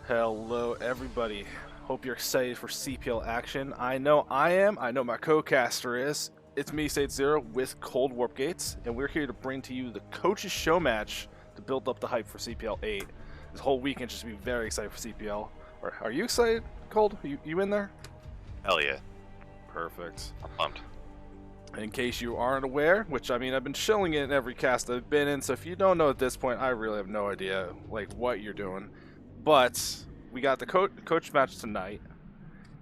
Hello everybody, hope you're excited for CPL action. I know I am, I know my co-caster is. It's me, State Zero, with Cold Warp Gates, and we're here to bring to you the Coach's Showmatch to build up the hype for CPL 8. This whole weekend just be very excited for CPL. Are you excited, Cold? You in there? Hell yeah. Perfect. I'm pumped. In case you aren't aware, which I mean I've been shilling it in every cast I've been in, so if you don't know at this point, I really have no idea like what you're doing. But we got the coach match tonight,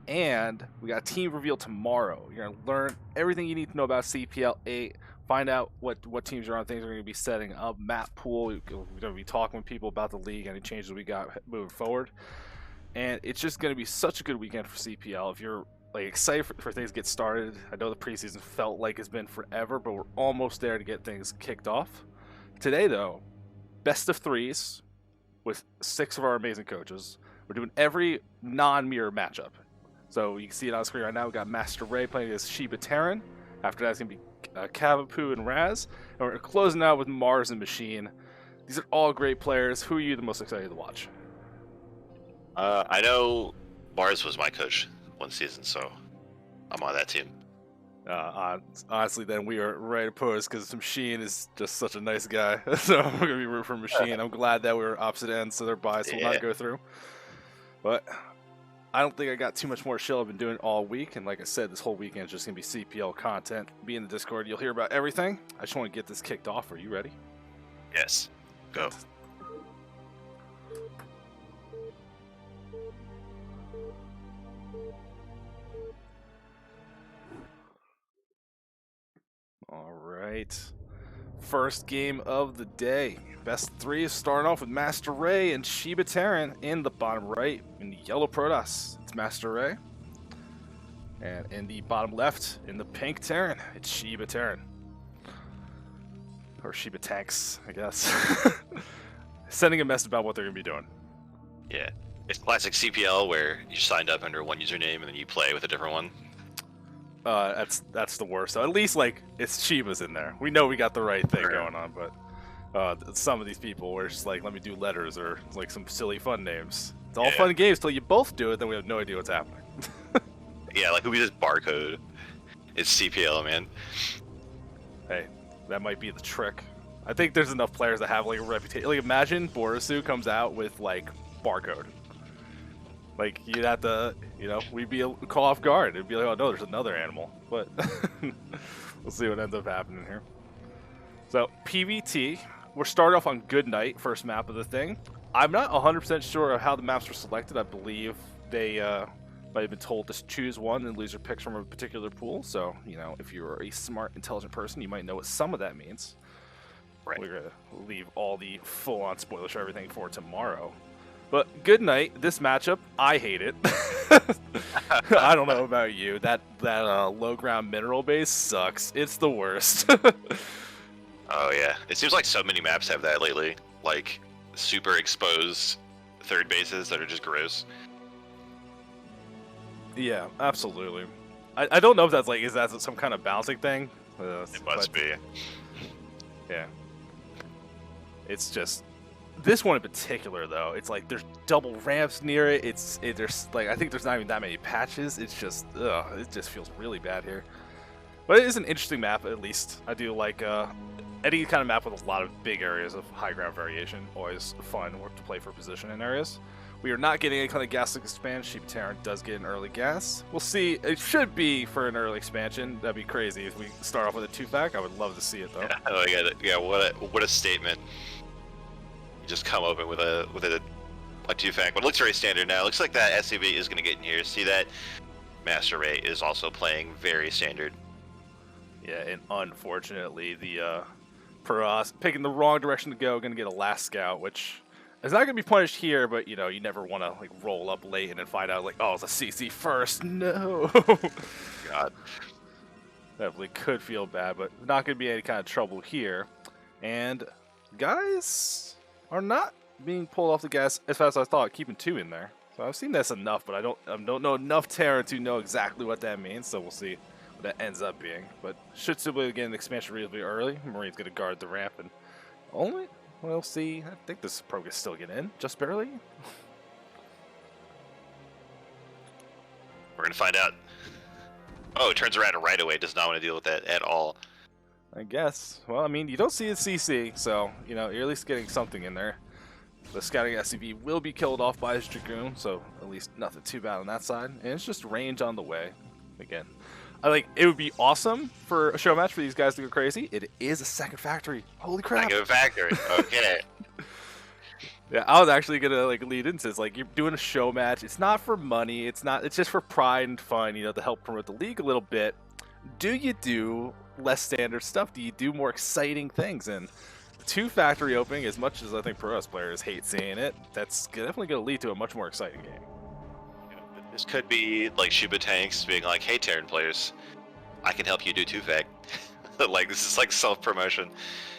and we got team reveal tomorrow. You're gonna learn everything you need to know about CPL 8. Find out what teams you're on, things we're gonna be setting up, map pool. We're gonna be talking with people about the league, any changes we got moving forward, and it's just gonna be such a good weekend for CPL. If you're like excited for things to get started, I know the preseason felt like it's been forever, but we're almost there to get things kicked off. Today, though, best of threes with 6 of our amazing coaches. We're doing every non-mirror matchup. So you can see it on the screen right now. We got MasterReY playing against ShibaTerran. After that, it's going to be Cavapoo and Razz. And we're closing out with Maars and Machine. These are all great players. Who are you the most excited to watch? I know Maars was my coach one season, so I'm on that team. Honestly, then we are right opposed because Machine is just such a nice guy. So we're going to be rooting for Machine. I'm glad that we were opposite ends, so their bias will not go through. But I don't think I got too much more shill. I've been doing all week, and like I said, this whole weekend is just going to be CPL content. Be in the Discord. You'll hear about everything. I just want to get this kicked off. Are you ready? Yes. Go. All right. First game of the day. Best of 3 is starting off with MasterReY and ShibaTerran in the bottom right. In the yellow Protoss, it's MasterReY. And in the bottom left, in the pink Terran, it's ShibaTerran. Or ShibaTanks, I guess. Sending a message about what they're going to be doing. Yeah. It's classic CPL where you signed up under one username and then you play with a different one. That's the worst. So at least like it's Shiba's in there. We know we got the right thing going on, but some of these people were just like, let me do letters or like some silly fun names. It's all fun and games till you both do it, then we have no idea what's happening. Yeah, like who we just barcode. It's CPL, man. Hey, that might be the trick. I think there's enough players that have like a reputation. Like imagine Borisu comes out with like barcode. Like, you'd have to, you know, we'd be caught off guard. It'd be like, oh no, there's another animal. But we'll see what ends up happening here. So, PvT, we're starting off on Good Night, first map of the thing. I'm not 100% sure of how the maps were selected. I believe they might have been told to choose one and lose your picks from a particular pool. So, you know, if you're a smart, intelligent person, you might know what some of that means. Right. We're going to leave all the full-on spoilers for everything for tomorrow. But Good Night, this matchup, I hate it. I don't know about you. That low ground mineral base sucks. It's the worst. Oh yeah. It seems like so many maps have that lately. Like super exposed third bases that are just gross. Yeah, absolutely. I don't know if that's like, is that some kind of balancing thing? It must be. Yeah. It's just... This one in particular, though, it's like there's double ramps near it. There's like I think there's not even that many patches. It's just it just feels really bad here. But it is an interesting map, at least. I do like any kind of map with a lot of big areas of high ground variation. Always fun to play for position in areas. We are not getting any kind of gas expansion. ShibaTerran does get an early gas. We'll see. It should be for an early expansion. That'd be crazy if we start off with a 2-pack. I would love to see it though. Oh yeah, what a statement. Just come open with a 2-pack, but it looks very standard now. It looks like that SCV is going to get in here. See that MasterReY is also playing very standard. Yeah, and unfortunately, the Protoss picking the wrong direction to go, going to get a last scout, which is not going to be punished here. But you know, you never want to like roll up late and then find out like, oh, it's a CC first. No. God. Definitely could feel bad, but not going to be any kind of trouble here. And guys are not being pulled off the gas as fast as I thought, keeping 2 in there. So I've seen this enough, but I don't know enough Terra to know exactly what that means. So we'll see what that ends up being. But should still be getting an expansion reasonably early. Marine's going to guard the ramp, and only we'll see. I think this is probably still get in, just barely. We're gonna find out. Oh, it turns around right away. Does not want to deal with that at all. I guess. Well, I mean, you don't see a CC, so, you know, you're at least getting something in there. The scouting SCV will be killed off by his Dragoon, so at least nothing too bad on that side. And it's just range on the way. Again, it would be awesome for a show match for these guys to go crazy. It is a second factory. Holy crap. Second factory. Okay. Yeah, I was actually gonna lead into this. Like, you're doing a show match. It's not for money. It's just for pride and fun. You know, to help promote the league a little bit. Do you do less standard stuff? Do you do more exciting things? And two factory opening, as much as I think pro players hate seeing it, that's definitely gonna lead to a much more exciting game. This could be like Shiba Tanks being like, "Hey, Terran players, I can help you do 2-fac." Like, this is like self-promotion.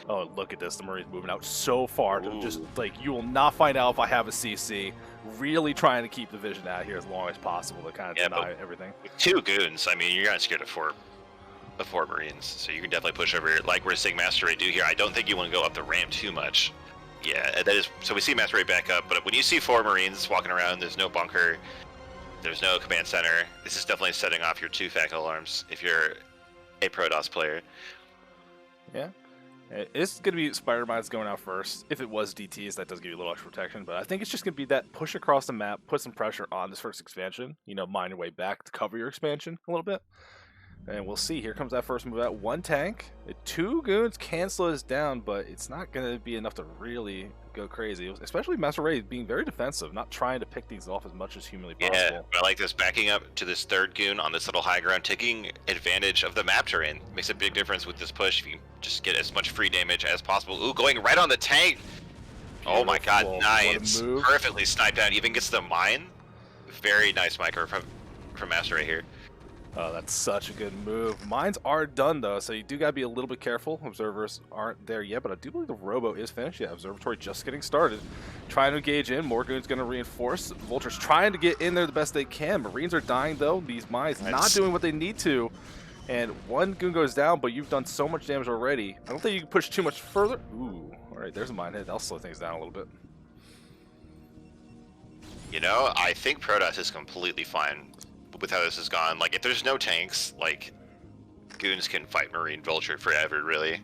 Oh, look at this. The Marines moving out so far. To just, like, you will not find out if I have a CC. Really trying to keep the vision out here as long as possible to kind of deny everything. With 2 goons, I mean, you're not scared of four Marines, so you can definitely push over, like we're seeing MasterReY do here. I don't think you want to go up the ramp too much. Yeah, that is. So we see MasterReY back up, but when you see 4 Marines walking around, there's no bunker, there's no command center. This is definitely setting off your 2-fac alarms if you're a Protoss player. Yeah. It's going to be Spider Mines going out first. If it was DTs, that does give you a little extra protection, but I think it's just going to be that push across the map, put some pressure on this first expansion, you know, mine your way back to cover your expansion a little bit. And we'll see. Here comes that first move out. 1 tank. 2 goons can slow this down, but it's not going to be enough to really go crazy. Especially MasterReY being very defensive, not trying to pick things off as much as humanly possible. Yeah, I like this. Backing up to this 3rd goon on this little high ground, taking advantage of the map terrain. Makes a big difference with this push if you can just get as much free damage as possible. Ooh, going right on the tank. Beautiful. Oh my god, nice. Perfectly sniped down. Even gets the mine. Very nice micro from MasterReY here. Oh, that's such a good move. Mines are done, though, so you do got to be a little bit careful. Observers aren't there yet, but I do believe the Robo is finished. Yeah, Observatory just getting started. Trying to engage in. Morgoon's going to reinforce. Vulture's trying to get in there the best they can. Marines are dying, though. These mines not doing what they need to. And 1 goon goes down, but you've done so much damage already. I don't think you can push too much further. Ooh, all right, there's a mine hit. That'll slow things down a little bit. You know, I think Protoss is completely fine with how this has gone. Like, if there's no tanks, like, goons can fight Marine Vulture forever, really.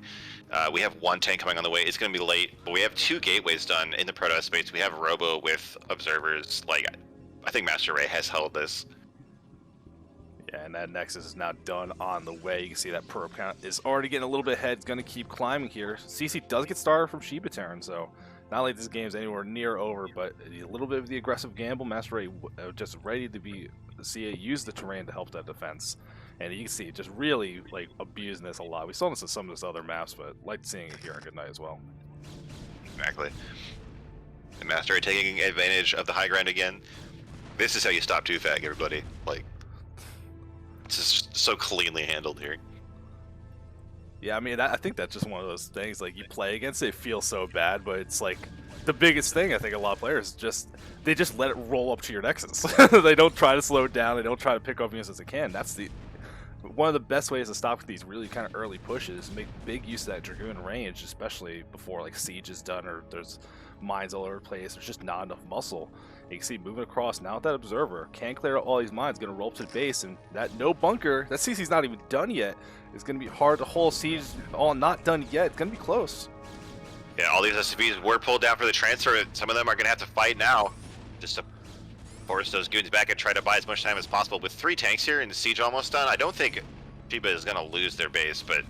We have 1 tank coming on the way. It's going to be late, but we have 2 gateways done in the Protoss space. We have Robo with observers. Like, I think MasterReY has held this. Yeah, and that Nexus is now done on the way. You can see that probe count is already getting a little bit ahead. It's going to keep climbing here. CC does get started from ShibaTerran, so not like this game's anywhere near over, but a little bit of the aggressive gamble. MasterReY just ready to see it use the terrain to help that defense. And you can see it just really, like, abusing this a lot. We saw this in some of those other maps, but like seeing it here on Good Night as well. Exactly. And MasterReY taking advantage of the high ground again. This is how you stop 2-fac, everybody. Like, it's just so cleanly handled here. Yeah, I mean, I think that's just one of those things, like, you play against it, it feels so bad, but it's like the biggest thing I think a lot of players they just let it roll up to your Nexus. They don't try to slow it down, they don't try to pick up units as they can. That's one of the best ways to stop these really kind of early pushes. Make big use of that Dragoon range, especially before, like, siege is done or there's mines all over the place. There's just not enough muscle. You can see moving across now with that observer. Can't clear out all these mines, gonna roll up to the base, and that no bunker, that CC's not even done yet. It's gonna be hard to hold siege all not done yet. It's gonna be close. Yeah, all these SCVs were pulled down for the transfer. Some of them are gonna have to fight now just to force those goons back and try to buy as much time as possible. With 3 tanks here and the siege almost done, I don't think Shiba is gonna lose their base, but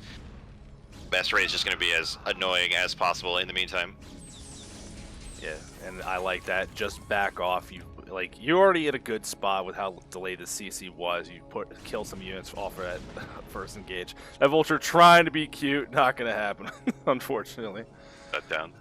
MasterReY is just gonna be as annoying as possible in the meantime. Yeah, and I like that. Just back off. You're already in a good spot with how delayed the CC was. You kill some units off of that first engage. That Vulture trying to be cute, not gonna happen, unfortunately. Shut down.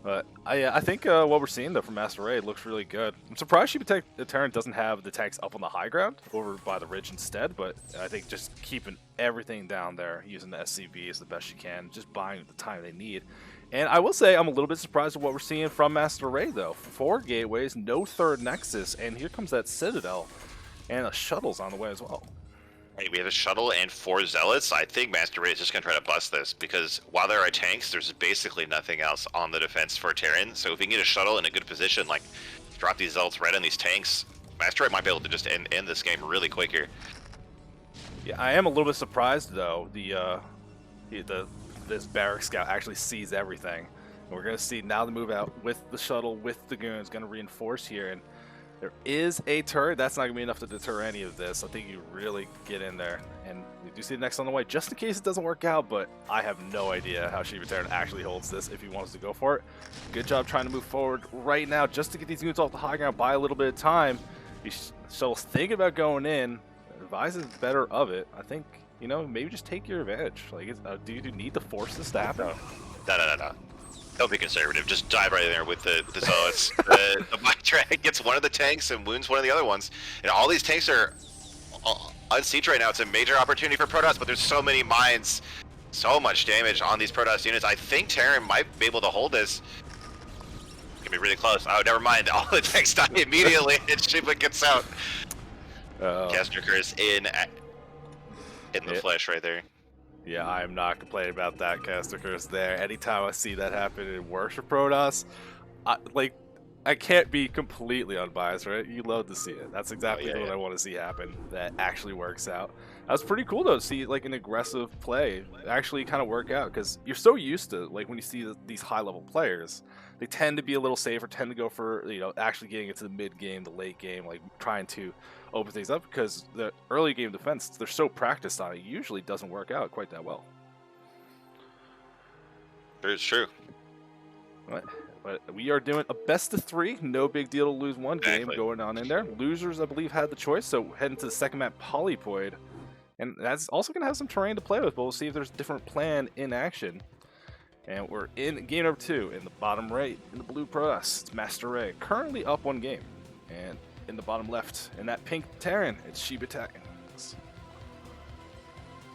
But I think what we're seeing though from MasterReY looks really good. I'm surprised ShibaTerran doesn't have the tanks up on the high ground over by the ridge instead, but I think just keeping everything down there, using the SCV is the best you can, just buying the time they need. And I will say I'm a little bit surprised at what we're seeing from MasterReY though. 4 gateways, no 3rd Nexus, and here comes that Citadel, and a shuttle's on the way as well. Hey, we have a shuttle and 4 zealots. I think MasterReY is just going to try to bust this, because while there are tanks, there's basically nothing else on the defense for Terran. So if we can get a shuttle in a good position, like drop these zealots right on these tanks, MasterReY might be able to just end this game really quick here. Yeah, I am a little bit surprised though. This barrack scout actually sees everything, and we're gonna see now the move out with the shuttle with the goons gonna reinforce here, and there is a turret. That's not gonna be enough to deter any of this. I think you really get in there, and we do see the next on the way just in case it doesn't work out. But I have no idea how ShibaTerran actually holds this if he wants to go for it. Good job trying to move forward right now just to get these goons off the high ground, buy a little bit of time. These shuttles thinking about going in. Advise is better of it. I think, you know, maybe just take your advantage. Like, do you need to force this to happen? No. Don't be conservative. Just dive right in there with the Zealots. the Mike Drag gets one of the tanks and wounds one of the other ones. And all these tanks are unsieged right now. It's a major opportunity for Protoss, but there's so many mines, so much damage on these Protoss units. I think Terran might be able to hold this. It's gonna be really close. Oh, never mind. All the tanks die immediately, and Shiba gets out. Caster Curse in the flesh right there. Yeah, I am not complaining about that, Caster Curse there. Anytime I see that happen, it works for Protoss. I can't be completely unbiased, right? You love to see it. That's exactly what I want to see happen. That actually works out. That was pretty cool though to see like an aggressive play actually kind of work out, because you're so used to like when you see these high level players, they tend to be a little safer, tend to go for, you know, actually getting into the mid game, the late game, like trying to open things up, because the early game defense, they're so practiced on it, usually doesn't work out quite that well. It's true. But we are doing a best of 3, no big deal to lose one game going on in there. Losers, I believe, had the choice, so heading to the second map, Polypoid. And that's also going to have some terrain to play with, but we'll see if there's a different plan in action. And we're in game number 2, in the bottom right, in the blue Protoss, it's MasterReY, currently up 1 game. And in the bottom left, in that pink Terran, it's ShibaTerran.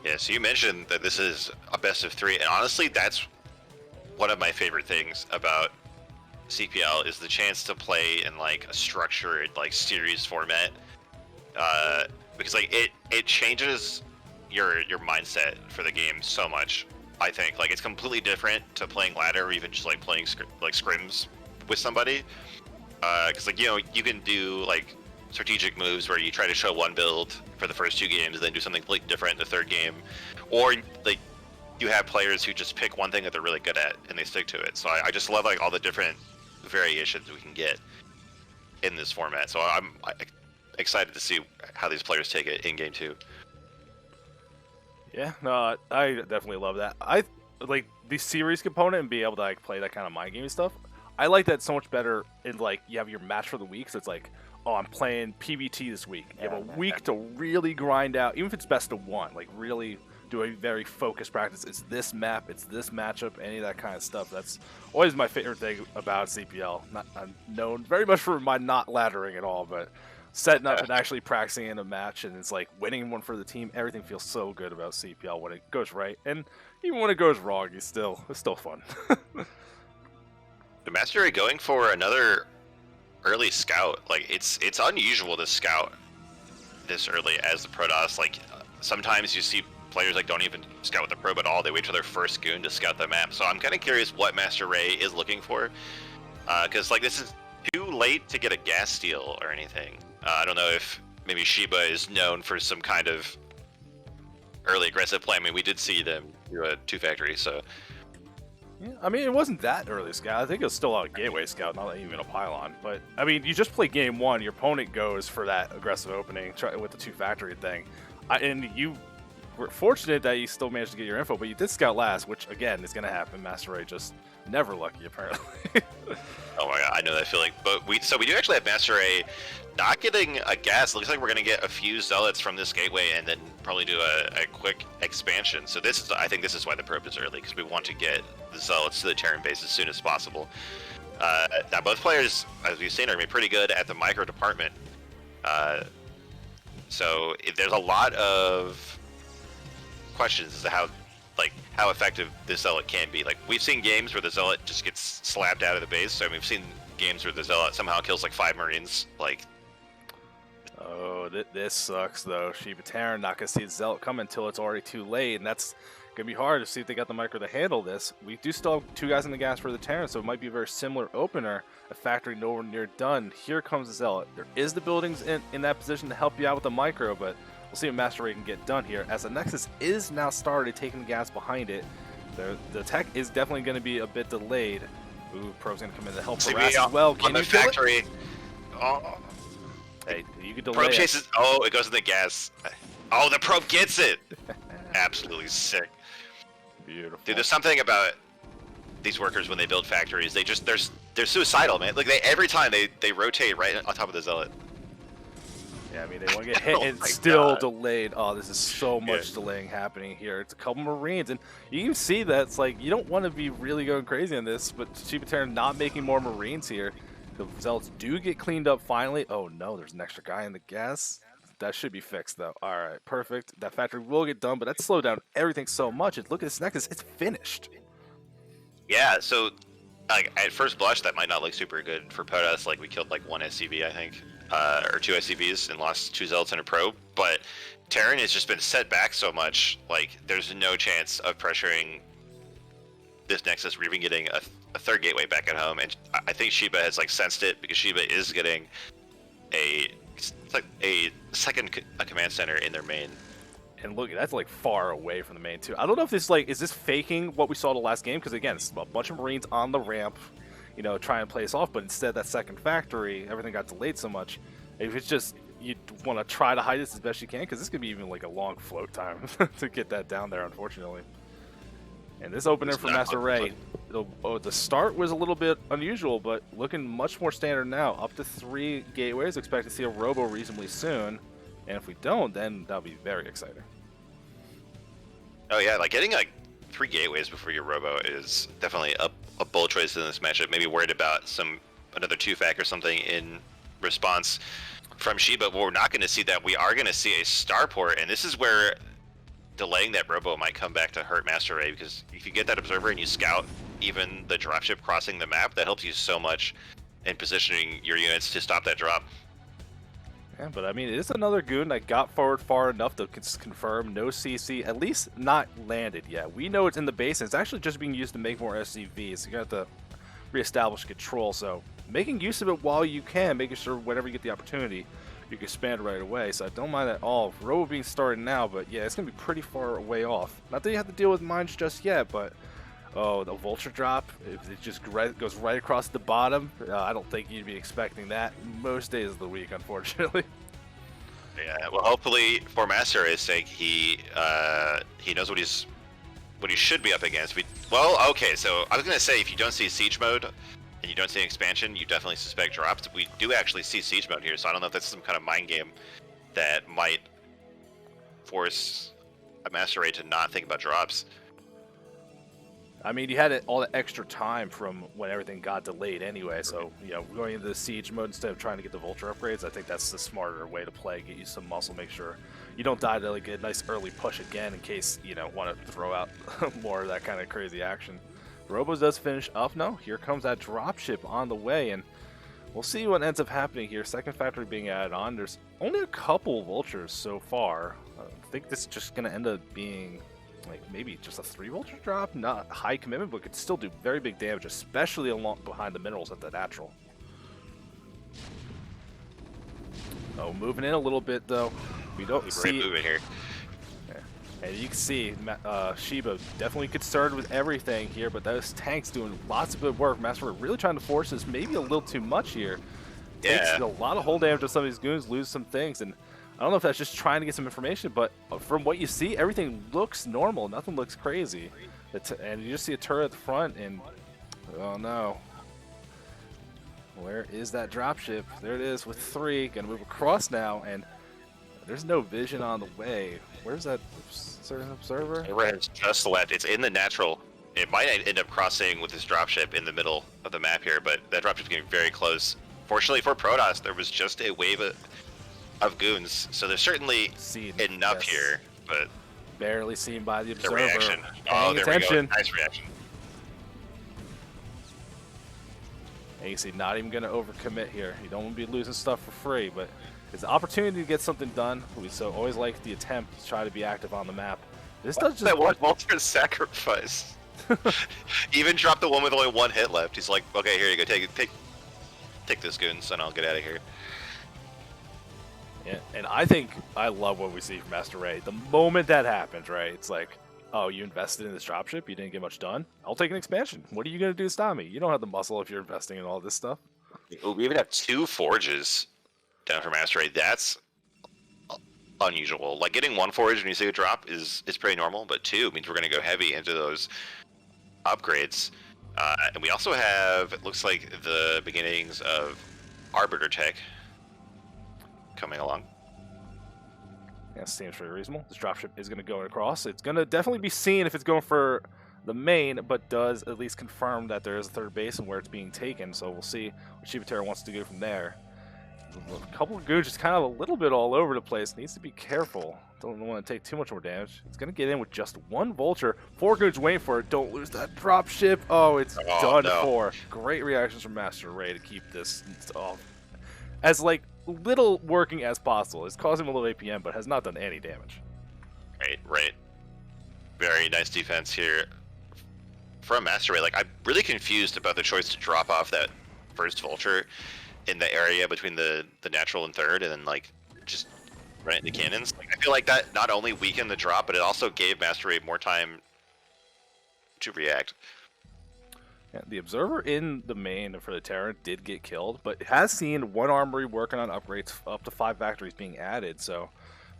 Yeah, so you mentioned that this is a best of 3, and honestly, that's one of my favorite things about CPL is the chance to play in like a structured like series format, because like it changes your mindset for the game so much. I think like it's completely different to playing ladder or even just like playing scrims with somebody, because like, you know, you can do like strategic moves where you try to show one build for the first 2 games and then do something completely different in the 3rd game, or like you have players who just pick one thing that they're really good at and they stick to it. So I just love like all the different variations we can get in this format. So I'm excited to see how these players take it in game 2. Yeah, no, I definitely love that. I like the series component and be able to like play that kind of mind game stuff. I like that so much better in like you have your match for the week, so it's like, oh, I'm playing PvT this week. You have a week to really grind out, even if it's best of 1, like really do a very focused practice. It's this map, it's this matchup, any of that kind of stuff. That's always my favorite thing about CPL. I'm known very much for my not laddering at all, but setting up and actually practicing in a match, and it's like winning one for the team. Everything feels so good about CPL when it goes right, and even when it goes wrong, it's still fun. The MasterReY going for another early scout. Like it's unusual to scout this early as the Protoss. Like sometimes you see players like don't even scout with the probe at all. They wait till their first goon to scout the map. So I'm kind of curious what MasterReY is looking for, because like this is too late to get a gas steal or anything. I don't know if maybe Shiba is known for some kind of early aggressive play. I mean, we did see them do a 2 factory, so. Yeah, I mean, it wasn't that early scout. I think it was still a gateway scout, not even a pylon. But, I mean, you just play game 1, your opponent goes for that aggressive opening with the 2 factory thing. And you were fortunate that you still managed to get your info, but you did scout last, which, again, is going to happen. MasterReY just never lucky, apparently. Oh my god, I know that feeling. But we do actually have MasterReY not getting a gas. Looks like we're going to get a few zealots from this gateway and then probably do a quick expansion. So I think this is why the probe is early, because we want to get the zealots to the Terran base as soon as possible. Now both players, as we've seen, are going to be pretty good at the micro department. So there's a lot of questions as to how effective this zealot can be. Like we've seen games where the zealot just gets slapped out of the base. So we've seen games where the zealot somehow kills like 5 Marines. Like, oh, this sucks though. ShibaTerran not gonna see the zealot come until it's already too late, and that's Gonna be hard to see if they got the micro to handle this. We do still have 2 guys in the gas for the Terran, so it might be a very similar opener. A factory nowhere near done. Here comes the Zealot. There is the buildings in that position to help you out with the micro, but we'll see what MasterReY can get done here. As the Nexus is now started, taking the gas behind it. The tech is definitely going to be a bit delayed. Ooh, Pro's going to come in to help Razz as well. Can you kill it? Oh. Hey, you can delay Probe it. chases. Oh, it goes in the gas. Oh, the probe gets it. Absolutely sick. Beautiful. Dude, there's something about these workers when they build factories. They're suicidal, man. Like every time they rotate right on top of the Zealot. Yeah, I mean, they want to get hit and still delayed. Oh, this is so much delaying happening here. It's a couple Marines, and you can see that it's like you don't want to be really going crazy on this, but ShibaTerran not making more Marines here. The Zealots do get cleaned up finally. Oh no, there's an extra guy in the gas. That should be fixed though. All right, perfect. That factory will get done, but that slowed down everything so much. And look at this Nexus, it's finished. Yeah, so like at first blush, that might not look super good for POTUS. Like we killed like 1 SCV, I think, or 2 SCVs, and lost 2 Zealots and a probe. But Terran has just been set back so much. Like there's no chance of pressuring this Nexus or even getting a third gateway back at home. And I think Shiba has like sensed it, because Shiba is getting a second command center in their main. And look, that's like far away from the main too. I don't know if this is this faking what we saw the last game? Because again, it's a bunch of Marines on the ramp, you know, trying to play us off. But instead, that second factory, everything got delayed so much. If it's just you want to try to hide this as best you can, because this could be even like a long float time to get that down there, unfortunately. And this opener for MasterReY, the start was a little bit unusual, but looking much more standard now. Up to 3 gateways. Expect to see a robo reasonably soon. And if we don't, then that'll be very exciting. Oh yeah, like getting like 3 gateways before your robo is definitely a bold choice in this matchup. Maybe worried about another 2-fac or something in response from Shiba, but we're not going to see that. We are going to see a starport, and this is where delaying that robo might come back to hurt MasterReY, because if you get that observer and you scout even the dropship crossing the map, that helps you so much in positioning your units to stop that drop. Yeah, but I mean, it is another goon that got forward far enough to confirm no CC, at least not landed yet. We know it's in the base, and it's actually just being used to make more SCVs. So you got to reestablish control. So making use of it while you can, making sure whenever you get the opportunity, you can expand right away. So I don't mind at all. Robo being started now, but yeah, it's going to be pretty far away off. Not that you have to deal with mines just yet, but oh, the vulture drop, if it just goes right across the bottom, I don't think you'd be expecting that most days of the week, unfortunately. Yeah, well, hopefully for MasterReY's sake, he knows what he should be up against. Well, okay, so I was gonna say, if you don't see siege mode and you don't see expansion, you definitely suspect drops. We do actually see siege mode here, so I don't know if that's some kind of mind game that might force a MasterReY to not think about drops. I mean, you had all the extra time from when everything got delayed anyway, so, you know, going into the siege mode instead of trying to get the vulture upgrades, I think that's the smarter way to play. Get you some muscle, make sure you don't die to like a nice early push again in case, you know, want to throw out more of that kind of crazy action. Robos does finish up now. Here comes that dropship on the way, and we'll see what ends up happening here. Second factory being added on. There's only a couple vultures so far. I think this is just going to end up being like maybe just a 3 vulture drop, not high commitment, but could still do very big damage, especially along behind the minerals at the natural. Oh, moving in a little bit though. We don't see moving here. Yeah. And you can see Shiba definitely concerned with everything here, but those tanks doing lots of good work. MasterReY really trying to force this maybe a little too much here. Takes a lot of hull damage to some of these goons, lose some things, and I don't know if that's just trying to get some information, but from what you see, everything looks normal. Nothing looks crazy. And you just see a turret at the front, and oh no. Where is that dropship? There it is with 3. Gonna move across now, and there's no vision on the way. Where's that certain observer? It just left. It's in the natural. It might end up crossing with this dropship in the middle of the map here, but that dropship's getting very close. Fortunately for Protoss, there was just a wave of goons, so there's certainly enough here, but barely seen by the observer. The reaction. Oh, there we go. Nice reaction. And you see, not even going to overcommit here. You don't want to be losing stuff for free, but it's an opportunity to get something done. We so always like the attempt to try to be active on the map. This does just that one Vulture sacrifice. Even dropped the one with only 1 hit left. He's like, okay, here you go, take this goons, and I'll get out of here. Yeah, and I think I love what we see from MasterReY. The moment that happens, right? It's like, oh, you invested in this dropship, you didn't get much done. I'll take an expansion. What are you gonna do to stop me? You don't have the muscle if you're investing in all this stuff. We even have 2 forges down for MasterReY. That's unusual. Like getting 1 forge when you see a drop is pretty normal, but 2 means we're gonna go heavy into those upgrades. And we also have, it looks like, the beginnings of Arbiter tech coming along. Yeah, seems pretty reasonable. This dropship is going to go across. It's going to definitely be seen if it's going for the main, but does at least confirm that there is a third base and where it's being taken. So we'll see what ShibaTerran wants to do from there. A couple of goons just kind of a little bit all over the place. Needs to be careful. Don't want to take too much more damage. It's going to get in with just 1 Vulture. 4 goons waiting for it. Don't lose that dropship. Oh, it's done for. Great reactions from MasterReY to keep this off. As like little working as possible. It's causing him a little APM, but has not done any damage. Right. Very nice defense here from MasterReY. Like, I'm really confused about the choice to drop off that first Vulture in the area between the natural and third, and then like just run it into cannons. Like, I feel like that not only weakened the drop, but it also gave MasterReY more time to react. Yeah, the Observer in the main for the Terran did get killed, but has seen 1 armory working on upgrades, up to 5 factories being added, so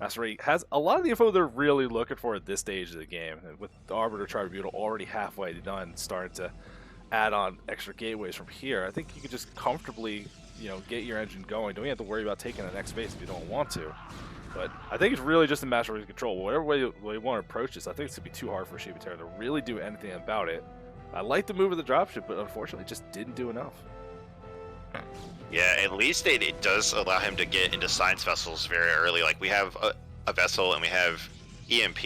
MasterReY has a lot of the info they're really looking for at this stage of the game. With the Arbiter Tribunal already halfway done, starting to add on extra gateways from here, I think you could just comfortably, get your engine going. Don't even have to worry about taking the next base if you don't want to. But I think it's really just in MasterReY's control. Whatever way you want to approach this, I think it's going to be too hard for ShibaTerran to really do anything about it. I like the move of the dropship, but unfortunately just didn't do enough. Yeah, at least it does allow him to get into science vessels very early. Like, we have a vessel and we have EMP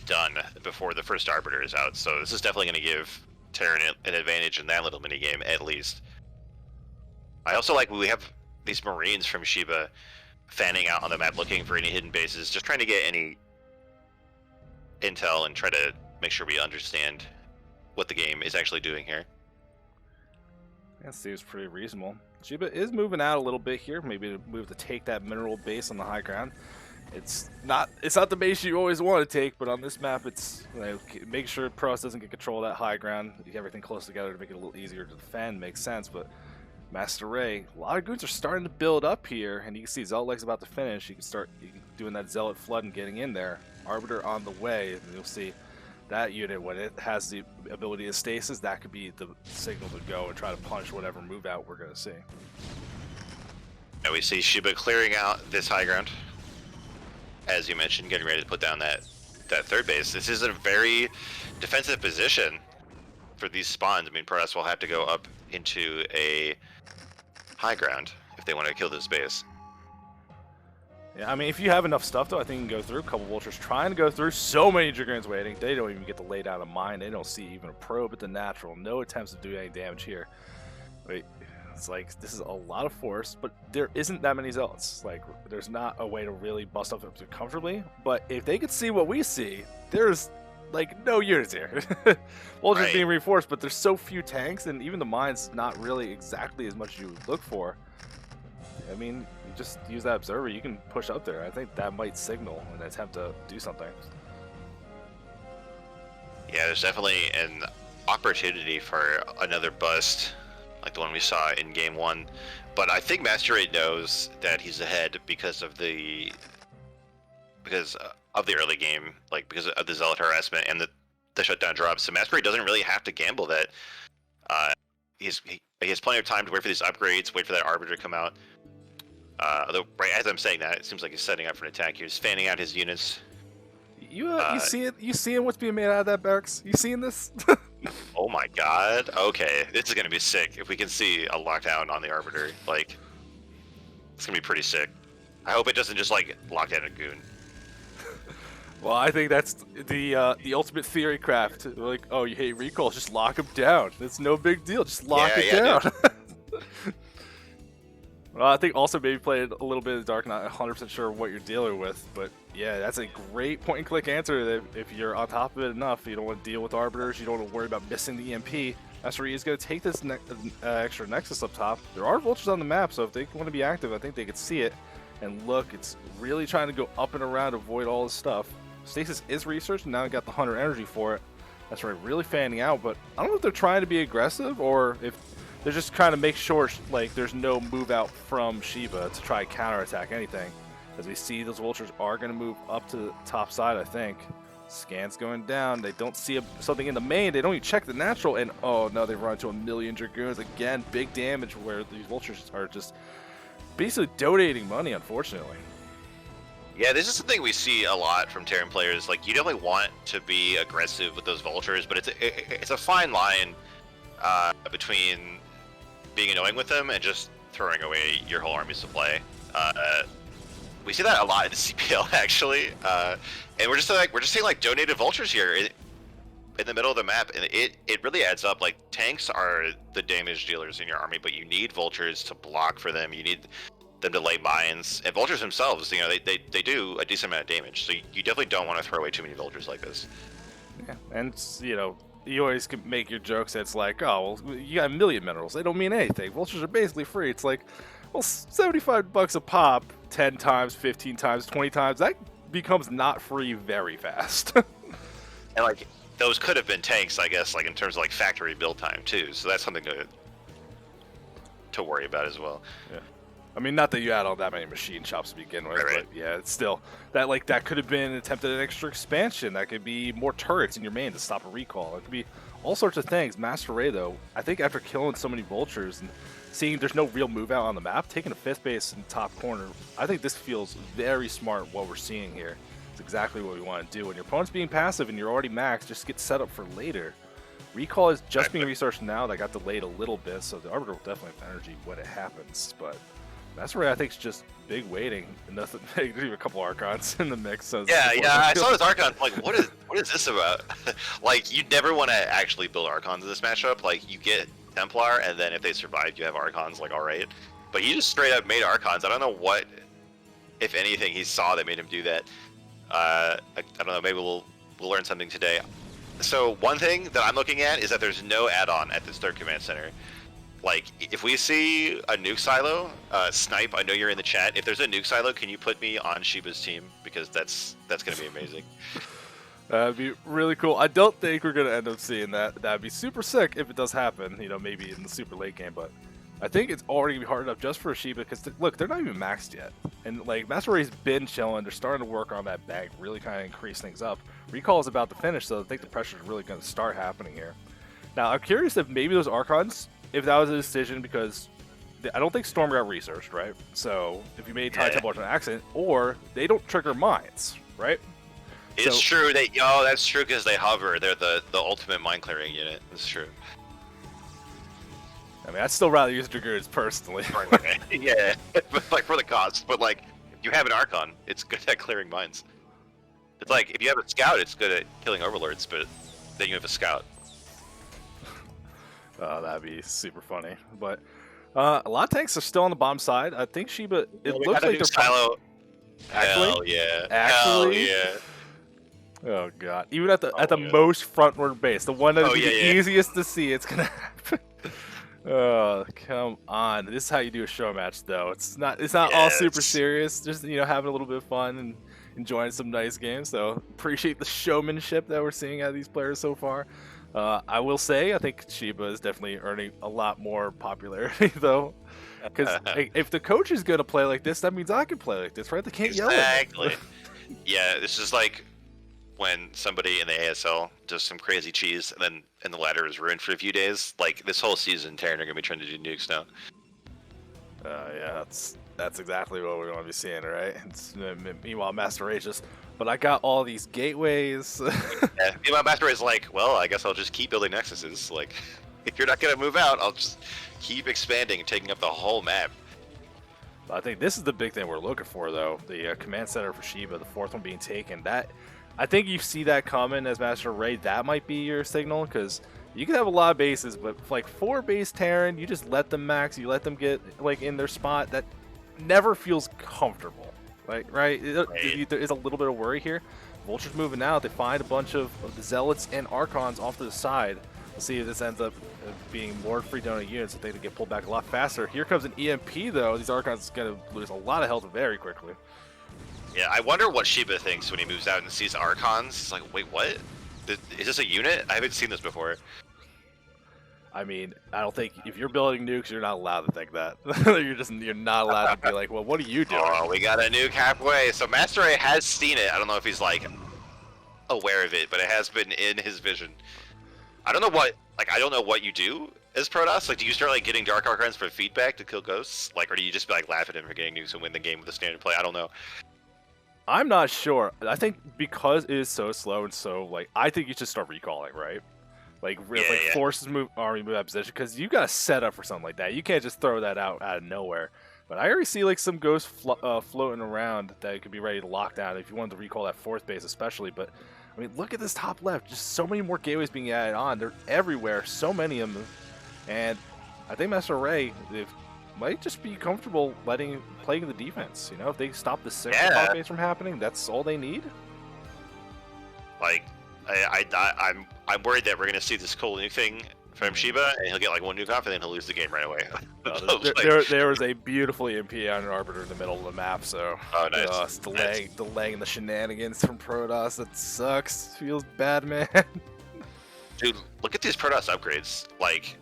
done before the first Arbiter is out, so this is definitely going to give Terran an advantage in that little minigame, at least. I also like we have these Marines from Shiba fanning out on the map looking for any hidden bases, just trying to get any intel and try to make sure we understand what the game is actually doing here. That seems pretty reasonable. Shiba is moving out a little bit here, maybe to move to take that mineral base on the high ground. It's not the base you always want to take, but on this map, it's make sure Pros doesn't get control of that high ground. You get everything close together to make it a little easier to defend. Makes sense, but MasterReY, a lot of goons are starting to build up here, and you can see Zealot Leg's about to finish. You can start doing that Zealot flood and getting in there. Arbiter on the way, and you'll see that unit, when it has the ability to stasis, that could be the signal to go and try to punch whatever move out we're going to see. Now we see Shiba clearing out this high ground. As you mentioned, getting ready to put down that third base. This is a very defensive position for these spawns. I mean, Press will have to go up into a high ground if they want to kill this base. Yeah, I mean, if you have enough stuff, though, I think you can go through. A couple Vultures trying to go through. So many Dragoons waiting. They don't even get to lay down a mine. They don't see even a probe at the natural. No attempts to do any damage here. Wait, it's like, this is a lot of force, but there isn't that many Zealots. Like, there's not a way to really bust up comfortably. But if they could see what we see, there's, like, no units here. Vultures being reinforced, but there's so few tanks, and even the mine's not really exactly as much as you would look for. I mean, you just use that Observer, you can push up there. I think that might signal an attempt to do something. Yeah, there's definitely an opportunity for another bust like the one we saw in Game 1. But I think MasterReY knows that he's ahead because of the early game, like because of the Zealot harassment and the shutdown drops. So MasterReY doesn't really have to gamble that. He has plenty of time to wait for these upgrades, wait for that Arbiter to come out. Although, right as I'm saying that, it seems like he's setting up for an attack here. He's fanning out his units. You see it? You seeing what's being made out of that barracks? You seeing this? Oh my god. Okay, this is gonna be sick. If we can see a lockdown on the Arbiter, like, it's gonna be pretty sick. I hope it doesn't just like lock down a goon. Well, I think that's the ultimate theory craft. Like, oh, you hate recalls? Just lock him down. It's no big deal. Just lock it down. Well, I think also maybe played a little bit of the dark, not 100% sure what you're dealing with, but yeah, that's a great point-and-click answer. If you're on top of it enough, you don't want to deal with arbiters, you don't want to worry about missing the EMP. MasterReY is going to take this extra Nexus up top. There are vultures on the map, so if they want to be active, I think they could see it. And look, it's really trying to go up and around, avoid all this stuff. Stasis is researched, and now they got the 100 energy for it. MasterReY really fanning out, but I don't know if they're trying to be aggressive or if they're just trying to make sure like there's no move out from Shiba to try counterattack anything. As we see, those vultures are going to move up to the top side, I think. Scans going down. They don't see something in the main. They don't even check the natural, and oh no, they've run into a million Dragoons. Again, big damage where these vultures are just basically donating money, unfortunately. Yeah, this is something we see a lot from Terran players. Like, you definitely want to be aggressive with those vultures, but it's a fine line between being annoying with them and just throwing away your whole army's supply. We see that a lot in the CPL actually, and we're just seeing like donated vultures here in the middle of the map, and it really adds up. Like, tanks are the damage dealers in your army, but you need vultures to block for them. You need them to lay mines, and vultures themselves, you know, they do a decent amount of damage. So you definitely don't want to throw away too many vultures like this. Yeah, and you know, you always can make your jokes. It's like, oh, well, you got a million minerals. They don't mean anything. Vultures are basically free. It's like, well, $75 a pop, 10 times, 15 times, 20 times. That becomes not free very fast. And like, those could have been tanks, I guess, like in terms of like factory build time too. So that's something to worry about as well. Yeah. I mean, not that you had all that many machine shops to begin with, right. But yeah, it's still that could have been attempted an extra expansion. That could be more turrets in your main to stop a recall. It could be all sorts of things. MasterReY, though, I think after killing so many vultures and seeing there's no real move out on the map, taking a fifth base in the top corner, I think this feels very smart. What we're seeing here, it's exactly what we want to do. When your opponent's being passive and you're already maxed, just get set up for later. Recall is just being researched now. That got delayed a little bit, so the Arbiter will definitely have energy when it happens, but MasterReY, I think, is just big waiting. And nothing. There's even a couple Archons in the mix. So yeah. I saw this Archon. Like, what is this about? Like, you never want to actually build Archons in this matchup. Like, you get Templar, and then if they survive, you have Archons. Like, all right. But he just straight up made Archons. I don't know what, if anything, he saw that made him do that. I don't know. Maybe we'll learn something today. So one thing that I'm looking at is that there's no add-on at this third command center. Like, if we see a nuke silo, Snipe, I know you're in the chat. If there's a nuke silo, can you put me on Shiba's team? Because that's going to be amazing. That'd be really cool. I don't think we're going to end up seeing that. That'd be super sick if it does happen, you know, maybe in the super late game. But I think it's already going to be hard enough just for Shiba because, look, they're not even maxed yet. And, like, MasterReY's been chilling. They're starting to work on that bag, really kind of increase things up. Recall is about to finish, so I think the pressure is really going to start happening here. Now, I'm curious if maybe those Archons, if that was a decision, because I don't think Storm got researched, right? So if you made Tide Temple an accident, or they don't trigger mines, right? It's true. That's true because they hover. They're the ultimate mine clearing unit. That's true. I mean, I'd still rather use Dragoons personally. Yeah, but like for the cost. But like, if you have an Archon, it's good at clearing mines. It's like if you have a Scout, it's good at killing Overlords, but then you have a Scout. That'd be super funny. But a lot of tanks are still on the bottom side. I think Shiba. It looks like they're silo. Actually, hell yeah. Actually, hell yeah. Oh god. Even at the most frontward base, the one that's the easiest to see, it's gonna happen. Oh, come on. This is how you do a show match, though. It's not all super serious. Just, you know, having a little bit of fun and enjoying some nice games. So appreciate the showmanship that we're seeing out of these players so far. I will say, I think Shiba is definitely earning a lot more popularity, though. Because if the coach is going to play like this, that means I can play like this, right? They can't yell at me. Yeah, this is like when somebody in the ASL does some crazy cheese and the ladder is ruined for a few days. Like, this whole season, Terran are going to be trying to do nukes now. Yeah, that's exactly what we're going to be seeing, right? Meanwhile, MasterReY just, but I got all these gateways. Yeah, meanwhile, MasterReY's like, well, I guess I'll just keep building nexuses. Like, if you're not going to move out, I'll just keep expanding and taking up the whole map. I think this is the big thing we're looking for, though. The command center for Shiba, the fourth one being taken. That, I think you see that coming as MasterReY. That might be your signal, because You can have a lot of bases, but like 4 base Terran, you just let them max, you let them get like in their spot. That never feels comfortable. Like, right? There is a little bit of worry here. Vulture's moving out. They find a bunch of the Zealots and Archons off to the side. We'll see if this ends up being more free donor units that they can get pulled back a lot faster. Here comes an EMP, though. These Archons are going to lose a lot of health very quickly. Yeah, I wonder what Shiba thinks when he moves out and sees Archons. He's like, wait, what? Is this a unit? I haven't seen this before. I mean, I don't think if you're building nukes, you're not allowed to think that. you're not allowed to be like, well, what are you doing? Oh, we got a nuke halfway. So MasterReY has seen it. I don't know if he's like aware of it, but it has been in his vision. I don't know what you do as Protoss. Like, do you start like getting Dark Archons for feedback to kill ghosts? Like, or do you just be like laugh at him for getting nukes and win the game with a standard play? I don't know. I'm not sure. I think because it is so slow and so like, I think you should start recalling, right? Like, forces move army move that position because you got to set up for something like that. You can't just throw that out of nowhere. But I already see like some ghosts floating around that could be ready to lock down if you wanted to recall that 4th base especially. But I mean, look at this top left. Just so many more gateways being added on. They're everywhere. So many of them. And I think MasterReY might just be comfortable playing the defense. You know, if they stop the 6th top base from happening, that's all they need. Like, I'm worried that we're gonna see this cool nuke thing from Shiba, and he'll get like 1 nuke off, and then he'll lose the game right away. There was a beautiful EMP on an Arbiter in the middle of the map, so nice. Delaying the shenanigans from Protoss. That sucks. Feels bad, man. Dude, look at these Protoss upgrades. Like,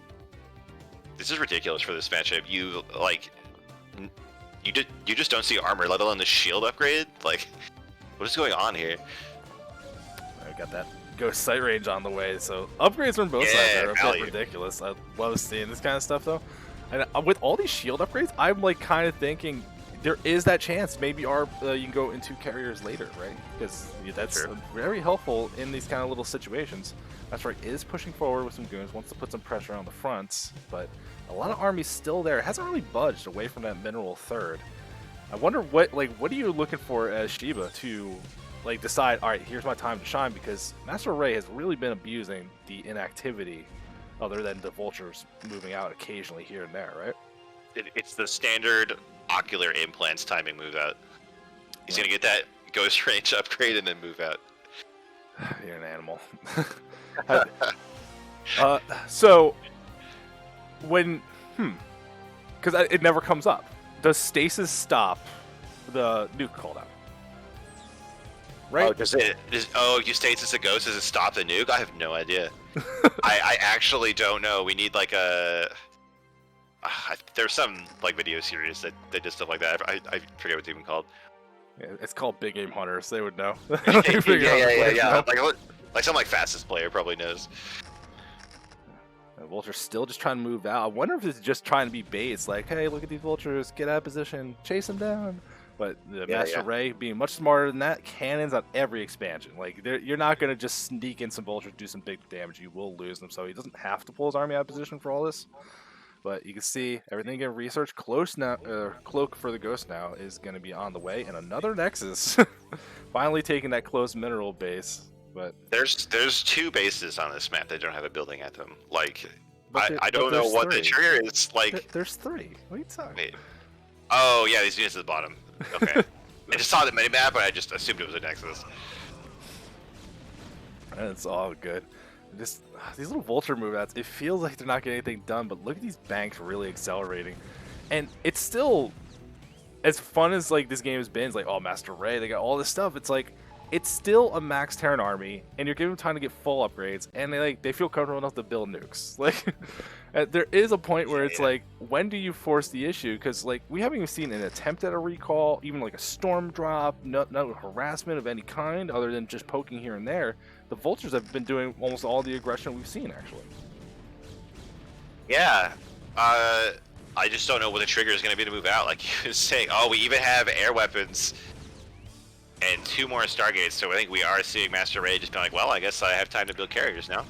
this is ridiculous for this matchup. You just don't see armor, let alone the shield upgrade. Like, what is going on here? I got that ghost sight range on the way, so upgrades from both sides are a bit ridiculous. I love seeing this kind of stuff though, and with all these shield upgrades, I'm like kind of thinking there is that chance maybe you can go into carriers later, right? Because that's very helpful in these kind of little situations. MasterReY is pushing forward with some goons, wants to put some pressure on the fronts, but a lot of armies still there. It hasn't really budged away from that mineral 3rd. I wonder what are you looking for as Shiba to like decide, all right, here's my time to shine, because MasterReY has really been abusing the inactivity other than the vultures moving out occasionally here and there, right? It's the standard ocular implants timing move out. He's going to get that ghost range upgrade and then move out. You're an animal. So, when, because it never comes up. Does stasis stop the nuke cooldown? Right? You stasis a ghost? Does it stop the nuke? I have no idea. I actually don't know. We need like a... there's some like video series that did stuff like that. I forget what it's even called. Yeah, it's called Big Game Hunters. They would know. yeah. Like some like fastest player probably knows. Vulture's still just trying to move out. I wonder if it's just trying to be bait. It's like, hey, look at these vultures, get out of position, chase them down. But the MasterReY being much smarter than that, cannons on every expansion. Like, you're not going to just sneak in some vultures, do some big damage. You will lose them. So he doesn't have to pull his army out of position for all this. But you can see everything getting researched. Cloak for the Ghost now is going to be on the way. And another Nexus. Finally taking that close mineral base. But there's 2 bases on this map that don't have a building at them. Like, I don't know what the trigger is. Like, there's 3. What are you talking about? Oh, yeah, these units at the bottom. Okay. I just saw the minimap, but I just assumed it was a Nexus. It's all good. Just these little vulture moveouts, it feels like they're not getting anything done, but look at these banks really accelerating. And it's still, as fun as like this game has been, it's like, oh, MasterReY, they got all this stuff. It's like, it's still a max Terran army, and you're giving them time to get full upgrades, and they feel comfortable enough to build nukes. Like, there is a point where it's like, when do you force the issue? Because like we haven't even seen an attempt at a recall, even like a storm drop, no harassment of any kind, other than just poking here and there. The vultures have been doing almost all the aggression we've seen, actually. Yeah, I just don't know what the trigger is going to be to move out. Like you were saying, oh, we even have air weapons and 2 more Stargates, so I think we are seeing MasterReY just being like, well, I guess I have time to build carriers now.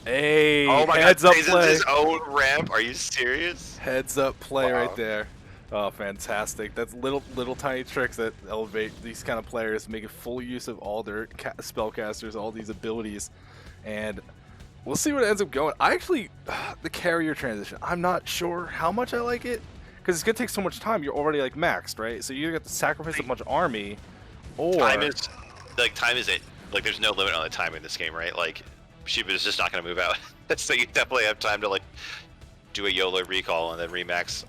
Hey, oh my heads God, up play. His own ramp? Are you serious? Heads up play right there. Oh, fantastic. That's little tiny tricks that elevate these kind of players, making full use of all their spellcasters, all these abilities. And We'll see what ends up going. I actually, the carrier transition, I'm not sure how much I like it, because it's gonna take so much time. You're already like maxed, right? So you got to sacrifice a bunch of army, or time is it. Like there's no limit on the time in this game, right? Like Shiba is just not gonna move out. So you definitely have time to like do a YOLO recall and then remax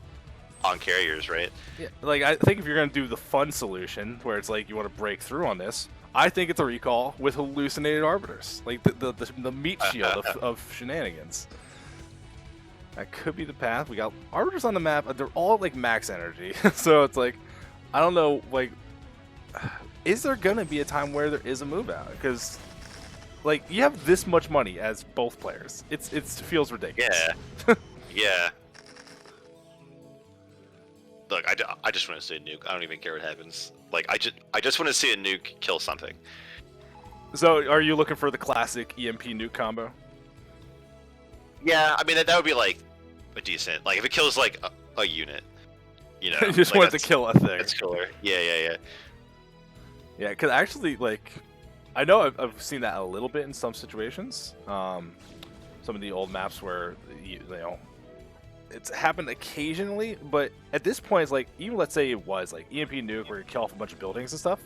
on carriers, right? Yeah, like I think if you're gonna do the fun solution, where it's like you want to break through on this, I think it's a recall with hallucinated arbiters, like the meat shield of shenanigans. That could be the path. We got arbiters on the map. They're all like max energy, so it's like I don't know. Like, is there gonna be a time where there is a move out? Because like you have this much money as both players. It feels ridiculous. Yeah. Yeah. Look, I just want to see a nuke. I don't even care what happens. Like I just want to see a nuke kill something. So, are you looking for the classic EMP nuke combo? Yeah, I mean that would be like a decent. Like if it kills like a unit, you know. You just like, wanted to kill a thing. That's killer. Yeah. Yeah, because actually, like, I know I've seen that a little bit in some situations. Some of the old maps where you know. It's happened occasionally, but at this point, it's like, even let's say it was like EMP nuke where you kill off a bunch of buildings and stuff.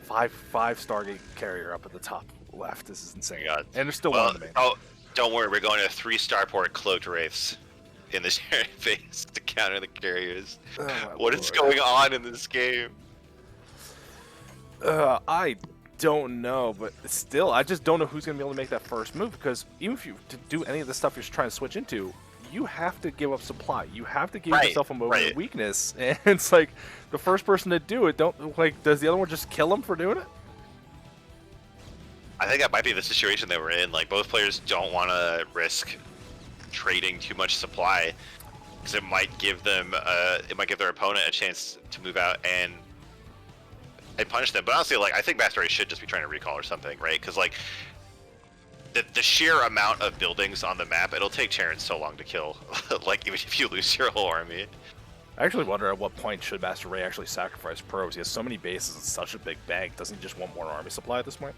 Five Stargate carrier up at the top left. This is insane. God. And there's still one in the main. Oh, don't worry, we're going to 3 starport cloaked wraiths in this phase to counter the carriers. Oh, what is going on in this game? I don't know, but still, I just don't know who's going to be able to make that first move, because even if you do any of the stuff you're trying to switch into, you have to give up supply. You have to give yourself a moment of weakness, and it's like the first person to do it. Does the other one just kill him for doing it? I think that might be the situation that we're in. Like both players don't want to risk trading too much supply because it might give them, their opponent a chance to move out and punish them. But honestly, like I think MasterReY should just be trying to recall or something, right? Because like. The sheer amount of buildings on the map, it'll take Terran so long to kill. Like, even if you lose your whole army. I actually wonder at what point should MasterReY actually sacrifice probes. He has so many bases and such a big bank. Doesn't he just want more army supply at this point?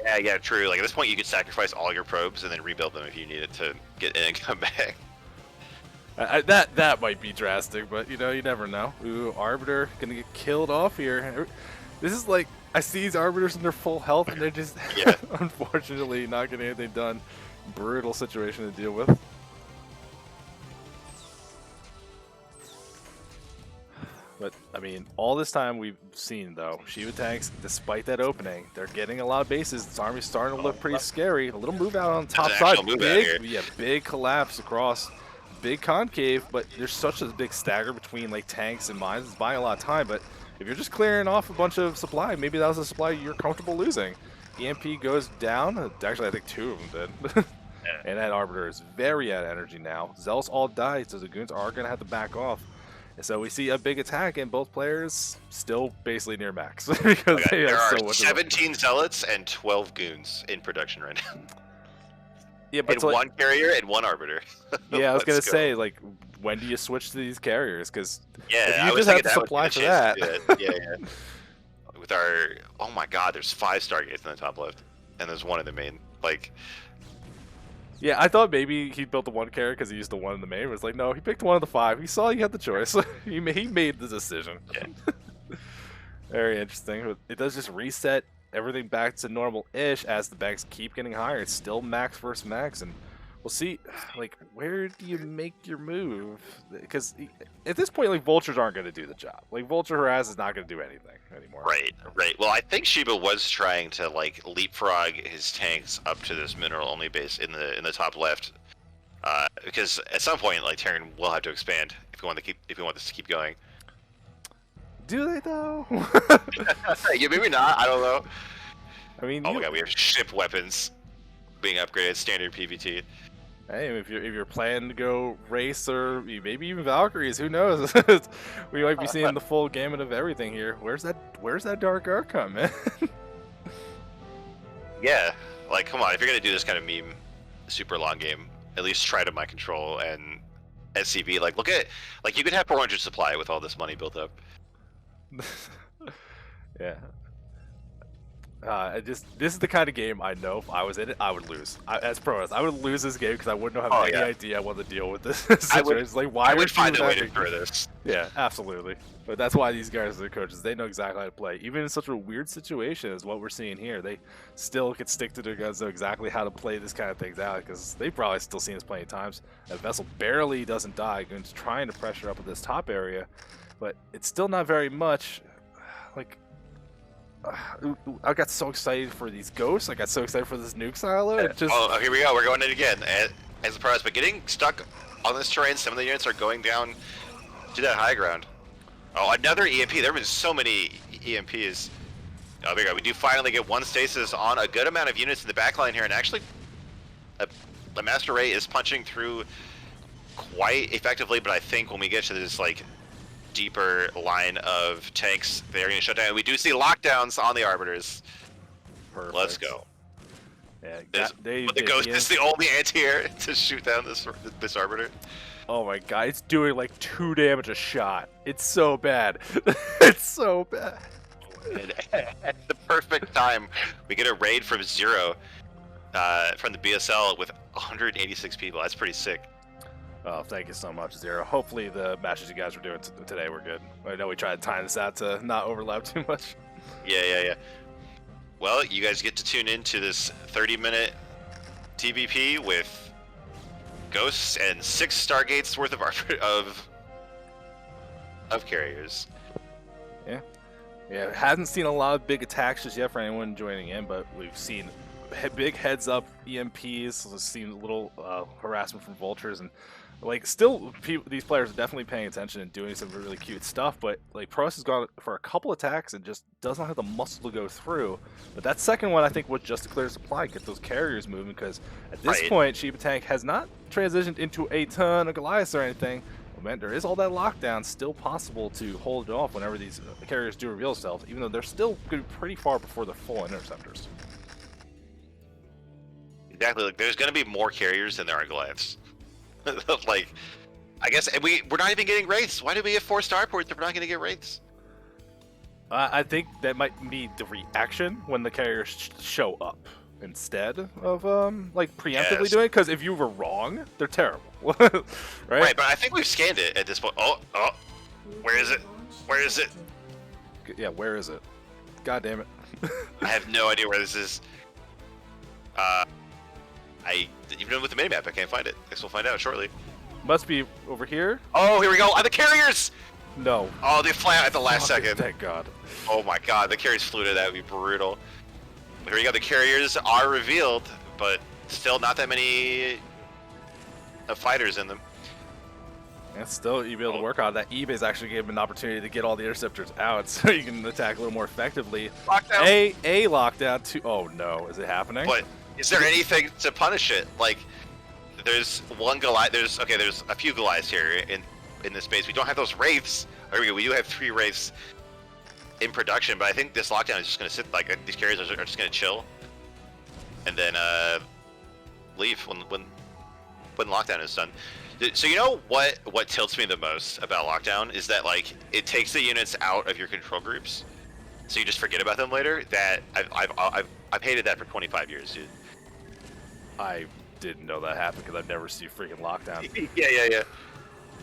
Yeah, true. Like, at this point, you could sacrifice all your probes and then rebuild them if you needed to get in and come back. That might be drastic, but, you know, you never know. Ooh, Arbiter gonna get killed off here. This is like... I see these arbiters in their full health, and they're just, unfortunately, not getting anything done. Brutal situation to deal with. But, I mean, all this time we've seen, though, Shiba tanks, despite that opening, they're getting a lot of bases. This army's starting to look pretty scary. A little move out on the top side. Big collapse across, big concave, but there's such a big stagger between, like, tanks and mines. It's buying a lot of time, but... If you're just clearing off a bunch of supply, maybe that was a supply you're comfortable losing. EMP goes down. Actually, I think 2 of them did. And that Arbiter is very out of energy now. Zealots all died, so the Goons are going to have to back off. And so we see a big attack, and both players still basically near max. Because there are 17 Zealots and 12 Goons in production right now. Yeah, but and 1 carrier and 1 Arbiter. Yeah, I was going to say, like... When do you switch to these carriers? Because if you just have to supply for that. Yeah. With our, oh my God, there's 5 Stargates in the top left, and there's 1 in the main. Like, yeah, I thought maybe he built the 1 carrier because he used the 1 in the main. But it's like, no, he picked one of the 5. He saw he had the choice. he made the decision. Yeah. Very interesting. It does just reset everything back to normal-ish as the banks keep getting higher. It's still max versus max, and. We'll see, like, where do you make your move? Because at this point, like, Vultures aren't going to do the job. Like, Vulture Razz is not going to do anything anymore. Right. Well, I think Shiba was trying to, like, leapfrog his tanks up to this mineral-only base in the top left. Because at some point, like, Terran will have to expand if we want this to keep going. Do they, though? Yeah, maybe not. I don't know. I mean, oh my God, we have ship weapons being upgraded, standard PvT. Hey, if you're planning to go race or maybe even Valkyries, who knows? We might be seeing the full gamut of everything here. Where's that Dark Archon, man? Yeah, like come on, if you're gonna do this kind of meme, super long game, at least try to mind control and SCV. Like look at, like you could have 400 supply with all this money built up. Yeah. This is the kind of game I know if I was in it, I would lose. As pros, I would lose this game because I wouldn't have any idea what to deal with this situation. Like, why I would find a way to for this. Yeah, absolutely. But that's why these guys are the coaches. They know exactly how to play. Even in such a weird situation as what we're seeing here, they still can stick to their guns, know exactly how to play this kind of things out because they've probably still seen this plenty of times. That Vessel barely doesn't die, and it's trying to pressure up at this top area, but it's still not very much. Like, I got so excited for these ghosts. I got so excited for this nuke silo. It just... Oh, here we go. We're going in again as a prize. But getting stuck on this terrain, some of the units are going down to that high ground. Oh, another EMP. There have been so many EMPs. Oh, there we go. We do finally get one stasis on a good amount of units in the backline here. And actually, the MasterReY is punching through quite effectively. But I think when we get to this, like, deeper line of tanks, they're going to shut down. We do see lockdowns on the Arbiters. Perfect. Let's go. Yeah, but the Ghost is the only anti-air to shoot down this Arbiter. Oh my god, it's doing like 2 damage a shot. It's so bad. It's so bad. And at the perfect time, we get a raid from Zero, from the BSL with 186 people. That's pretty sick. Oh, thank you so much, Zero. Hopefully the matches you guys were doing today were good. I know we tried to time this out to not overlap too much. Yeah. Well, you guys get to tune into this 30-minute TvP with Ghosts and 6 Stargates worth of carriers. Yeah, haven't seen a lot of big attacks just yet for anyone joining in, but we've seen big heads up EMPs. We've seen a little harassment from vultures, and like still these players are definitely paying attention and doing some really cute stuff. But like Pross has gone for a couple attacks and just does not have the muscle to go through. But that second one I think was just to clear supply, get those carriers moving, because at this point ShibaTerran has not transitioned into a ton of Goliaths or anything. Man, there is all that lockdown still possible to hold it off whenever these carriers do reveal themselves, even though they're still going to be pretty far before they're full interceptors. Exactly. Like, there's going to be more carriers than there are Goliaths. Like, I guess we're not even getting wraiths. Why do we have 4 starports if we're not going to get wraiths? I think that might be the reaction when the carriers show up instead of like preemptively doing it. Because if you were wrong, they're terrible, right? Right, but I think we've scanned it at this point. Oh, where is it? Where is it? Yeah, where is it? God damn it! I have no idea where this is. Even with the minimap, I can't find it. I guess we'll find out shortly. Must be over here. Oh, here we go. The carriers! No. Oh, they fly out at the last second. Thank God. Oh my God, the carriers flew to that. Would be brutal. Here we go. The carriers are revealed, but still not that many fighters in them. And still, you'll be able to work on that. eBay's actually gave him an opportunity to get all the interceptors out, so you can attack a little more effectively. Lockdown. A lockdown. 2. Oh no, is it happening? But is there anything to punish it? Like, there's one Goliath. There's a few Goliaths here in this space. We don't have those wraiths. There we go. We do have 3 wraiths in production, but I think this lockdown is just going to sit, like, these carriers are just going to chill and then leave when lockdown is done. So you know what tilts me the most about lockdown is that, like, it takes the units out of your control groups, so you just forget about them later. That I've hated that for 25 years, dude. I didn't know that happened because I've never seen freaking lockdown. Yeah.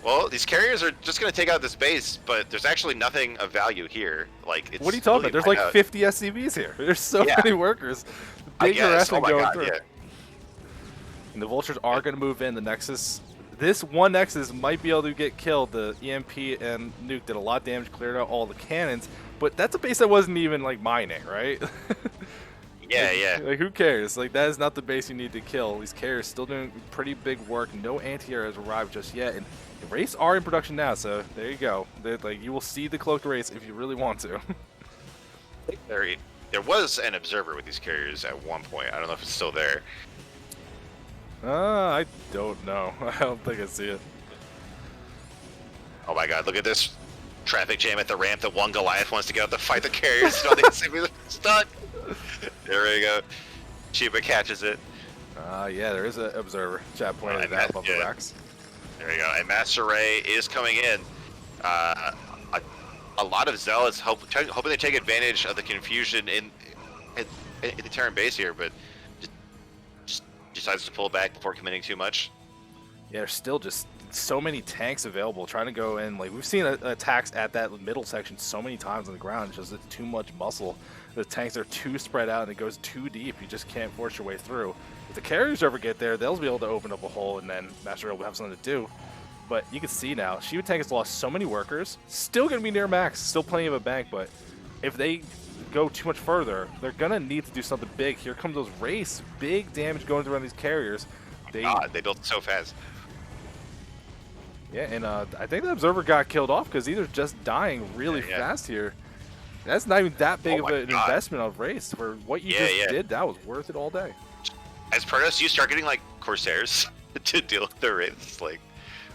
Well, these carriers are just going to take out this base, but there's actually nothing of value here. Like, it's what are you talking about? There's like 50 SCVs here. There's so many workers. Big harassment going through. Yeah. And the vultures are going to move in. The Nexus, this one Nexus might be able to get killed. The EMP and nuke did a lot of damage, cleared out all the cannons, but that's a base that wasn't even like mining, right? Yeah. Like, who cares? Like, that is not the base you need to kill. These carriers still doing pretty big work. No anti-air has arrived just yet, and the wraiths are in production now. So there you go. Like, you will see the cloaked wraiths if you really want to. There was an observer with these carriers at one point. I don't know if it's still there. I don't know. I don't think I see it. Oh my God! Look at this traffic jam at the ramp. The one Goliath wants to get out to fight the carriers. No, they seem stuck. There we go. Shiba catches it. Yeah, there is an observer. Chat pointed it out above the racks. There we go. And MasterReY is coming in. A lot of zealots hoping they take advantage of the confusion in hit the Terran base here, but just decides to pull back before committing too much. Yeah, there's still just so many tanks available trying to go in. Like, we've seen attacks at that middle section so many times on the ground. It's just it's too much muscle. The tanks are too spread out and it goes too deep. You just can't force your way through. If the carriers ever get there, they'll be able to open up a hole and then MasterReY will have something to do. But you can see now, ShibaTerran has lost so many workers. Still going to be near max. Still plenty of a bank, but if they go too much further, they're going to need to do something big. Here comes those Razz. Big damage going through on these carriers. They built so fast. Yeah, and I think the Observer got killed off because these are just dying really fast here. That's not even that big of an investment of Razz. For what you just did, that was worth it all day. As Protoss, you start getting like Corsairs to deal with the Razz, like,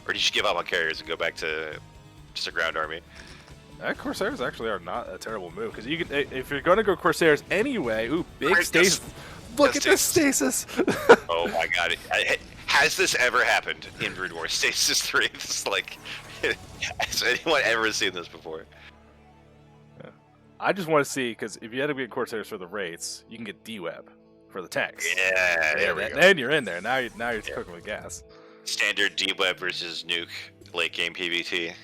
or did you give up on carriers and go back to just a ground army? Corsairs actually are not a terrible move because you can, if you're going to go Corsairs anyway. Ooh, big stasis! Look at this stasis! Oh my god! Has this ever happened in Brood War? Stasis 3? It's like, has anyone ever seen this before? Yeah. I just want to see, because if you had to get Corsairs for the raids, you can get D-Web for the tanks. Yeah, there we go. Then you're in there. Now you're cooking with gas. Standard D-Web versus Nuke late game PvT.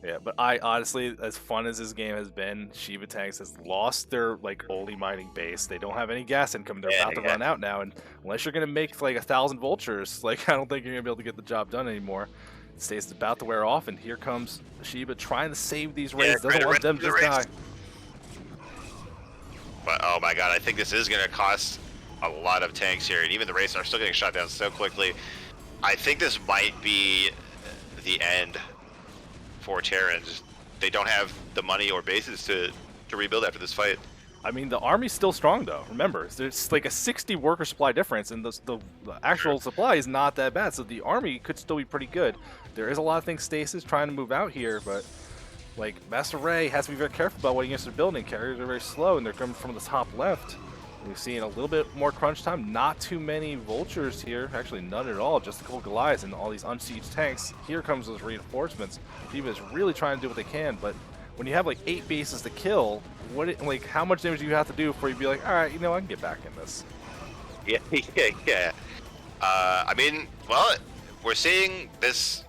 Yeah, but I honestly, as fun as this game has been, ShibaTerran has lost their like only mining base. They don't have any gas income. They're about to run out now, and unless you're gonna make like 1,000 vultures, like I don't think you're gonna be able to get the job done anymore. The state's about to wear off, and here comes Shiba trying to save these raids. Doesn't want them to just die. But oh my god, I think this is gonna cost a lot of tanks here, and even the raids are still getting shot down so quickly. I think this might be the end for Terrans. They don't have the money or bases to rebuild after this fight. I mean, the army's still strong though. Remember, there's like a 60 worker supply difference, and the actual supply is not that bad. So the army could still be pretty good. There is a lot of things Stasis trying to move out here, but like MasterReY has to be very careful about what he gets to building. Carriers are very slow, and they're coming from the top left. We've seen a little bit more crunch time. Not too many vultures here. Actually, none at all. Just a couple Goliaths and all these unsieged tanks. Here comes those reinforcements. Shiba is really trying to do what they can, but when you have like 8 bases to kill, how much damage do you have to do before you be like, all right, you know, I can get back in this? Yeah. I mean, well, we're seeing this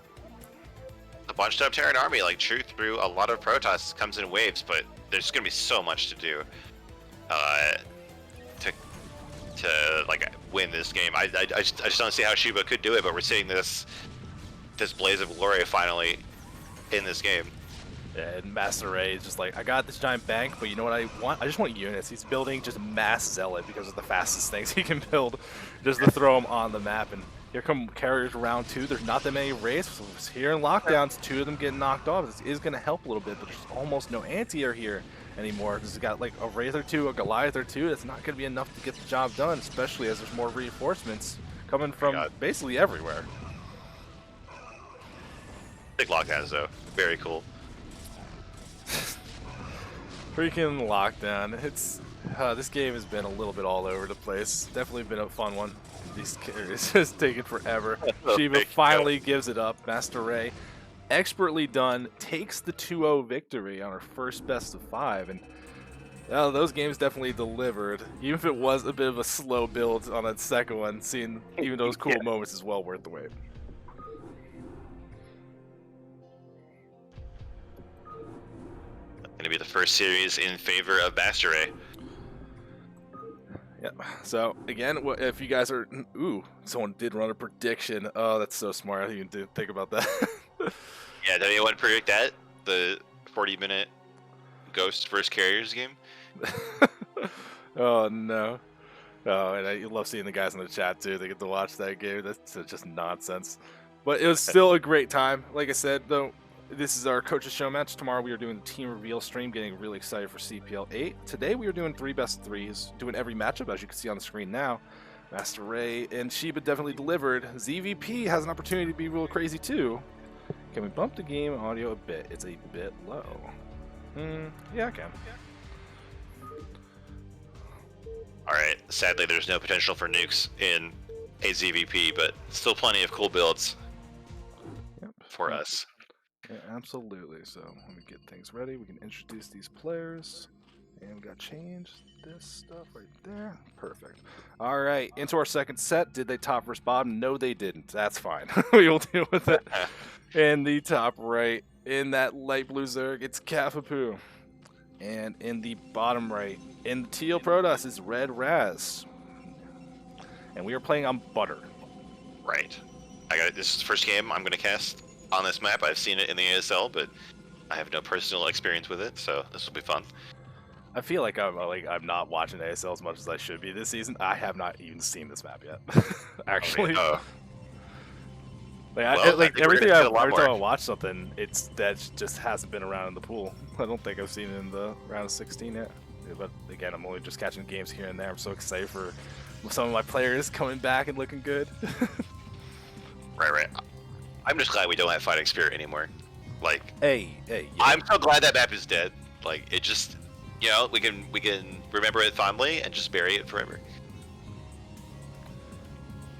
a bunched up Terran army like chew through a lot of Protoss. Comes in waves, but there's gonna be so much to do to like win this game. I just don't see how Shiba could do it, but we're seeing this blaze of glory finally in this game. And MasterReY is just like, I got this giant bank, but you know what I want? I just want units. He's building just mass zealot because of the fastest things he can build, just to throw them on the map. And here come carriers round 2. There's not that many raids. So here in lockdowns, 2 of them getting knocked off. This is going to help a little bit, but there's almost no anti-air here anymore because he's got like a Wraith or 2, a Goliath or 2. That's not going to be enough to get the job done, especially as there's more reinforcements coming from basically everywhere. Big lockdowns though, very cool. Freaking lockdown. It's this game has been a little bit all over the place. Definitely been a fun one. These carriers just taking forever. Shiba finally gives it up. MasterReY, expertly done, takes the 2-0 victory on her first best of 5, and those games definitely delivered. Even if it was a bit of a slow build on that second one, seeing even those cool moments is well worth the wait. Gonna be the first series in favor of MasterReY. Yep. So again, if you guys are, someone did run a prediction. Oh, that's so smart. I didn't even think about that. Yeah, did anyone predict that? The 40-minute Ghost versus Carriers game? Oh no. Oh, and I love seeing the guys in the chat too. They get to watch that game. That's just nonsense. But it was still a great time. Like I said, though, this is our Coach's Showmatch. Tomorrow we are doing the team reveal stream, getting really excited for CPL 8. Today we are doing 3 best 3s, doing every matchup, as you can see on the screen now. MasterReY and Shiba definitely delivered. ZvP has an opportunity to be real crazy too. Can we bump the game audio a bit? It's a bit low. Yeah, I can. Alright, sadly there's no potential for nukes in a ZvP, but still plenty of cool builds for us. Yeah, absolutely. So let me get things ready. We can introduce these players. And we got to change this stuff right there. Perfect. All right, into our second set. Did they top versus bottom? No, they didn't. That's fine. We will deal with it. In the top right, in that light blue Zerg, it's Cavapoo. And in the bottom right, in the teal Protoss, is red Razz. And we are playing on Butter. Right. This is the first game I'm going to cast on this map. I've seen it in the ASL, but I have no personal experience with it, so this will be fun. I feel like I'm not watching ASL as much as I should be this season. I have not even seen this map yet, actually. Every time I watch something, that just hasn't been around in the pool. I don't think I've seen it in the round of 16 yet. But again, I'm only just catching games here and there. I'm so excited for some of my players coming back and looking good. Right. I'm just glad we don't have Fighting Spirit anymore. Like, hey. Yeah. I'm so glad that map is dead. Like, it just, we can remember it fondly and just bury it forever.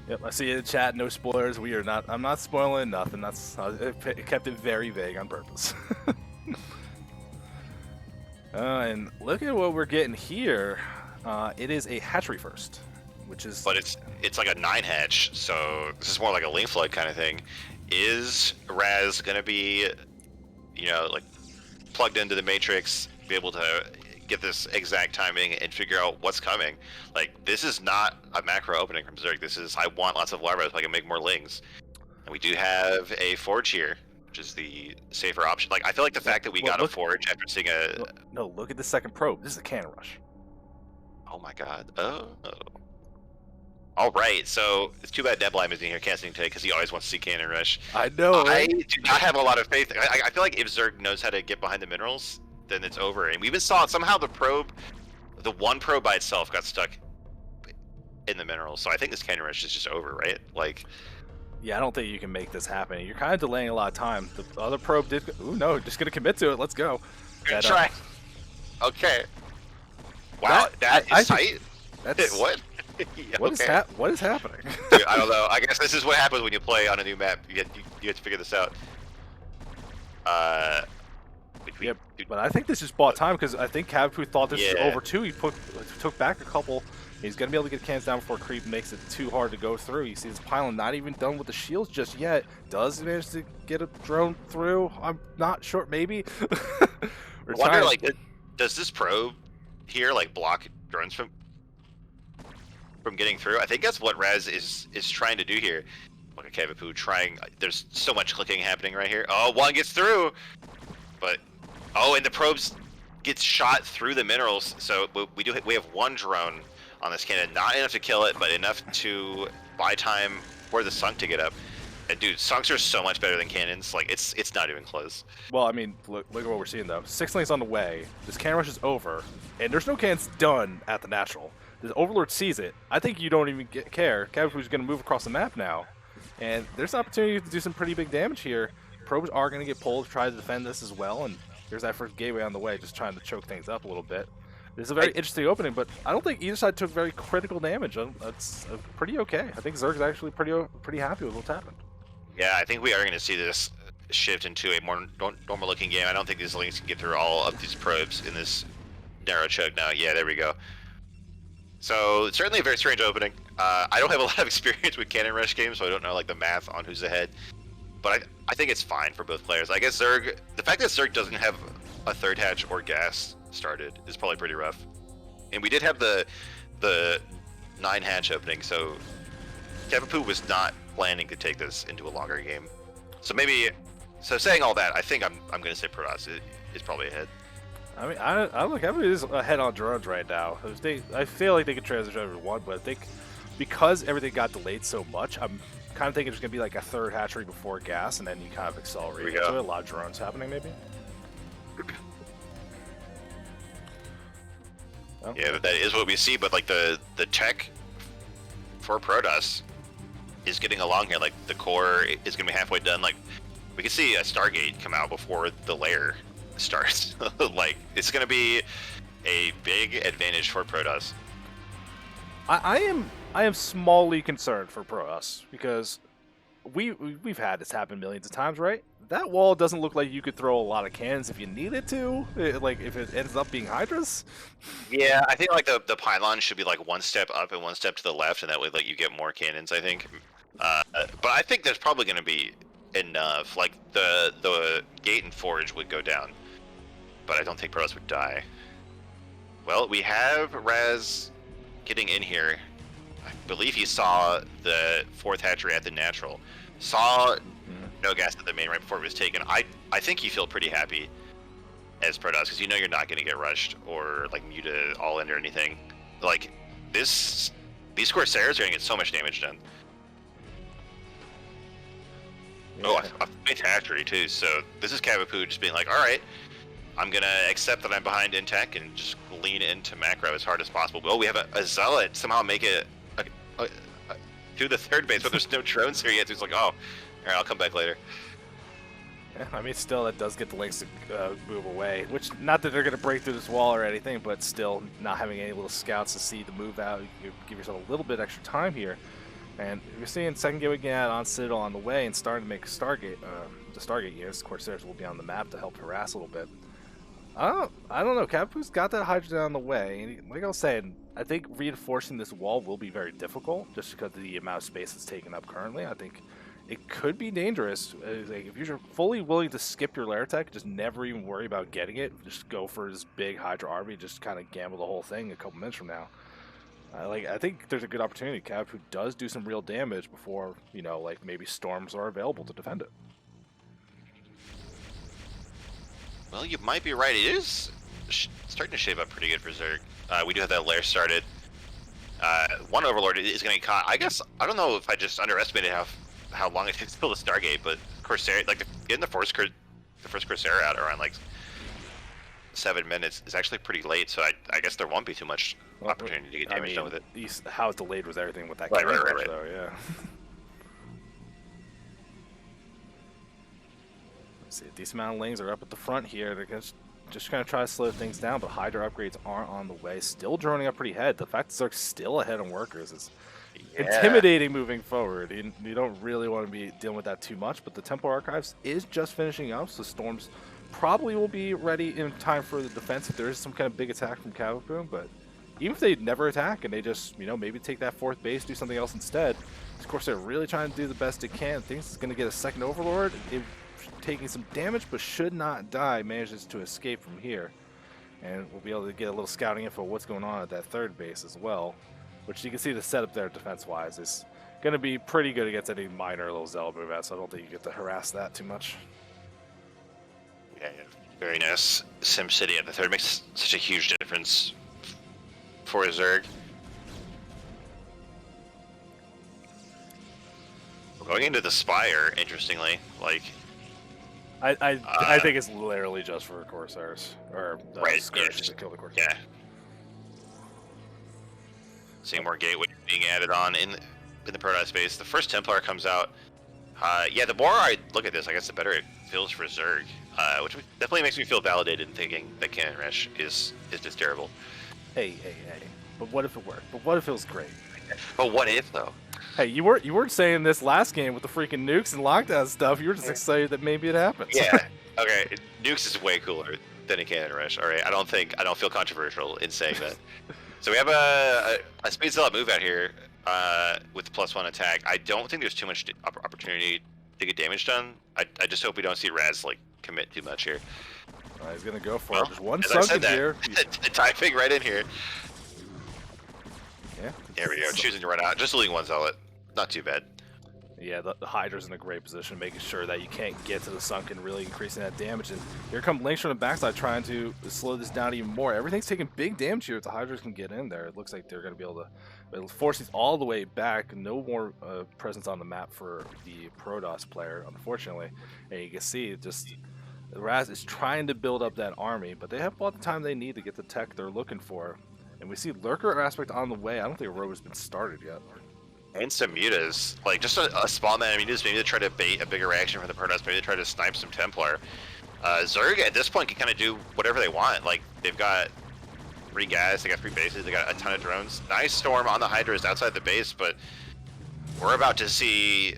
Yep, I see in the chat, no spoilers. I'm not spoiling nothing. I kept it very vague on purpose. And look at what we're getting here. It is a hatchery first, which is... But it's like a 9-hatch, so this is more like a lane flood kind of thing. Is Razz going to be, like, plugged into the Matrix, be able to get this exact timing and figure out what's coming? Like, this is not a macro opening from Zerg. This is, I want lots of larvae so I can make more lings. And we do have a Forge here, which is the safer option. Like, I feel like the fact that we got a Forge after seeing a... No, look at the second probe. This is a cannon rush. Oh my god. Oh. All right, so it's too bad Deblime isn't here casting today because he always wants to see Cannon Rush. I know, right? I do not have a lot of faith. I feel like if Zerg knows how to get behind the minerals, then it's over. And we even saw it, somehow the one probe by itself got stuck in the minerals. So I think this Cannon Rush is just over, right? Like, yeah, I don't think you can make this happen. You're kind of delaying a lot of time. The other probe did... Ooh, no, just going to commit to it. Let's go. Good try. Okay. Wow, that is tight. That's... What? What is happening? Dude, I don't know. I guess this is what happens when you play on a new map. You have to figure this out. But I think this just bought time because I think Cavapoo thought this was over too. He took back a couple. He's gonna be able to get cans down before creep makes it too hard to go through. You see this pylon not even done with the shields just yet. Does he manage to get a drone through? I'm not sure. Maybe. I wonder, like, does this probe here like block drones from getting through? I think that's what Razz is trying to do here. Look at Cavapoo trying. There's so much clicking happening right here. Oh, one gets through, but and the probes gets shot through the minerals. So we have one drone on this cannon, not enough to kill it, but enough to buy time for the sunk to get up. And dude, sunks are so much better than cannons. Like, it's not even close. Well, I mean, look at what we're seeing though. 6 lanes on the way. This cannon rush is over, and there's no cannons done at the natural. The Overlord sees it. I think you don't even care. Cavapoo's going to move across the map now. And there's an opportunity to do some pretty big damage here. Probes are going to get pulled to try to defend this as well. And there's that first gateway on the way, just trying to choke things up a little bit. This is a very interesting opening, but I don't think either side took very critical damage. That's pretty okay. I think Zerg's actually pretty happy with what's happened. Yeah, I think we are going to see this shift into a more normal-looking game. I don't think these links can get through all of these probes in this narrow choke now. Yeah, there we go. So it's certainly a very strange opening. I don't have a lot of experience with Cannon Rush games, so I don't know like the math on who's ahead. But I think it's fine for both players. I guess Zerg, the fact that Zerg doesn't have a third hatch or gas started is probably pretty rough. And we did have the 9-hatch opening, so Cavapoo was not planning to take this into a longer game. So saying all that, I think I'm going to say Protoss is probably ahead. I mean, I look, everybody is ahead on drones right now. I feel like they could transition over to one, but I think because everything got delayed so much, I'm kind of thinking there's going to be like a third hatchery before gas, and then you kind of accelerate. So a lot of drones happening, maybe. Oh. Yeah, that is what we see, but like the tech for Protoss is getting along here. Like the core is going to be halfway done. Like we can see a Stargate come out before the lair starts. Like it's going to be a big advantage for Protoss. I am smallly concerned for Protoss because we've had this happen millions of times, right? That wall doesn't look like you could throw a lot of cannons if you needed to. Like if it ends up being Hydras. Yeah, I think like the pylon should be like one step up and one step to the left, and that way like you get more cannons. I think, but I think there's probably going to be enough. Like the gate and forge would go down, but I don't think Protoss would die. Well, we have Razz getting in here. I believe he saw the 4th hatchery at the natural. Saw no gas at the main right before it was taken. I think you feel pretty happy as Protoss because you know you're not going to get rushed or like muted all in or anything. Like these Corsairs are going to get so much damage done. Yeah. Oh, a 5th hatchery too. So this is Cavapoo just being like, all right, I'm going to accept that I'm behind in tech and just lean into macro as hard as possible. Oh, we have a zealot somehow make it through the 3rd base, but there's no drones here yet. So he's like, oh, all right, I'll come back later. Yeah, I mean, still, that does get the Lynx to move away, which, not that they're going to break through this wall or anything, but still, not having any little scouts to see the move out, you give yourself a little bit extra time here. And you're seeing 2nd Gate again on Citadel on the way and starting to make Stargate, the Stargate units. Corsairs will be on the map to help harass a little bit. I don't know. Cavapoo's got that Hydra on the way. And like I was saying, I think reinforcing this wall will be very difficult just because of the amount of space it's taken up currently. I think it could be dangerous. Like, if you're fully willing to skip your lair tech, just never even worry about getting it. Just go for this big Hydra army, just kind of gamble the whole thing a couple minutes from now. I think there's a good opportunity. Cavapoo does do some real damage before, you know, like maybe storms are available to defend it. Well, you might be right. It is starting to shape up pretty good for Zerg. We do have that lair started. One Overlord is going to get caught. I guess, I don't know if I just underestimated how long it takes to build a Stargate, but Corsair, like getting the first Corsair out around like 7 minutes is actually pretty late, so I guess there won't be too much opportunity to get damage done with it. How delayed was everything with that right. though, yeah. See, a decent amount of lanes are up at the front here. They're just going to try to slow things down, but Hydra upgrades aren't on the way. Still droning up pretty ahead. The fact that they're still ahead on workers is intimidating moving forward. You don't really want to be dealing with that too much, but the Temple Archives is just finishing up, so Storms probably will be ready in time for the defense if there is some kind of big attack from Cavapoo. But even if they never attack and they just, you know, maybe take that 4th base, do something else instead, of course they're really trying to do the best they can. Thinks it's going to get a 2nd Overlord. Taking some damage but should not die, manages to escape from here, and we'll be able to get a little scouting info what's going on at that 3rd base as well, which you can see the setup there defense wise is going to be pretty good against any minor little Zealot move out, so I don't think you get to harass that too much. Yeah, very nice. SimCity at the 3rd makes such a huge difference for Zerg. We're going into the Spire, interestingly, like I think it's literally just for Corsairs or right, Scourge to kill the Corsairs. Yeah. Seeing more gateways being added on in the Protoss space. The first Templar comes out. Yeah, the more I look at this, I guess the better it feels for Zerg, which definitely makes me feel validated in thinking that Cannon Rush is just terrible. Hey. But what if it worked? But what if it was great? But what if though? Hey, you weren't saying this last game with the freaking nukes and lockdown stuff. You were just excited that maybe it happens. Yeah. Okay. Nukes is way cooler than a Cannon Rush. All right. I don't feel controversial in saying that. So we have a speed zealot move out here with the +1 attack. I don't think there's too much opportunity to get damage done. I just hope we don't see Razz like commit too much here. He's gonna go for it. There's one sunken here. Diving right in here. Yeah. There we go. Choosing to run out. Just losing one zealot. Not too bad. Yeah, the Hydra's in a great position, making sure that you can't get to the sunken, really increasing that damage. And here come Lynx from the backside trying to slow this down even more. Everything's taking big damage here if the Hydras can get in there. It looks like they're going to be able to force these all the way back. No more presence on the map for the Protoss player, unfortunately. And you can see just Razz is trying to build up that army, but they have all the time they need to get the tech they're looking for. And we see Lurker aspect on the way. I don't think a row has been started yet. And some mutas, like just a small amount of mutas, maybe to try to bait a bigger reaction from the Protoss, maybe to try to snipe some Templar. Zerg at this point can kind of do whatever they want. Like they've got 3 guys, they got 3 bases, they got a ton of drones. Nice storm on the Hydras outside the base, but we're about to see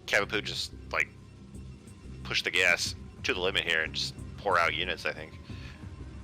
Cavapoo just like push the gas to the limit here and just pour out units, I think.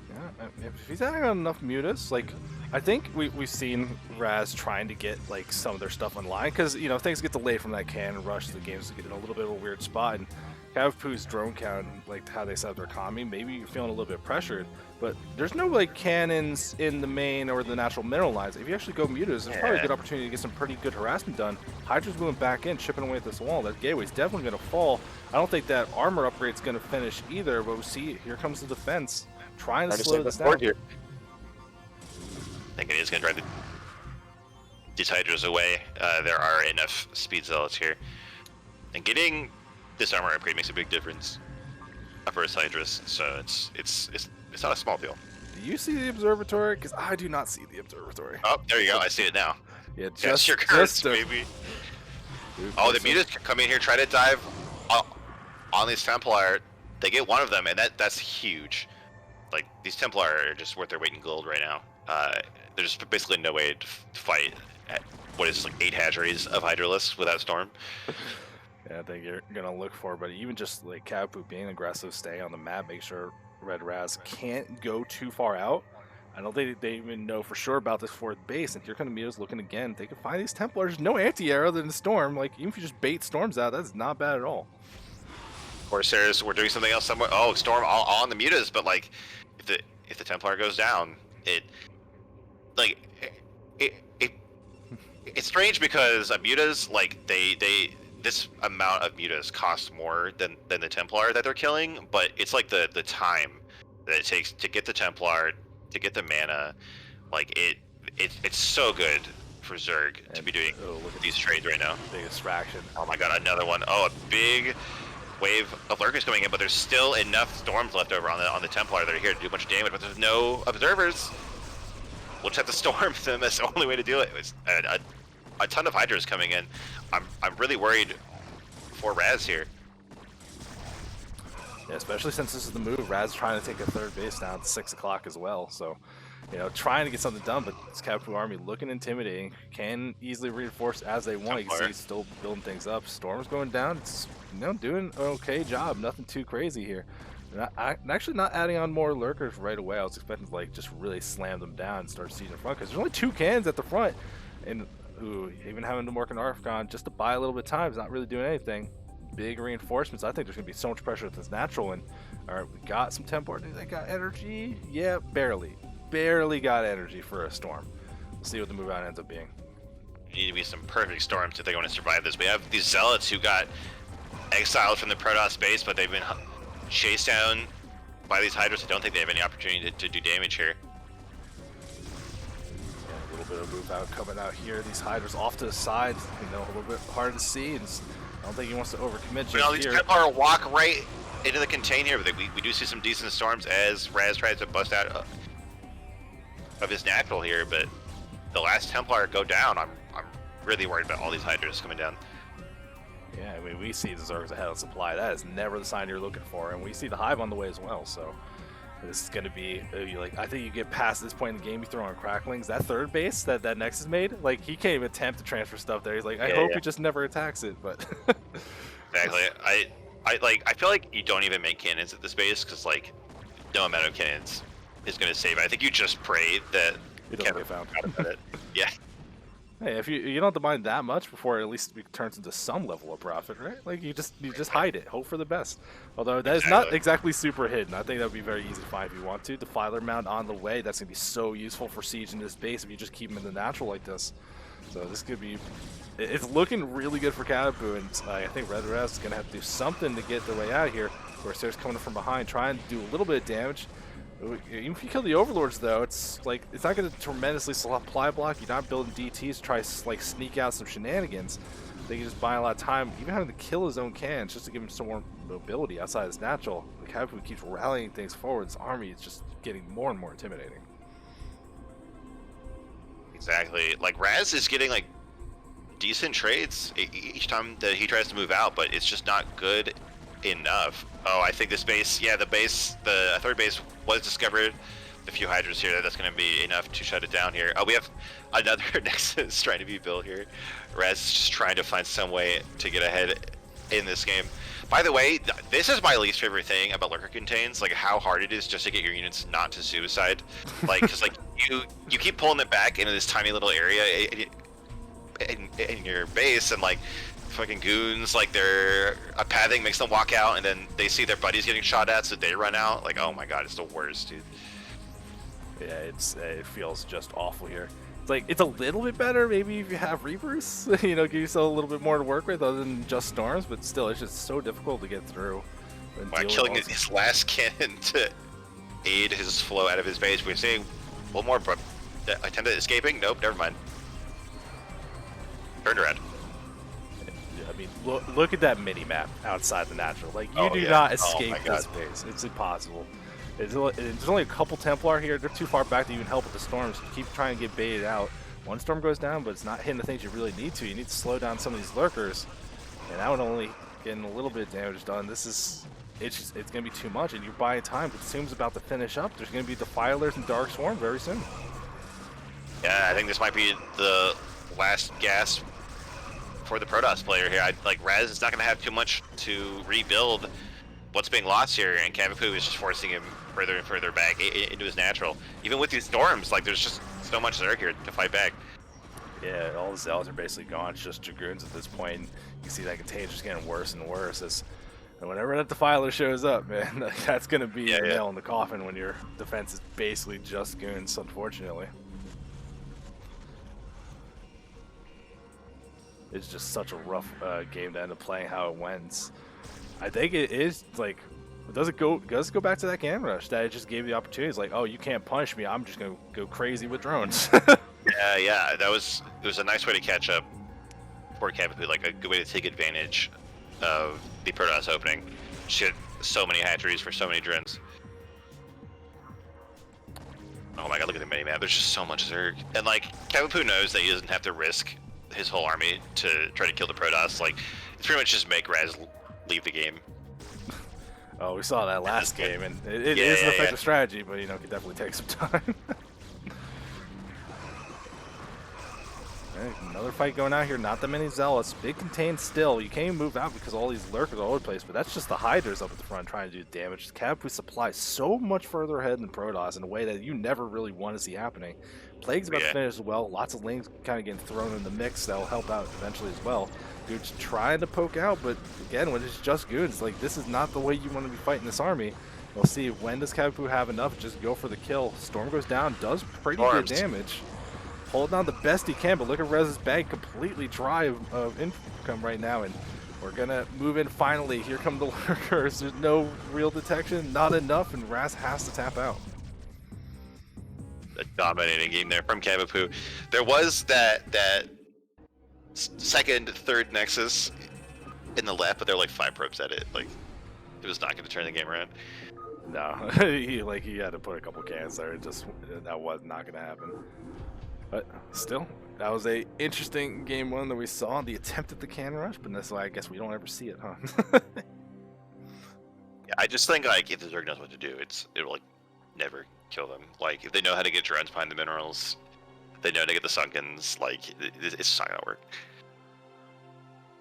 Yeah, if he's adding on enough mutas, like, I think we've seen Razz trying to get like some of their stuff online, because you know things get delayed from that cannon rush. The game's getting a little bit of a weird spot, and Cavapoo's drone count, like how they set up their economy, maybe you're feeling a little bit pressured. But there's no like cannons in the main or the natural mineral lines. If you actually go mutas, there's probably a good opportunity to get some pretty good harassment done. Hydra's moving back in, chipping away at this wall. That gateway's definitely going to fall. I don't think that armor upgrade's going to finish either, but we see here comes the defense trying to slow this down. Here. I think it is going to drive these Hydras away. There are enough speed zealots here, and getting this armor upgrade makes a big difference for Hydras. So it's not a small deal. Do you see the observatory? Because I do not see the observatory. Oh, there you go. I see it now. Yeah, just your curse, baby. Oh, the mutas come in here, try to dive on these Templar. They get one of them, and that's huge. Like, these Templar are just worth their weight in gold right now. There's basically no way to fight at what is like 8 hatcheries of Hydralisk without Storm. Yeah, I think you're gonna look for, but even just like Cavapoo being aggressive, staying on the map, make sure Red Razz can't go too far out. I don't think they even know for sure about this 4th base, and here come the mutas looking again. They can find these Templars, no anti-air other than Storm. Like, even if you just bait Storms out, that's not bad at all. Corsairs, we're doing something else somewhere. Oh, Storm all on the mutas, but like, if the Templar goes down, it's strange because mutas, like, this amount of mutas costs more than the Templar that they're killing, but it's like the time that it takes to get the Templar, to get the mana. Like, it's so good for Zerg to be doing these trades right now. Big distraction. Oh my god, another one. Oh, a big wave of lurkers coming in, but there's still enough Storms left over on the Templar that are here to do a bunch of damage, but there's no observers. We'll just have to storm them. That's the only way to do it. It's a ton of Hydras coming in. I'm really worried for Razz here. Yeah, especially since this is the move. Razz trying to take a 3rd base down to 6 o'clock as well. So, you know, trying to get something done, but this Cavapoo army looking intimidating. Can easily reinforce as they want. You can see he's still building things up. Storm's going down. It's, you know, doing an okay job. Nothing too crazy here. I'm actually not adding on more lurkers right away. I was expecting to like just really slam them down and start sieging in front, because there's only 2 cans at the front, and even having to work an Archon just to buy a little bit of time is not really doing anything. Big reinforcements. I think there's gonna be so much pressure with this natural. And all right, we got some Templar. They got energy. Yeah, barely got energy for a Storm. We'll see what the move out ends up being. You need to be some perfect Storms if they want to survive this. We have these Zealots who got exiled from the Protoss base, but they've been chased down by these Hydras. I don't think they have any opportunity to do damage here. Yeah, a little bit of move out coming out here. These Hydras off to the side, you know, a little bit hard to see. And I don't think he wants to overcommit just these Templar walk right into the contain here, but we do see some decent Storms as Razz tries to bust out of his natural here, but the last Templar go down. I'm really worried about all these Hydras coming down. Yeah, I mean, we see the Zergs ahead of supply. That is never the sign you're looking for, and we see the Hive on the way as well. So this is going to be like, I think you get past this point in the game, you throw on Cracklings. That 3rd base that Nexus made, like, he can't even attempt to transfer stuff there. He's like, I hope he just never attacks it. But exactly, I feel like you don't even make cannons at this base, because like no amount of cannons is going to save it. I think you just pray that it doesn't get found. It. Yeah. Hey, if you don't have to mind that much before it at least turns into some level of profit, right? Like, you just hide it, hope for the best. Although that is not exactly super hidden. I think that would be very easy to find if you want to. Defiler Mound on the way, that's gonna be so useful for sieging this base if you just keep him in the natural like this. So this could be, it's looking really good for Cavapoo, and I think Red Razz is gonna have to do something to get their way out here. Corsairs coming from behind, trying to do a little bit of damage. Even if you kill the Overlords, though, it's like, it's not going to tremendously supply block. You're not building DTs to try to like sneak out some shenanigans. They can just buy a lot of time, even having to kill his own cans just to give him some more mobility outside his natural. The Cavapoo keeps rallying things forward. His army is just getting more and more intimidating. Exactly. Like, Razz is getting like decent trades each time that he tries to move out, but it's just not good enough. Oh, I think this base, yeah, the 3rd base was discovered. A few Hydras here, that's going to be enough to shut it down here. Oh, we have another Nexus trying to be built here. Razz is just trying to find some way to get ahead in this game. By the way, this is my least favorite thing about lurker contains, like how hard it is just to get your units not to suicide. Like, because like you keep pulling it back into this tiny little area in your base, and like fucking goons, like they're a pathing makes them walk out, and then they see their buddies getting shot at, so they run out. Like, oh my god, it's the worst, dude. Yeah, it feels just awful here. It's like, it's a little bit better maybe if you have Reapers, you know, give yourself a little bit more to work with other than just Storms, but still, it's just so difficult to get through. By killing his last cannon to aid his flow out of his base, we're seeing one more attempt at escaping. Nope, never mind. Turned around. I mean, look at that mini map outside the natural. Like, you do not escape this base. It's impossible. There's only a couple Templar here. They're too far back to even help with the storms. You keep trying to get baited out. One storm goes down, but it's not hitting the things you really need to. You need to slow down some of these lurkers, and that one only getting a little bit of damage done. It's going to be too much, and you're buying time. Consume's about to finish up. There's going to be Defilers and Dark Swarm very soon. Yeah, I think this might be the last gas for the Protoss player here. Like Razz is not going to have too much to rebuild what's being lost here, and Cavapoo is just forcing him further and further back into his natural. Even with these storms, like there's just so much Zerg here to fight back. Yeah, all the Zells are basically gone. It's just Dragoons at this point. You can see that Contagion just getting worse and worse. And whenever that Defiler shows up, man, that's going to be a nail in the coffin when your defense is basically just Goons, unfortunately. It's just such a rough game to end up playing how it went. I think it is like, does it go back to that cannon rush that it just gave the opportunity? It's like, oh, you can't punish me, I'm just gonna go crazy with drones. yeah, it was a nice way to catch up for Cavapoo, like a good way to take advantage of the Protoss opening. She had so many hatcheries for so many drones. Oh my god, look at the mini map. There's just so much Zerg, and like Cavapoo knows that he doesn't have to risk his whole army to try to kill the Protoss. Like, it's pretty much just make Razz leave the game. Oh, we saw that last game, and it is an effective strategy, but you know, it could definitely take some time. Another fight going out here. Not that many Zealots. Big contained still. You can't even move out because all these lurkers are all over the place, but that's just the Hydras up at the front trying to do damage. Cavapoo supply so much further ahead than Protoss in a way that you never really want to see happening. Plague's about to finish as well. Lots of lanes kind of getting thrown in the mix that will help out eventually as well. Dude's trying to poke out, but again, when it's just Goons, like, this is not the way you want to be fighting this army. We'll see when does Cavapoo have enough. Just go for the kill. Storm goes down, does pretty good damage. Holding on the best he can, but look at Rez's bag completely dry of income right now, and we're gonna move in finally. Here come the lurkers. There's no real detection, not enough, and Razz has to tap out. A dominating game there from Cavapoo. There was that second, third Nexus in the left, but they're like 5 probes at it. Like, it was not going to turn the game around. No, he had to put a couple cans there. That was not going to happen. But still, that was a interesting game one that we saw. The attempt at the cannon rush, but that's why I guess we don't ever see it, huh? Yeah, I just think like if the Zerg knows what to do, it'll like never kill them. Like, if they know how to get drones behind the minerals, they know how to get the sunkens. Like, it's just not gonna work.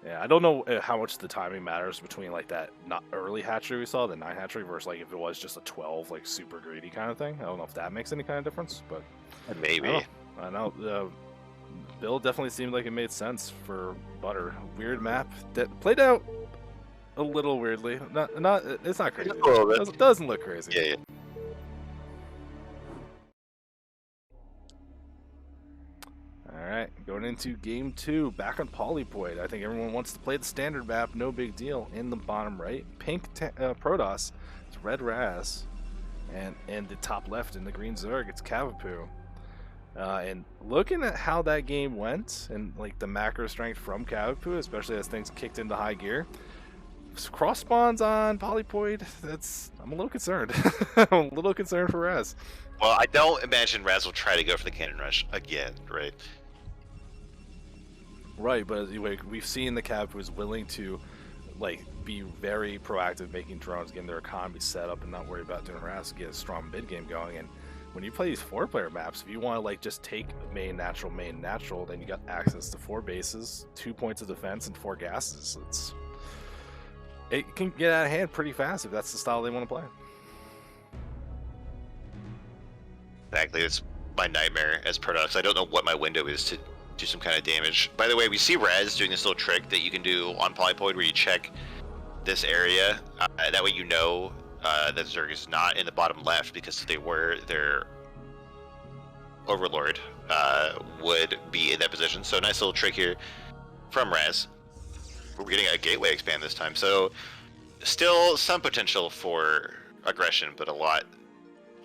Yeah, I don't know how much the timing matters between like that not early hatchery we saw, the 9 hatchery, versus like if it was just a 12 like super greedy kind of thing. I don't know if that makes any kind of difference, but maybe. I know. Bill definitely seemed like it made sense for Butter. Weird map that played out a little weirdly. It's not crazy. It doesn't look crazy. Yeah. Alright, going into game 2, back on Polypoid. I think everyone wants to play the standard map, no big deal. In the bottom right, pink Protoss, it's red Razz, and in the top left in the green Zerg, it's Cavapoo. And looking at how that game went, and like the macro strength from Cavapoo, especially as things kicked into high gear, cross spawns on Polypoid, I'm a little concerned. I'm a little concerned for Razz. Well, I don't imagine Razz will try to go for the cannon rush again, right? Right, but we've seen the Cavapoo is willing to like be very proactive, making drones, getting their economy set up, and not worry about doing Razz to get a strong mid game going. And when you play these 4-player maps, if you want to like just take main natural, then you got access to 4 bases, 2 points of defense, and 4 gases. it can get out of hand pretty fast if that's the style they want to play. Exactly, it's my nightmare as Protox. I don't know what my window is to do some kind of damage. By the way, we see Razz doing this little trick that you can do on Polypoid where you check this area. That way you know that Zerg is not in the bottom left, because if they were, their Overlord would be in that position. So nice little trick here from Razz. We're getting a gateway expand this time, so still some potential for aggression, but a lot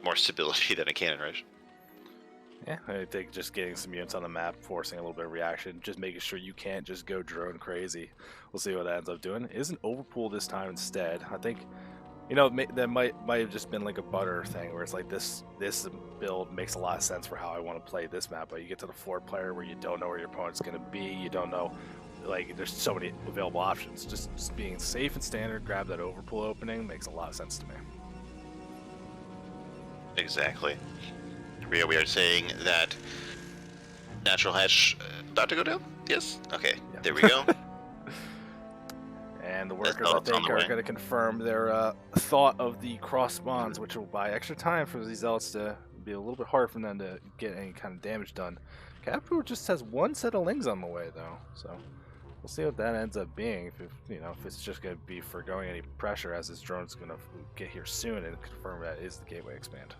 more stability than a cannon rush. Yeah, I think just getting some units on the map, forcing a little bit of reaction, just making sure you can't just go drone crazy. We'll see what that ends up doing. Is an overpool this time instead. I think, you know, that might have just been like a butter thing where it's like this build makes a lot of sense for how I want to play this map, but you get to the 4th player where you don't know where your opponent's going to be, you don't know, like, there's so many available options. Just being safe and standard, grab that overpool opening makes a lot of sense to me. Exactly. We are saying that Natural Hatch about to go down? Yes? Okay, yeah. There we go. And the workers, I think, are going to confirm their thought of the cross spawns, which will buy extra time for these Zealots to be a little bit hard for them to get any kind of damage done. Cavapoo just has 1 set of Lings on the way, though, so we'll see what that ends up being. If it's just going to be foregoing any pressure, as this drone's going to get here soon and confirm that is the gateway expand.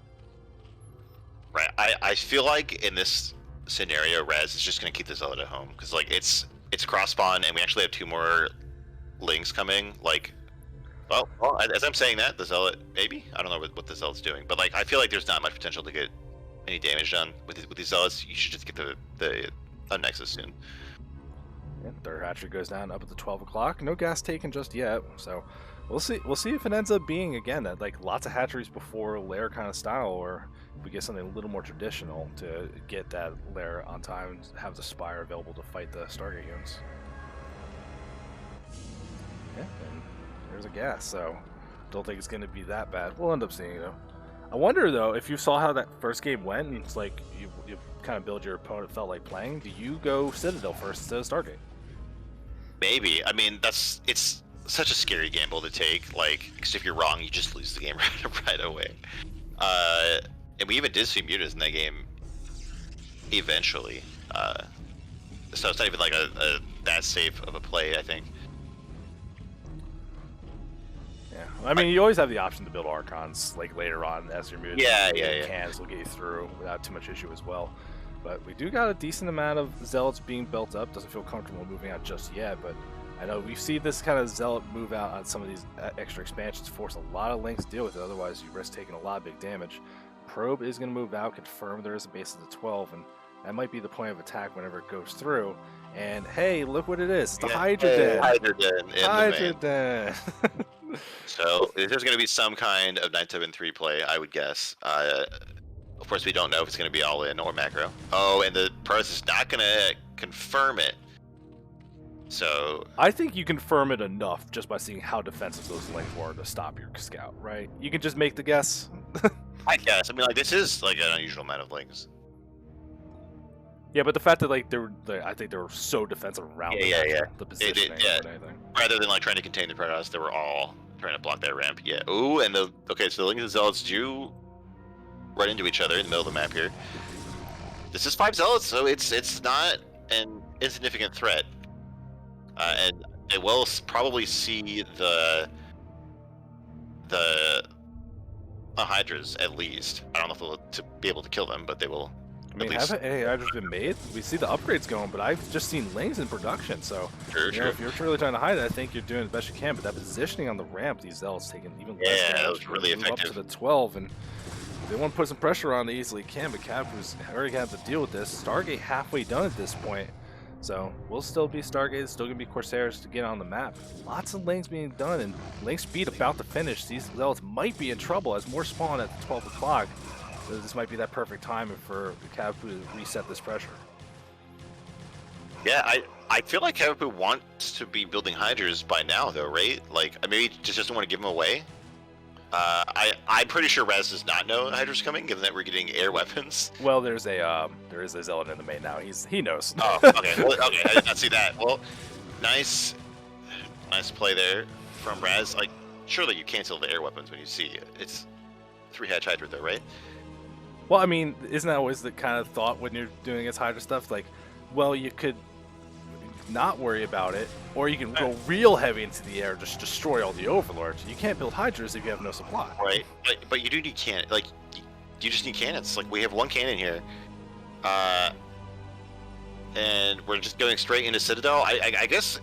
Right, I feel like in this scenario, Razz is just going to keep the Zealot at home, because like it's cross spawn, and we actually have 2 more Lings coming. Like, well, as I'm saying that, the Zealot, maybe? I don't know what the Zealot's doing, but like I feel like there's not much potential to get any damage done with these Zealots. You should just get the Nexus soon. Yeah, 3rd hatchery goes down up at the 12 o'clock. No gas taken just yet, so we'll see if it ends up being, again, that like lots of hatcheries before lair kind of style, or if we get something a little more traditional to get that lair on time and have the Spire available to fight the Stargate units. Yeah, and there's a gas, so don't think it's going to be that bad. We'll end up seeing it, though. I wonder, though, if you saw how that first game went, and it's like you kind of build your opponent felt like playing, do you go Citadel first instead of Stargate? Maybe. I mean, it's such a scary gamble to take, like, because if you're wrong, you just lose the game right away. And we even did see mutas in that game eventually. So it's not even like a that safe of a play, I think. Yeah, I mean, you always have the option to build Archons like later on as your mutas. Yeah. Cans will get you through without too much issue as well. But we do got a decent amount of Zealots being built up. Doesn't feel comfortable moving out just yet, but I know we see this kind of Zealot move out on some of these extra expansions, force a lot of Lings to deal with it. Otherwise, you risk taking a lot of big damage. Probe is going to move out, confirm there is a base of the 12, and that might be the point of attack whenever it goes through. And hey, look what it is. It's the Hydra Den. Hydra Den. So there's going to be some kind of 973 play, I would guess. Of course, we don't know if it's going to be all in or macro. Oh, and the Protoss is not going to confirm it. So I think you confirm it enough just by seeing how defensive those Lings were to stop your scout, right? You can just make the guess. I guess. I mean, like, this is like an unusual amount of Lings. Yeah, but the fact that like I think they were so defensive around the positioning and anything. Rather than like trying to contain the Protoss, they were all trying to block that ramp. Yeah. Ooh, and okay, so the Lings and Zealots do run into each other in the middle of the map here. This is 5 Zealots, so it's not an insignificant threat. And they will probably see the Hydras at least. I don't know if they'll to be able to kill them, but they will. I mean, haven't any Hydras been made? We see the upgrades going, but I've just seen Lings in production. So sure. If you're really trying to hide it, I think you're doing the best you can. But that positioning on the ramp, these Zealots taking even less damage. Yeah, that was really effective. Up to the 12, and they want to put some pressure on, they easily can. But Cavapoo's already got to deal with this. Stargate halfway done at this point. So we'll still be Stargate, still gonna be Corsairs to get on the map. Lots of Lings being done, and Link speed about to finish. These Zealots might be in trouble as more spawn at 12 o'clock. So this might be that perfect time for Cavapoo to reset this pressure. Yeah, I feel like Cavapoo wants to be building Hydras by now, though, right? Like, maybe he just doesn't want to give them away. I'm pretty sure Razz does not know Hydra's coming, given that we're getting air weapons. Well, there is a Zealot in the main now. He knows. Oh, okay. Well, okay, I did not see that. Well, nice play there from Razz. Like, surely you cancel the air weapons when you see it. It's 3-hatch Hydra though, right? Well, I mean, isn't that always the kind of thought when you're doing its Hydra stuff? Like, well, you could not worry about it, or you can go real heavy into the air, just destroy all the overlords. You can't build Hydras if you have no supply. Right, but you do need cannon. Like, you just need cannons. Like, we have one cannon here, and we're just going straight into Citadel. I guess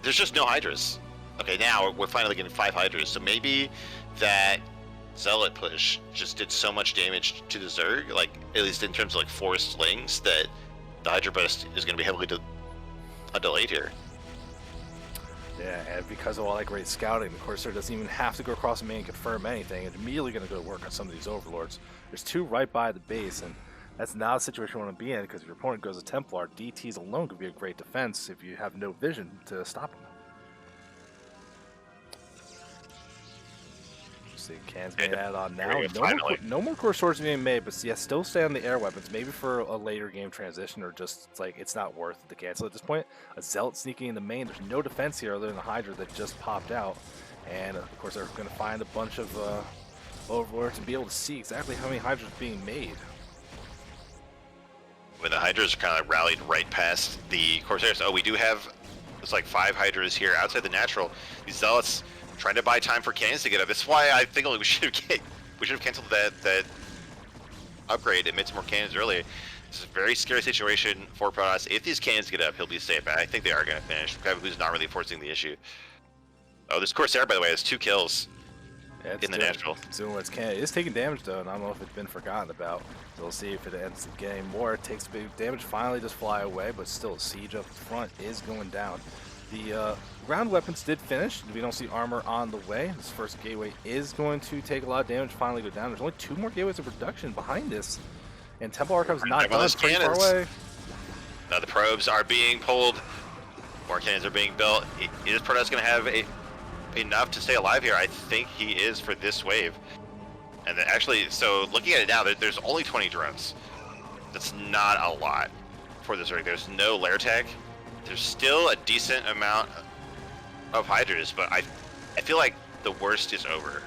there's just no Hydras. Okay, now we're finally getting 5 Hydras, so maybe that Zealot push just did so much damage to the Zerg, like, at least in terms of, like, forced slings, that the Hydra burst is going to be heavily delayed here. Yeah, and because of all that great scouting, the Corsair doesn't even have to go across the main and confirm anything. It's immediately going to go to work on some of these overlords. There's 2 right by the base, and that's not a situation you want to be in, because if your opponent goes to Templar, DTs alone could be a great defense if you have no vision to stop them. See, cans being added on now. No more core swords being made, but yeah, still stay on the air weapons. Maybe for a later game transition, or just it's like it's not worth it to cancel at this point. A Zealot sneaking in the main. There's no defense here other than the Hydra that just popped out, and of course they're going to find a bunch of overlords and be able to see exactly how many Hydras are being made. When the Hydras are kind of rallied right past the Corsairs. Oh, we do have it's like 5 Hydras here outside the natural. These Zealots trying to buy time for cannons to get up. That's why I think we should have canceled that upgrade and made some more cannons earlier. This is a very scary situation for Protoss. If these cannons get up, he'll be safe. I think they are going to finish. Cavapoo's not really forcing the issue. Oh, this Corsair, by the way, has 2 kills in the natural. Doing what it can. It is taking damage though, and I don't know if it's been forgotten about. So we'll see if it ends up getting more. It takes big damage, finally just fly away, but still, siege up front is going down. The ground weapons did finish. We don't see armor on the way. This first gateway is going to take a lot of damage, finally go down. There's only 2 more gateways of production behind this. And Temple Archive's not done, pretty far away. Now the probes are being pulled. More cannons are being built. Is Protoss going to have enough to stay alive here? I think he is for this wave. And then actually, so looking at it now, there's only 20 drones. That's not a lot for this rig. There's no lair tag. There's still a decent amount of Hydras, but I feel like the worst is over.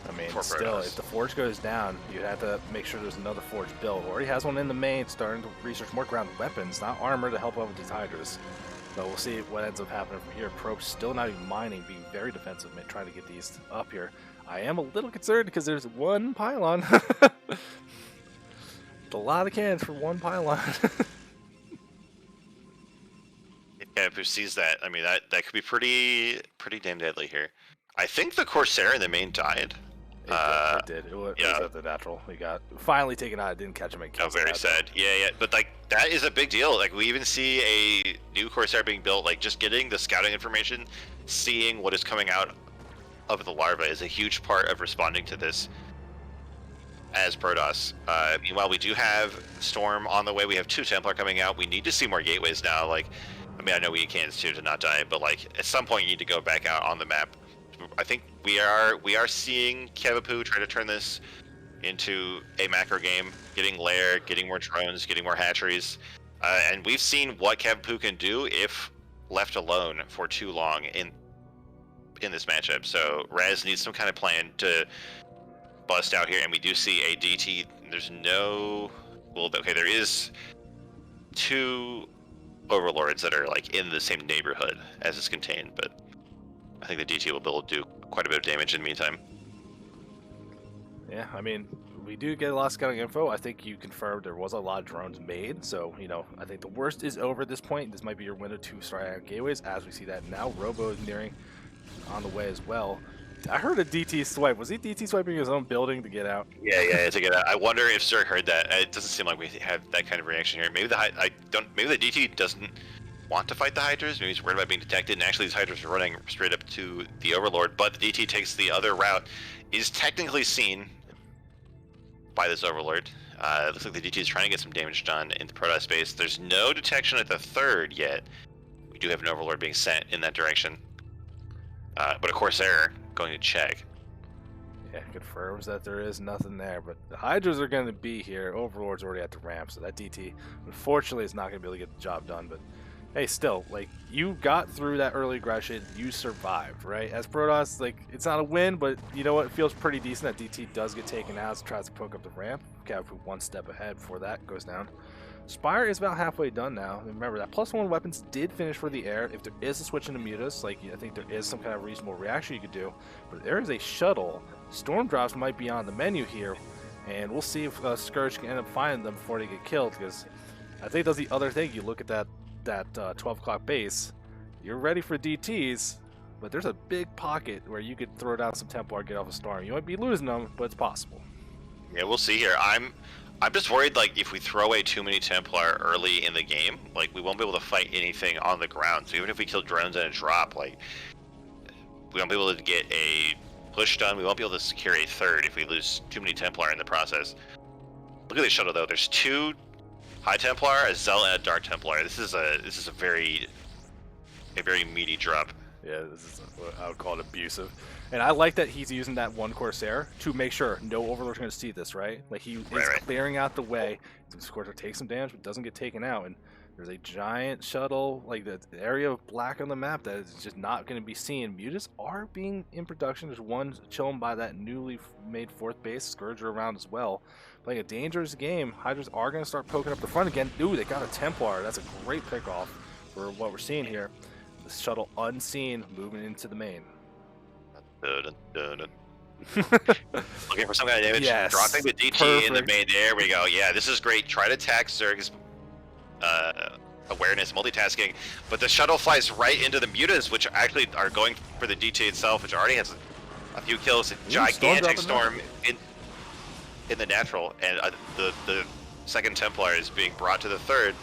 I mean, still, if the forge goes down, you have to make sure there's another forge built. Already has one in the main, starting to research more ground weapons, not armor, to help out with these Hydras. So we'll see what ends up happening from here. Probe's still not even mining, being very defensive, trying to get these up here. I am a little concerned because there's 1 pylon. A lot of cannons for 1 pylon. Cavapoo sees that. I mean, that could be pretty damn deadly here. I think the Corsair in the main died. It did. It was at the natural. We got finally taken out. I didn't catch him. Oh, very sad. Yeah. But like that is a big deal. Like we even see a new Corsair being built. Like just getting the scouting information, seeing what is coming out of the larva is a huge part of responding to this as Protoss. Meanwhile, we do have Storm on the way. We have 2 Templar coming out. We need to see more gateways now. Like, I mean, I know we need cannons too to not die, but like at some point you need to go back out on the map. I think we are seeing Cavapoo try to turn this into a macro game, getting lair, getting more drones, getting more hatcheries, and we've seen what Cavapoo can do if left alone for too long in this matchup. So Razz needs some kind of plan to bust out here, and we do see a DT. There's no, well, okay, there is 2 overlords that are like in the same neighborhood as is contained, but I think the DT will be able to do quite a bit of damage in the meantime. Yeah, I mean, we do get a lot of scouting info. I think you confirmed there was a lot of drones made, so, you know, I think the worst is over at this point. This might be your window to start out gateways, as we see that now. Robo is nearing on the way as well. I heard a DT swipe. Was he DT swiping his own building to get out? Yeah, to get out. I wonder if Zerg heard that. It doesn't seem like we have that kind of reaction here. Maybe maybe the DT doesn't want to fight the Hydras. Maybe he's worried about being detected. And actually, these Hydras are running straight up to the Overlord. But the DT takes the other route. Is technically seen by this Overlord. It looks like the DT is trying to get some damage done in the Protoss space. There's no detection at the 3rd yet. We do have an Overlord being sent in that direction. But a Corsair going to check. Yeah, confirms that there is nothing there, but the Hydras are going to be here. Overlord's already at the ramp, so that DT, unfortunately, is not going to be able to get the job done, but hey, still, like, you got through that early aggression, you survived, right? As Protoss, like, it's not a win, but you know what? It feels pretty decent that DT does get taken out as it tries to poke up the ramp. Cavapoo one step ahead before that goes down. Spire is about halfway done now. Remember, that +1 weapons did finish for the air. If there is a switch into mutas, like, I think there is some kind of reasonable reaction you could do. But there is a shuttle. Storm drops might be on the menu here, and we'll see if Scourge can end up finding them before they get killed, because I think that's the other thing. You look at that 12 o'clock base, you're ready for DTs, but there's a big pocket where you could throw down some Templar, get off a Storm. You might be losing them, but it's possible. Yeah, we'll see here. I'm just worried, like, if we throw away too many Templar early in the game, like, we won't be able to fight anything on the ground. So even if we kill drones and a drop, like, we won't be able to get a push done. We won't be able to secure a third if we lose too many Templar in the process. Look at this shuttle, though. There's 2 High Templar, a Zell, and a Dark Templar. This is a very meaty drop. Yeah, this is I would call it abusive. And I like that he's using that one Corsair to make sure no Overlord's going to see this, right? Like, he is clearing out the way. This Corsair takes some damage, but doesn't get taken out. And there's a giant shuttle, like the area of black on the map that is just not going to be seen. Mutas are being in production. There's one chilling by that newly made 4th base. Scourge are around as well. Playing a dangerous game. Hydras are going to start poking up the front again. Ooh, they got a Templar. That's a great pickoff for what we're seeing here. The shuttle unseen, moving into the main. Looking for some kind of damage. Yes. Dropping the DT Perfect. in the main. There we go. Yeah, this is great. Try to attack Zerg's awareness, multitasking, but the shuttle flies right into the mutas, which actually are going for the DT itself, which already has a few kills. A gigantic storm in the natural, and the second Templar is being brought to the third.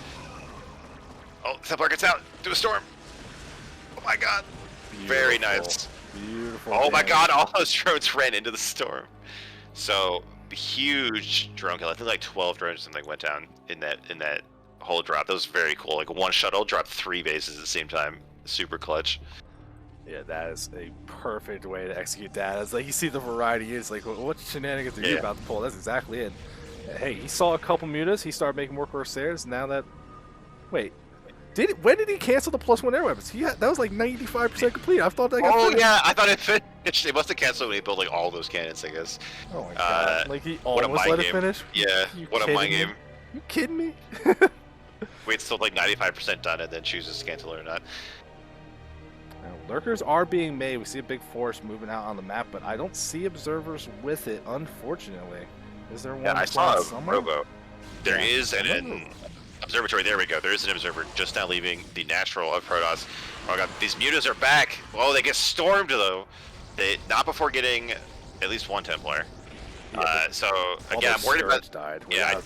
Oh, Templar gets out. Do a storm. Oh my god. Beautiful. Very nice. Beautiful. Oh my god, all those drones ran into the storm. So huge drone kill. I think like 12 drones or something went down in that whole drop. That was very cool. Like, one shuttle dropped 3 bases at the same time. Super clutch. Yeah, that is a perfect way to execute that. It's like, you see the variety is like, what shenanigans are you about to pull? That's exactly it. Hey, he saw a couple mutas. He started making more Corsairs. Now that, wait, when did he cancel the +1 air weapons? That was like 95% complete. I thought that got finished. Yeah, I thought it finished. It must have canceled when he built like all those cannons, I guess. Oh my god! Like, he almost let it finish. Yeah, what a mind game. You kidding me? Wait till like 95% done and then chooses to cancel it or not. Now, lurkers are being made. We see a big force moving out on the map, but I don't see observers with it, unfortunately. Is there one? Yeah, I saw a somewhere? robo. There is an observatory. There we go. There is an observer just now leaving the natural of Protoss. Oh god, these mutas are back. Oh, they get stormed though. Not before getting at least one Templar. Yeah, so again, I'm worried about. Died. Yeah,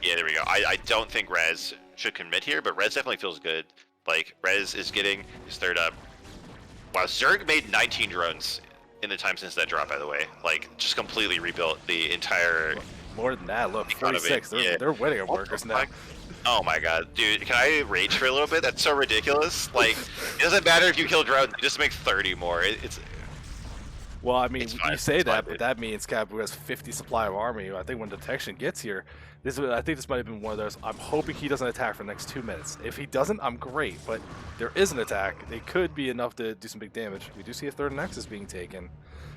yeah, there we go. I don't think Razz should commit here, but Razz definitely feels good. Like, Razz is getting his third up. Wow, Zerg made 19 drones in the time since that drop, by the way. Like, just completely rebuilt the entire... More than that, look, 46. They're winning at workers now. Oh my god, dude, can I rage for a little bit? That's so ridiculous. Like, it doesn't matter if you kill drones, you just make 30 more. It's... Well, I mean, you say that, but that means Cavapoo has 50 supply of army. I think when detection gets here, I think this might have been one of those. I'm hoping he doesn't attack for the next 2 minutes. If he doesn't, I'm great. But there is an attack. It could be enough to do some big damage. We do see a third Nexus being taken.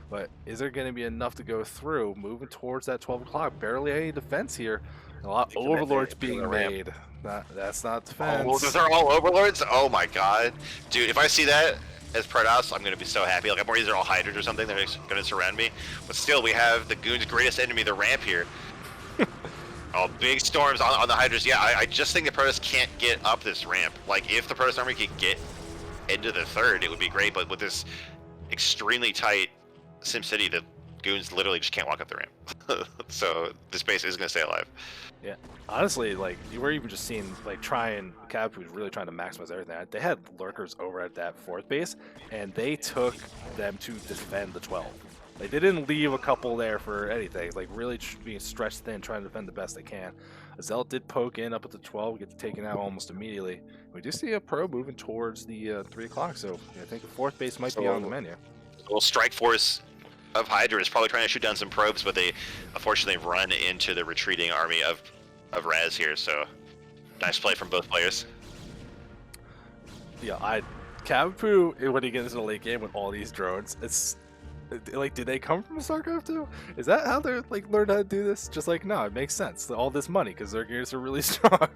But is there going to be enough to go through? Moving towards that 12 o'clock. Barely any defense here. A lot of Overlords being made. That's not defense. Oh, those are all Overlords? Oh my god. Dude, if I see that as Protoss, I'm going to be so happy. Like, I'm worried they're all Hydras or something. They're going to surround me. But still, we have the Goon's greatest enemy, the ramp here. Oh, big storms on the Hydras. Yeah, I just think the Protoss can't get up this ramp. Like, if the Protoss army could get into the third, it would be great. But with this extremely tight SimCity, the Goons literally just can't walk up the ramp. So this base is going to stay alive. Yeah, honestly, like, you were even just seeing, like, Cavapoo was really trying to maximize everything. They had lurkers over at that 4th base, and they took them to defend the 12. Like, they didn't leave a couple there for anything. Like, really being stretched thin, trying to defend the best they can. Zealot did poke in up at the 12, gets taken out almost immediately. We do see a pro moving towards the 3 o'clock, so I think the 4th base might be on the menu. A little strike force of Hydra is probably trying to shoot down some probes, but they unfortunately run into the retreating army of Razz here, so nice play from both players. Yeah, Cavapoo, when he gets into the late game with all these drones, it's like, did they come from StarCraft 2? Is that how they're like learned how to do this? Just like, no, it makes sense. All this money because their gears are really strong.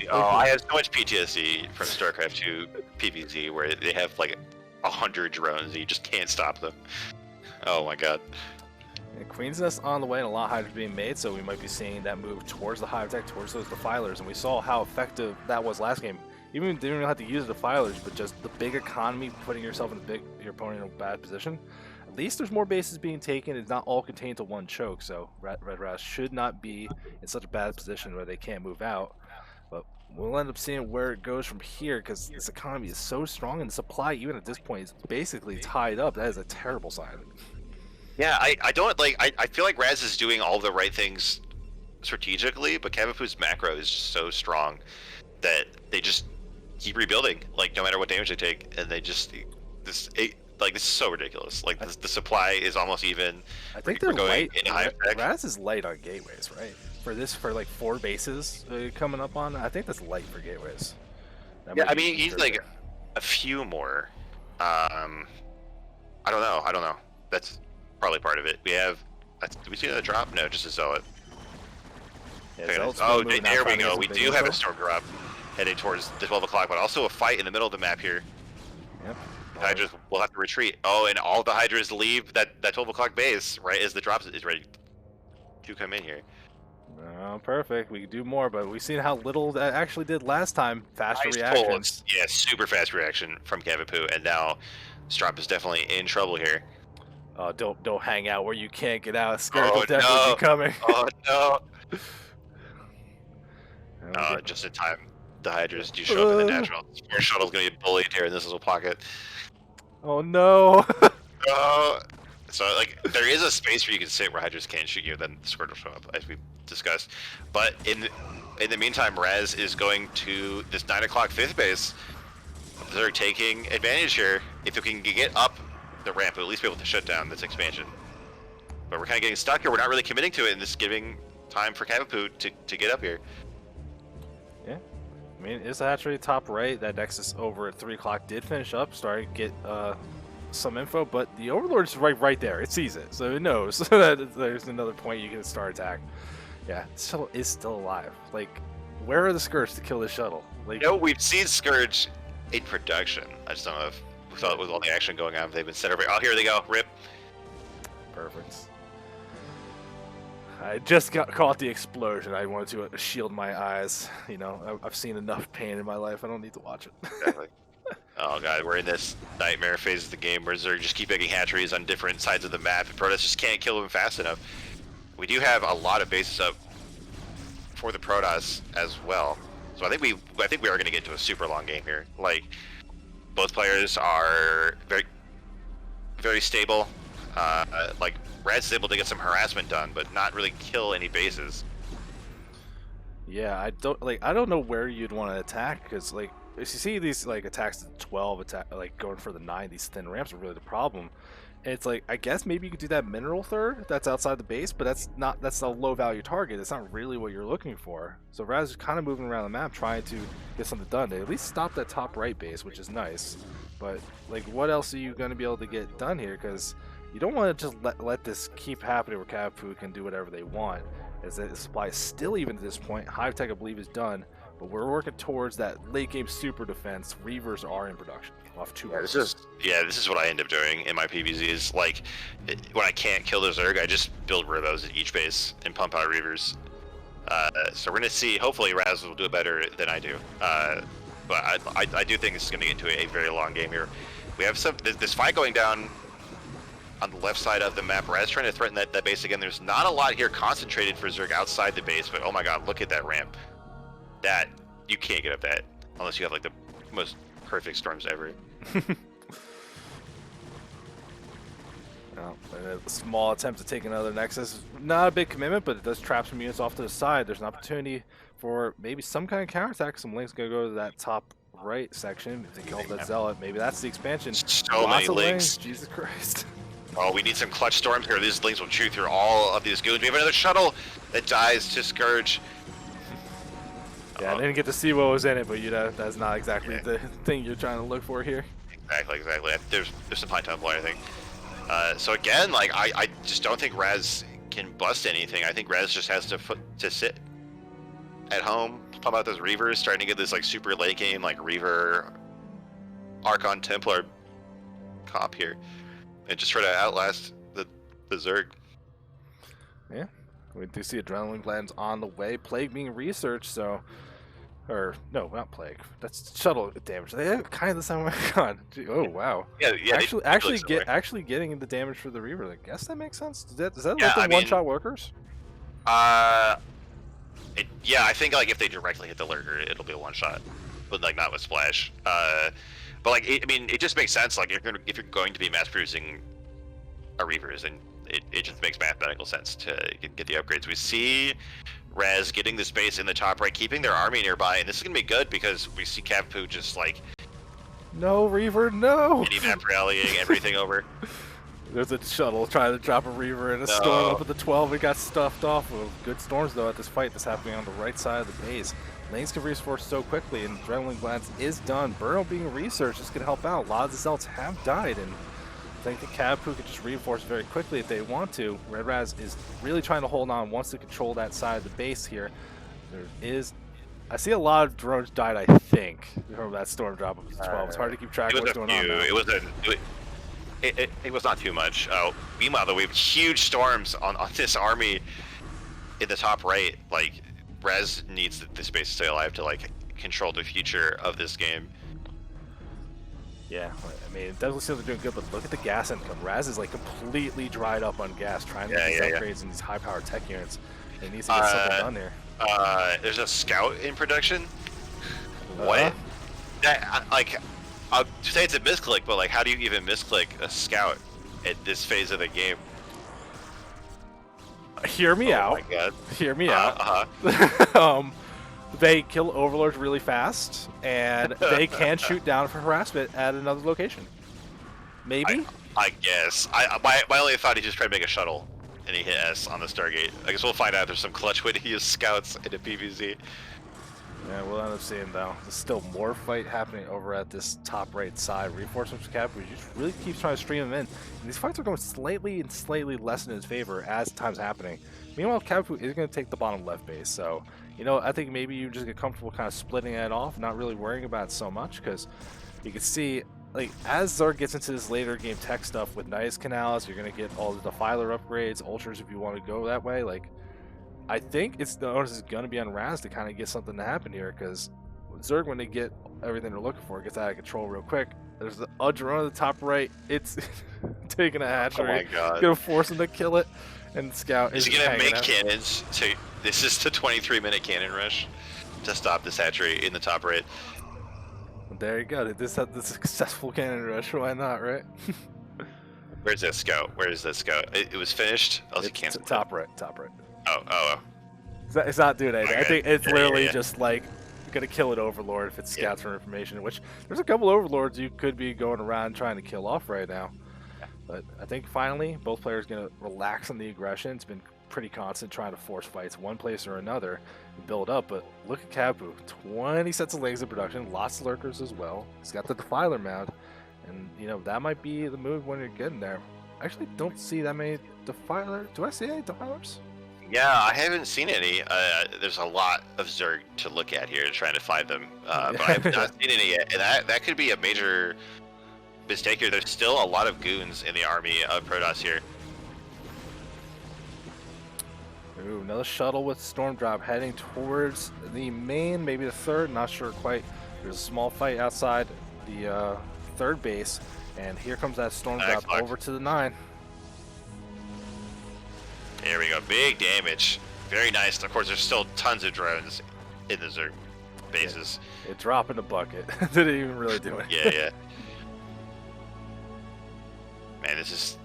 Oh, I have so much PTSD from StarCraft 2 PvZ where they have like 100 drones and you just can't stop them. Oh my god. And Queen's Nest on the way and a lot of hydras being made, so we might be seeing that move towards the hive tech, towards those defilers, and we saw how effective that was last game. Even if you didn't even have to use the defilers, but just the big economy, putting yourself in your opponent in a bad position. At least there's more bases being taken. It's not all contained to one choke, so Red Razz should not be in such a bad position where they can't move out. But we'll end up seeing where it goes from here, because this economy is so strong, and the supply, even at this point, is basically tied up. That is a terrible sign. Yeah, I don't like. I feel like Razz is doing all the right things strategically, but Cavapoo's macro is just so strong that they just keep rebuilding, like no matter what damage they take, and they just this is so ridiculous. Like the supply is almost even. I think they're light. Razz is light on gateways, right? For like 4 bases coming up on. I think that's light for gateways. Yeah, I mean he's like a few more. I don't know. That's probably part of it. We have. Did we see another drop? No, just a zealot. Yeah, oh, there we go. We do have a storm drop heading towards the 12 o'clock, but also a fight in the middle of the map here. Yep. The Hydras will have to retreat. Oh, and all the Hydras leave that 12 o'clock base right as the drop is ready to come in here. Oh, perfect. We can do more, but we've seen how little that actually did last time. Faster reactions. Yeah, super fast reaction from Cavapoo, and now Strop is definitely in trouble here. Oh, don't hang out where you can't get out. Scared will definitely be coming. Oh no! Just in time. The Hydras do show up in the natural. Spore Shuttle's gonna get bullied here in this little pocket. Oh no! So like there is a space where you can sit where Hydras can't shoot you, then the Squirt will show up, as we discussed. But in the meantime, Razz is going to this 9 o'clock 5th base. They're taking advantage here. If we can get up the ramp, we'll at least be able to shut down this expansion. But we're kind of getting stuck here. We're not really committing to it, and this is giving time for Cavapoo to get up here. Yeah. I mean, it's actually top right. That Nexus over at 3 o'clock did finish up, starting to get some info, but the Overlord's right there. It sees it, so it knows that there's another point you can start attack. Yeah, the shuttle is still alive. Like, where are the Scourge to kill this shuttle? Like, you know, we've seen Scourge in production. I just don't know if we thought with all the action going on, they've been set over. Oh, here they go. Rip. Perfect. I just caught the explosion. I wanted to shield my eyes. You know, I've seen enough pain in my life. I don't need to watch it. Exactly. Oh god, we're in this nightmare phase of the game where Zerg just keep making hatcheries on different sides of the map, and Protoss just can't kill them fast enough. We do have a lot of bases up for the Protoss as well, so I think we are going to get into a super long game here. Like, both players are very stable. Like Razz is able to get some harassment done, but not really kill any bases. Yeah, I don't know where you'd want to attack, because like, if you see these like attacks to 12, like going for the 9, these thin ramps are really the problem. And it's like, I guess maybe you could do that mineral third that's outside the base, but that's a low value target. It's not really what you're looking for. So Razz is kind of moving around the map trying to get something done. They at least stop that top right base, which is nice. But like, what else are you going to be able to get done here? Because you don't want to just let this keep happening where Cavapoo can do whatever they want. As the supply is still, even at this point, Hive Tech I believe is done. But we're working towards that late game super defense. Reavers are in production. Off 2. Yeah, this is what I end up doing in my PvZ. Is like when I can't kill the Zerg, I just build Rivos at each base and pump out Reavers. So we're gonna see. Hopefully, Razz will do it better than I do. But I do think this is gonna get into a very long game here. We have this fight going down on the left side of the map. Razz trying to threaten that base again. There's not a lot here concentrated for Zerg outside the base, but oh my god, look at that ramp. That you can't get up that unless you have like the most perfect storms ever. Well, a small attempt to take another Nexus. Not a big commitment, but it does trap some units off to the side. There's an opportunity for maybe some kind of counterattack. Some links gonna go to that top right section. If they kill that Zealot, maybe that's the expansion. So many links. Jesus Christ. Oh, we need some clutch storms here. These links will chew through all of these goons. We have another shuttle that dies to Scourge. Yeah, I didn't get to see what was in it, but you know that's not exactly Yeah. the thing you're trying to look for here. Exactly. There's some high tempo, I think. So again, like I just don't think Razz can bust anything. I think Razz just has to sit at home, pump out those Reavers, starting to get this like super late game like Reaver, Archon Templar comp here, and just try to outlast the Zerg. Yeah, we do see adrenaline glands on the way. Plague being researched, so. Or no, not plague. That's shuttle damage. They have kind of the same way. God, oh wow. Yeah. Actually getting the damage for the Reaver. I guess that makes sense. Does that Yeah, let them I mean, one-shot workers? Yeah, I think like if they directly hit the lurker, it'll be a one shot, but like not with splash. But like I mean, it just makes sense. Like if you're going to be mass producing a Reavers, then it just makes mathematical sense to get the upgrades. We see Razz getting the space in the top right, keeping their army nearby, and this is gonna be good because we see Cavapoo just like No Reaver, no. mini-map rallying everything over. There's a shuttle trying to drop a Reaver and a storm up at the 12. It got stuffed off. Good storms though at this fight that's happening on the right side of the base. Lanes can reinforce so quickly, and adrenaline glance is done. Burrow being researched is gonna help out. A lot of the Zelts have died, and I think the Cavapoo could just reinforce very quickly if they want to. Red Razz is really trying to hold on, wants to control that side of the base here. I see a lot of drones died, I think, from that storm drop up to 12. It's hard to keep track of what's going on now. It was not too much. Meanwhile, though, we have huge storms on this army in the top right. Like, Razz needs the space to stay alive to like control the future of this game. Yeah, I mean, it doesn't seem like they're doing good, but look at the gas income. Razz is like completely dried up on gas, trying to get these upgrades in these high-powered tech units. It needs to get something done there. There's a scout in production. What? That like, I'll say it's a misclick, but like, how do you even misclick a scout at this phase of the game? Hear me out. Oh my god. Hear me out. They kill overlords really fast, and they can shoot down for harassment at another location. Maybe? I guess. My only thought, he just tried to make a shuttle, and he hit S on the Stargate. I guess we'll find out if there's some clutch way to use scouts in a PvZ. Yeah, we'll end up seeing though. There's still more fight happening over at this top right side. Reinforcements from Cavapoo just really keeps trying to stream them in. And these fights are going slightly less in his favor as time's happening. Meanwhile, Cavapoo is going to take the bottom left base, so you know, I think maybe you just get comfortable kind of splitting it off, not really worrying about it so much, because you can see, like, as Zerg gets into this later game tech stuff with Nidus Canals, you're going to get all the Defiler upgrades, Ultras if you want to go that way. Like, I think the onus is going to be on Razz to kind of get something to happen here, because Zerg, when they get everything they're looking for, it gets out of control real quick. There's a drone at the top right. It's taking a hatchery. Oh my god. Going to force him to kill it, and Scout is he going to make out. cannons to... This is the 23-minute cannon rush to stop this hatchery in the top right. There you go. This had the successful cannon rush. Why not, right? Where's that scout? Where is that scout? It was finished. It's top right. Top right. Oh. It's not doing anything. Okay. I think it's literally just like gonna kill an overlord if it scouts for information. Which there's a couple overlords you could be going around trying to kill off right now. But I think finally both players gonna relax on the aggression. It's been pretty constant trying to force fights one place or another and build up, but look at Cavapoo, 20 sets of legs in production, lots of lurkers as well. He's got the Defiler mound, and you know that might be the move when you're getting there. I actually don't see that many Defiler. Do I see any Defilers? Yeah, I haven't seen any. There's a lot of Zerg to look at here, trying to find them, but I have not seen any yet, and that could be a major mistake here. There's still a lot of goons in the army of Protoss here. Ooh, another shuttle with Storm Drop heading towards the main, maybe the third, not sure quite. There's a small fight outside the third base, and here comes that Storm Drop over to the 9. Here we go, big damage. Very nice. Of course, there's still tons of drones in the Zerg bases. It dropped in the bucket. Didn't even really do it. Yeah. Man, this is...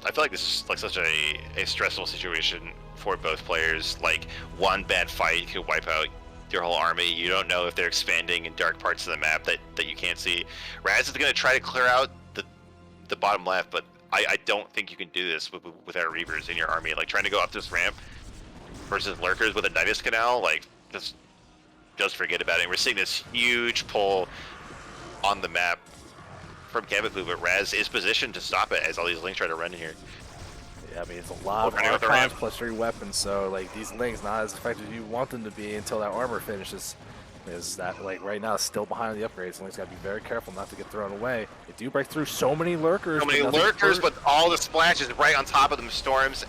I feel like this is like such a stressful situation for both players. Like, one bad fight could wipe out your whole army. You don't know if they're expanding in dark parts of the map that you can't see. Razz is going to try to clear out the bottom left, but I don't think you can do this without Reavers in your army. Like, trying to go up this ramp versus lurkers with a Nidus Canal, like, just forget about it. And we're seeing this huge pull on the map from Cavapoo, but Razz is positioned to stop it as all these links try to run in here. Yeah, I mean, it's a lot of archons plus 3 weapons, so like these links not as effective as you want them to be until that armor finishes. Is that like right now still behind the upgrades? Link's got to be very careful not to get thrown away. They do break through so many lurkers. So many lurkers, but all the splashes right on top of them, storms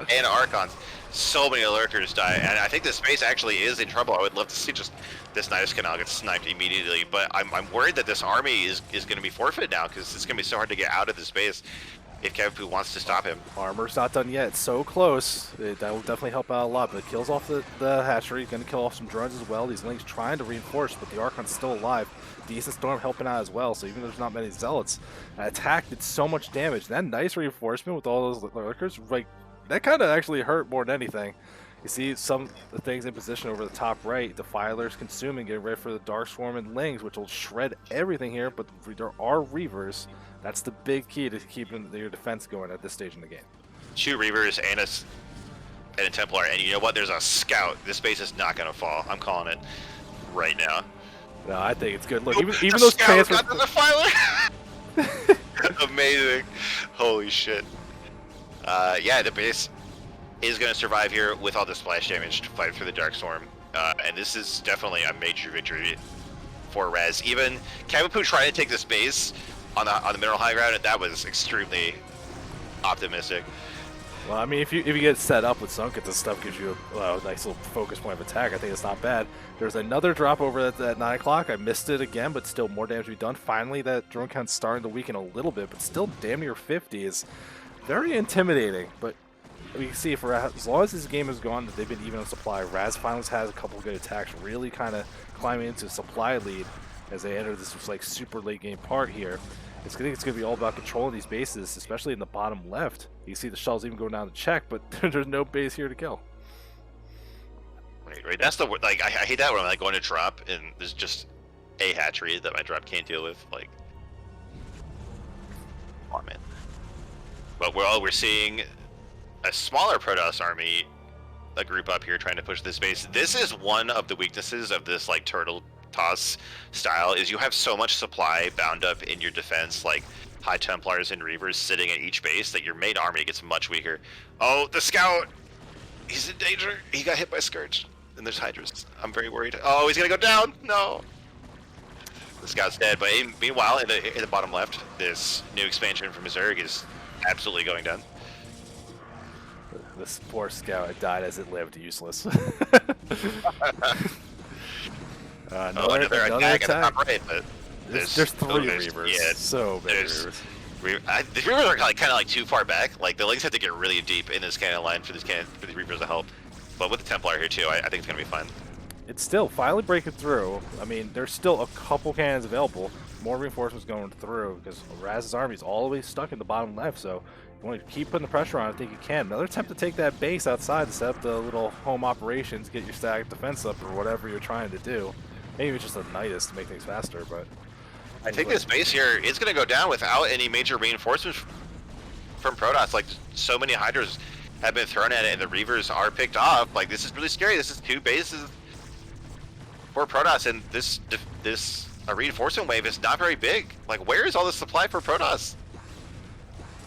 and archons. So many lurkers die, and I think this space actually is in trouble. I would love to see just this Nidus Canal get sniped immediately, but I'm worried that this army is going to be forfeit now because it's going to be so hard to get out of the space if Cavapoo wants to stop him. Armor's not done yet. It's so close. That will definitely help out a lot, but it kills off the hatchery. Going to kill off some drones as well. These links trying to reinforce, but the archon's still alive. Decent storm helping out as well, so even though there's not many zealots, attack did so much damage. That nice reinforcement with all those lurkers, like, that kind of actually hurt more than anything. You see some things in position over the top right. Defilers consuming, getting ready for the Dark Swarm and Lings, which will shred everything here, but there are Reavers. That's the big key to keeping your defense going at this stage in the game. 2 Reavers and a Templar, and you know what? There's a Scout. This base is not going to fall. I'm calling it right now. No, I think it's good. Look, even those transfers... got the Defiler! Amazing. Holy shit. Yeah, the base is going to survive here with all the splash damage to fight through the Dark Storm. And this is definitely a major victory for Razz. Even Cavapoo trying to take this base on the mineral high ground, and that was extremely optimistic. Well, I mean, if you get set up with Sunkets and stuff, gives you a nice little focus point of attack. I think it's not bad. There's another drop over at 9 o'clock. I missed it again, but still more damage to be done. Finally, that drone count's starting to weaken a little bit, but still damn near 50 is very intimidating. But we can see for as long as this game has gone, that they've been even on supply. Razz finally has a couple of good attacks, really kind of climbing into supply lead as they enter this like super late game part here. I think it's going to be all about controlling these bases, especially in the bottom left. You see the shells even going down to check, but there's no base here to kill. Right. That's the like. I hate that when I'm like going to drop and there's just a hatchery that my drop can't deal with. Like, oh man. But we're seeing a smaller Protoss army, a group up here trying to push this base. This is one of the weaknesses of this like turtle toss style, is you have so much supply bound up in your defense, like High Templars and Reavers sitting at each base, that your main army gets much weaker. Oh, the Scout! He's in danger! He got hit by Scourge. And there's Hydras. I'm very worried. Oh, he's gonna go down! No! The Scout's dead, but meanwhile, in the bottom left, this new expansion from Zerg is absolutely going down. This poor Scout died as it lived, useless. Another attack at the top right, but there's 3 Reavers. Yeah, so many Reavers. The Reavers are kind of like too far back. Like the links have to get really deep in this cannon line for these Reavers to help. But with the Templar here too, I think it's gonna be fun. It's still finally breaking through. I mean, there's still a couple cannons available. More reinforcements going through because Razz's army is all the way stuck in the bottom left. So if you want to keep putting the pressure on, I think you can. Another attempt to take that base outside to set up the little home operations, get your static defense up or whatever you're trying to do. Maybe it's just a Nidus to make things faster, but I think this base here is going to go down without any major reinforcements from Protoss. Like, so many Hydras have been thrown at it, and the Reavers are picked off. Like, this is really scary. This is 2 bases for Protoss, and this reinforcement wave is not very big. Like, where is all the supply for Protoss?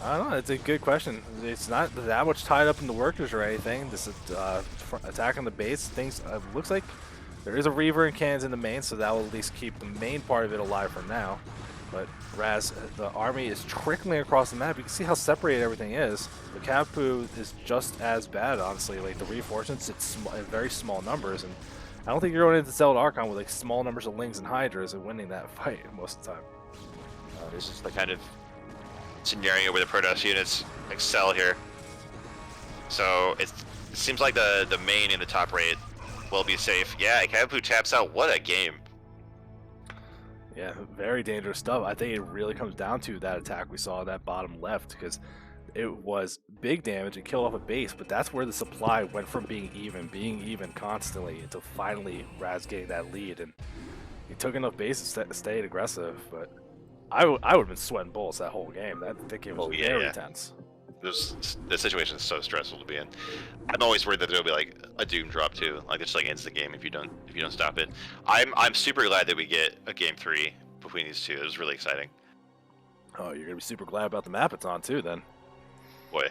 I don't know. It's a good question. It's not that much tied up in the workers or anything. This is attack on the base. Things looks like there is a Reaver and cannons in the main, so that will at least keep the main part of it alive for now. But Razz, the army is trickling across the map. You can see how separated everything is. The Cavapoo is just as bad, honestly. Like the reinforcements, it's in very small numbers, and I don't think you're going into Zealot Archon with like small numbers of Lings and Hydras and winning that fight most of the time. This is the kind of scenario where the Protoss units excel here. So it seems like the main in the top right will be safe. Yeah, Cavapoo taps out. What a game. Yeah, very dangerous stuff. I think it really comes down to that attack we saw that bottom left, because it was big damage and killed off a base, but that's where the supply went from being even constantly to finally Razz getting that lead, and he took enough bases to stay aggressive. But I would have been sweating bullets that whole game. That game was very tense. The situation is so stressful to be in. I'm always worried that there'll be like a doom drop too. Like it just like ends the game if you don't stop it. I'm super glad that we get a game 3 between these two. It was really exciting. Oh, you're gonna be super glad about the map it's on too, then. Boy.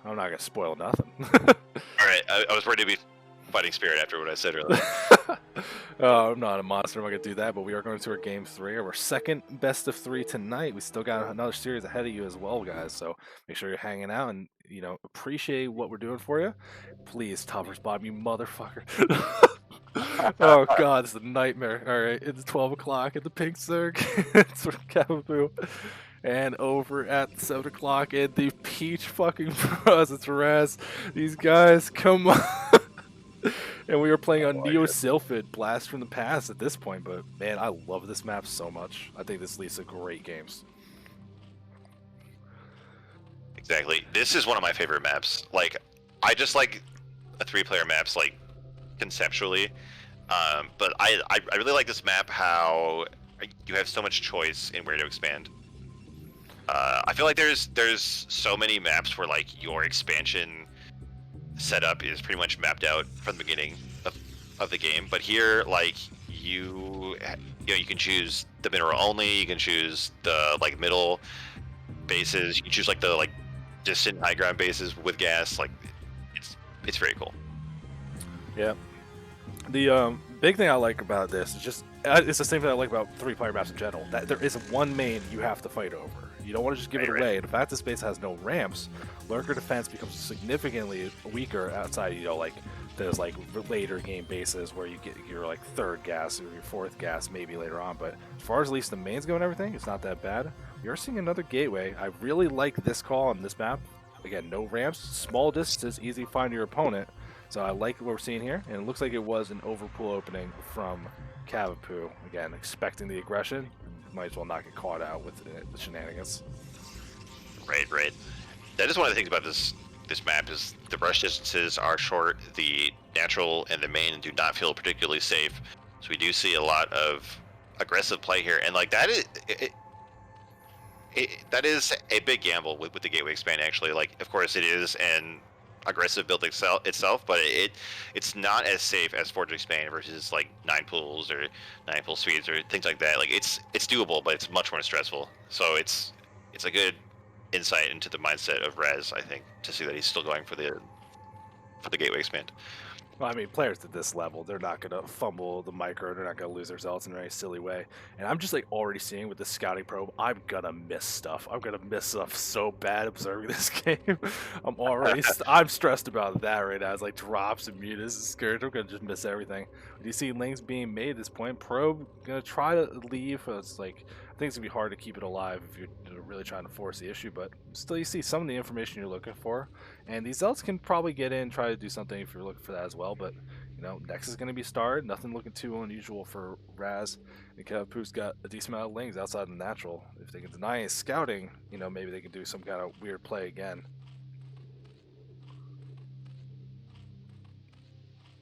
I'm not gonna spoil nothing. All right, I was worried to be fighting spirit after what I said earlier. Oh, I'm not a monster. I'm not gonna do that. But we are going to our game 3, our second best of 3 tonight. We still got another series ahead of you as well, guys. So make sure you're hanging out and appreciate what we're doing for you. Please, Toppers Bob, you motherfucker. Oh God, it's a nightmare. All right, it's 12 o'clock at the Pink Circ. It's for Cavapoo. And over at 7 o'clock at the Peach fucking Bros, it's Razz. These guys, come on. And we were playing on Neo Sylphid, Blast from the Past at this point, but man, I love this map so much. I think this leads to great games. Exactly. This is one of my favorite maps. Like, I just like a 3-player maps, like, conceptually. But I really like this map, how you have so much choice in where to expand. I feel like there's so many maps where, like, your expansion setup is pretty much mapped out from the beginning of the game, but here, like, you can choose the mineral only, you can choose the like middle bases, you can choose like the like distant high ground bases with gas. Like, it's very cool. Yeah. The big thing I like about this is just it's the same thing I like about 3-player maps in general. That there is one main you have to fight over. You don't want to just give it away. And the fact this base has no ramps, lurker defense becomes significantly weaker outside, like there's like later game bases where you get your like 3rd gas or your 4th gas maybe later on. But as far as at least the mains go and everything, it's not that bad. You're seeing another gateway. I really like this call on this map. Again, no ramps, small distances, easy to find your opponent. So I like what we're seeing here, and it looks like it was an overpool opening from Cavapoo. Again, expecting the aggression, might as well not get caught out with the shenanigans. Right. That is one of the things about this map is the brush distances are short. The natural and the main do not feel particularly safe. So we do see a lot of aggressive play here, and like that is a big gamble with the gateway expand. Actually, like, of course it is an aggressive build itself, but it's not as safe as Forge Expand versus like 9 pools or 9 pool speeds or things like that. Like, it's doable, but it's much more stressful. So it's a good insight into the mindset of Razz, I think, to see that he's still going for the gateway expand. Well, I mean, players at this level, they're not going to fumble the micro, they're not going to lose their zealots in any silly way. And I'm just like already seeing with the scouting probe, I'm going to miss stuff. I'm going to miss stuff so bad observing this game. I'm stressed about that right now. It's like drops and mutas and scared. I'm going to just miss everything. Do you see links being made at this point? Probe going to try to leave. It's like, I think it's going to be hard to keep it alive if you're really trying to force the issue, but still you see some of the information you're looking for. And these zealots can probably get in, try to do something if you're looking for that as well. But, next is going to be starred. Nothing looking too unusual for Razz. And Cavapoo's got a decent amount of lings outside the natural. If they can deny his scouting, maybe they can do some kind of weird play again.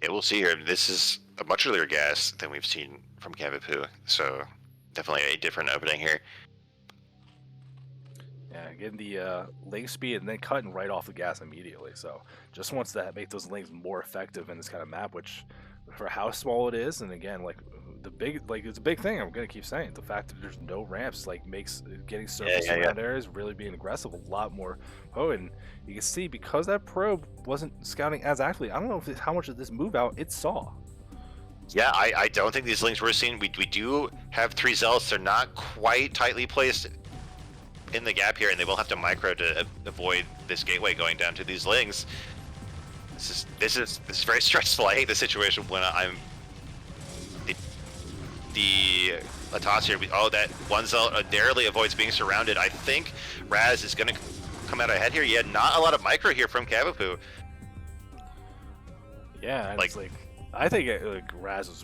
Yeah, we'll see here. This is a much earlier gas than we've seen from Cavapoo, so definitely a different opening here. Yeah, getting the link speed and then cutting right off the gas immediately. So just wants to make those links more effective in this kind of map, which for how small it is, and again, like it's a big thing. I'm gonna keep saying the fact that there's no ramps makes getting surface around areas really being aggressive a lot more potent. You can see because that probe wasn't scouting as actively. I don't know how much of this move out it saw. Yeah, I don't think these links we're seeing. We do have 3 zealots. They're not quite tightly placed in the gap here, and they will have to micro to avoid this gateway going down to these links. This is very stressful. I hate this situation when I'm the toss here. Oh, that one zealot narrowly avoids being surrounded. I think Razz is going to come out ahead here. Yeah, not a lot of micro here from Cavapoo. Yeah, I think Razz was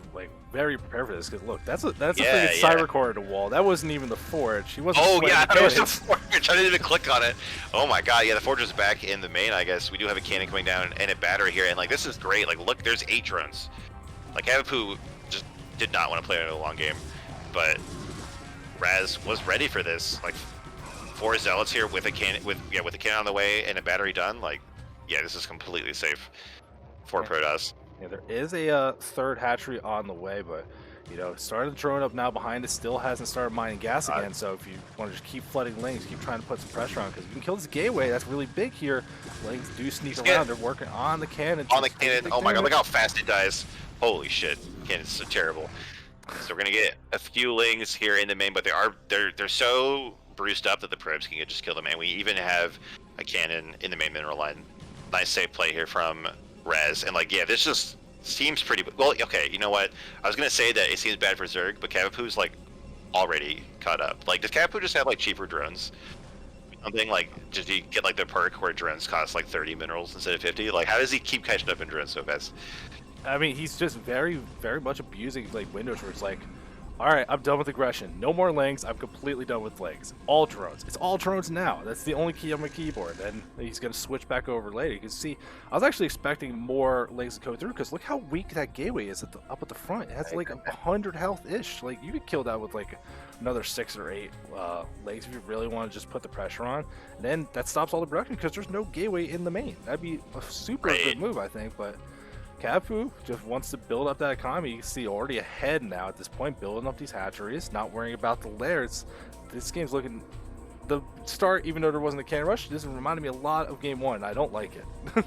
very prepared for this because look, that's a freaking cyber core to wall. That wasn't even the forge. He wasn't. Oh yeah, it was the forge. I didn't even click on it. Oh my god, yeah, the forge is back in the main. I guess we do have a cannon coming down and a battery here, and this is great. Look, there's 8 drones. Cavapoo just did not want to play in a long game, but Razz was ready for this. 4 zealots here with a cannon, with a cannon on the way and a battery done. Like, yeah, this is completely safe for Protoss. Yeah, there is a third hatchery on the way, but you know, started the drone up now behind it, still hasn't started mining gas again. So if you want to just keep flooding lanes, keep trying to put some pressure on, because you can kill this gateway. That's really big here. Lanes do sneak around. They're working on the cannon. On the cannon. Oh my god, look how fast it dies. Holy shit, cannon's so terrible. So we're gonna get a few lings here in the main, but they're so bruised up that the probes can just kill them. And we even have a cannon in the main mineral line. Nice safe play here from Razz. And like, yeah, this just seems pretty well. Okay, you know what? I was gonna say that it seems bad for Zerg, but Cavapoo's like already caught up. Like, does Cavapoo just have like cheaper drones? Something like, does he get like the perk where drones cost like 30 minerals instead of 50? Like, how does he keep catching up in drones so fast? I mean, he's just very, very much abusing like windows where it's like, all right, I'm done with aggression. No more lings. I'm completely done with legs. All drones. It's all drones now. That's the only key on my keyboard. And he's going to switch back over later. You can see, I was actually expecting more legs to go through, because look how weak that gateway is up at the front. It has like 100 health-ish. Like, you could kill that with like another 6 or 8 legs if you really want to just put the pressure on. And then that stops all the production because there's no gateway in the main. That'd be a super good move, I think, but Cavapoo just wants to build up that economy. You can see already ahead now at this point, building up these hatcheries, not worrying about the layers. This game's looking, the start, even though there wasn't a cannon rush, this reminded me a lot of game 1. I don't like it.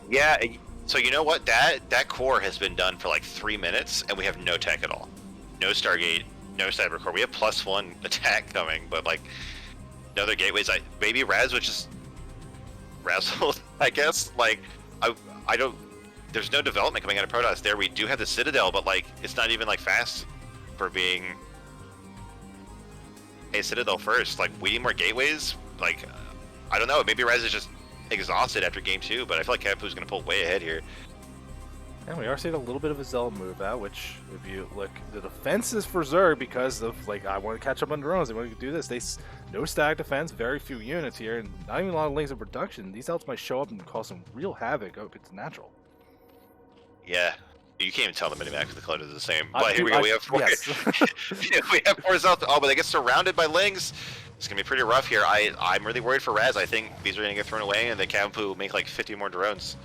Yeah, so you know what? That core has been done for like 3 minutes, and we have no tech at all. No Stargate, no Cyber Core. We have +1 attack coming, but like no other gateways. Maybe Razz would just razzle, I guess. Like, I don't. There's no development coming out of Protoss there. We do have the Citadel, but like, it's not even like fast for being a Citadel first. Like, we need more gateways. Like, I don't know. Maybe Razz is just exhausted after game 2, but I feel like Cavapoo's going to pull way ahead here. And we are seeing a little bit of a Zealot move out, which, if you look, the defense is for Zerg because of, like, I want to catch up on drones. They want to do this. No stack defense, very few units here, and not even a lot of lanes of production. These Zealots might show up and cause some real havoc. Oh, it's natural. Yeah, you can't even tell the minimap because the color is the same. But here we go. We have 4. Yes. We have 4 Zealots. Oh, but they get surrounded by lings. It's gonna be pretty rough here. I'm really worried for Razz. I think these are gonna get thrown away, and the Cavapoo will make like 50 more drones.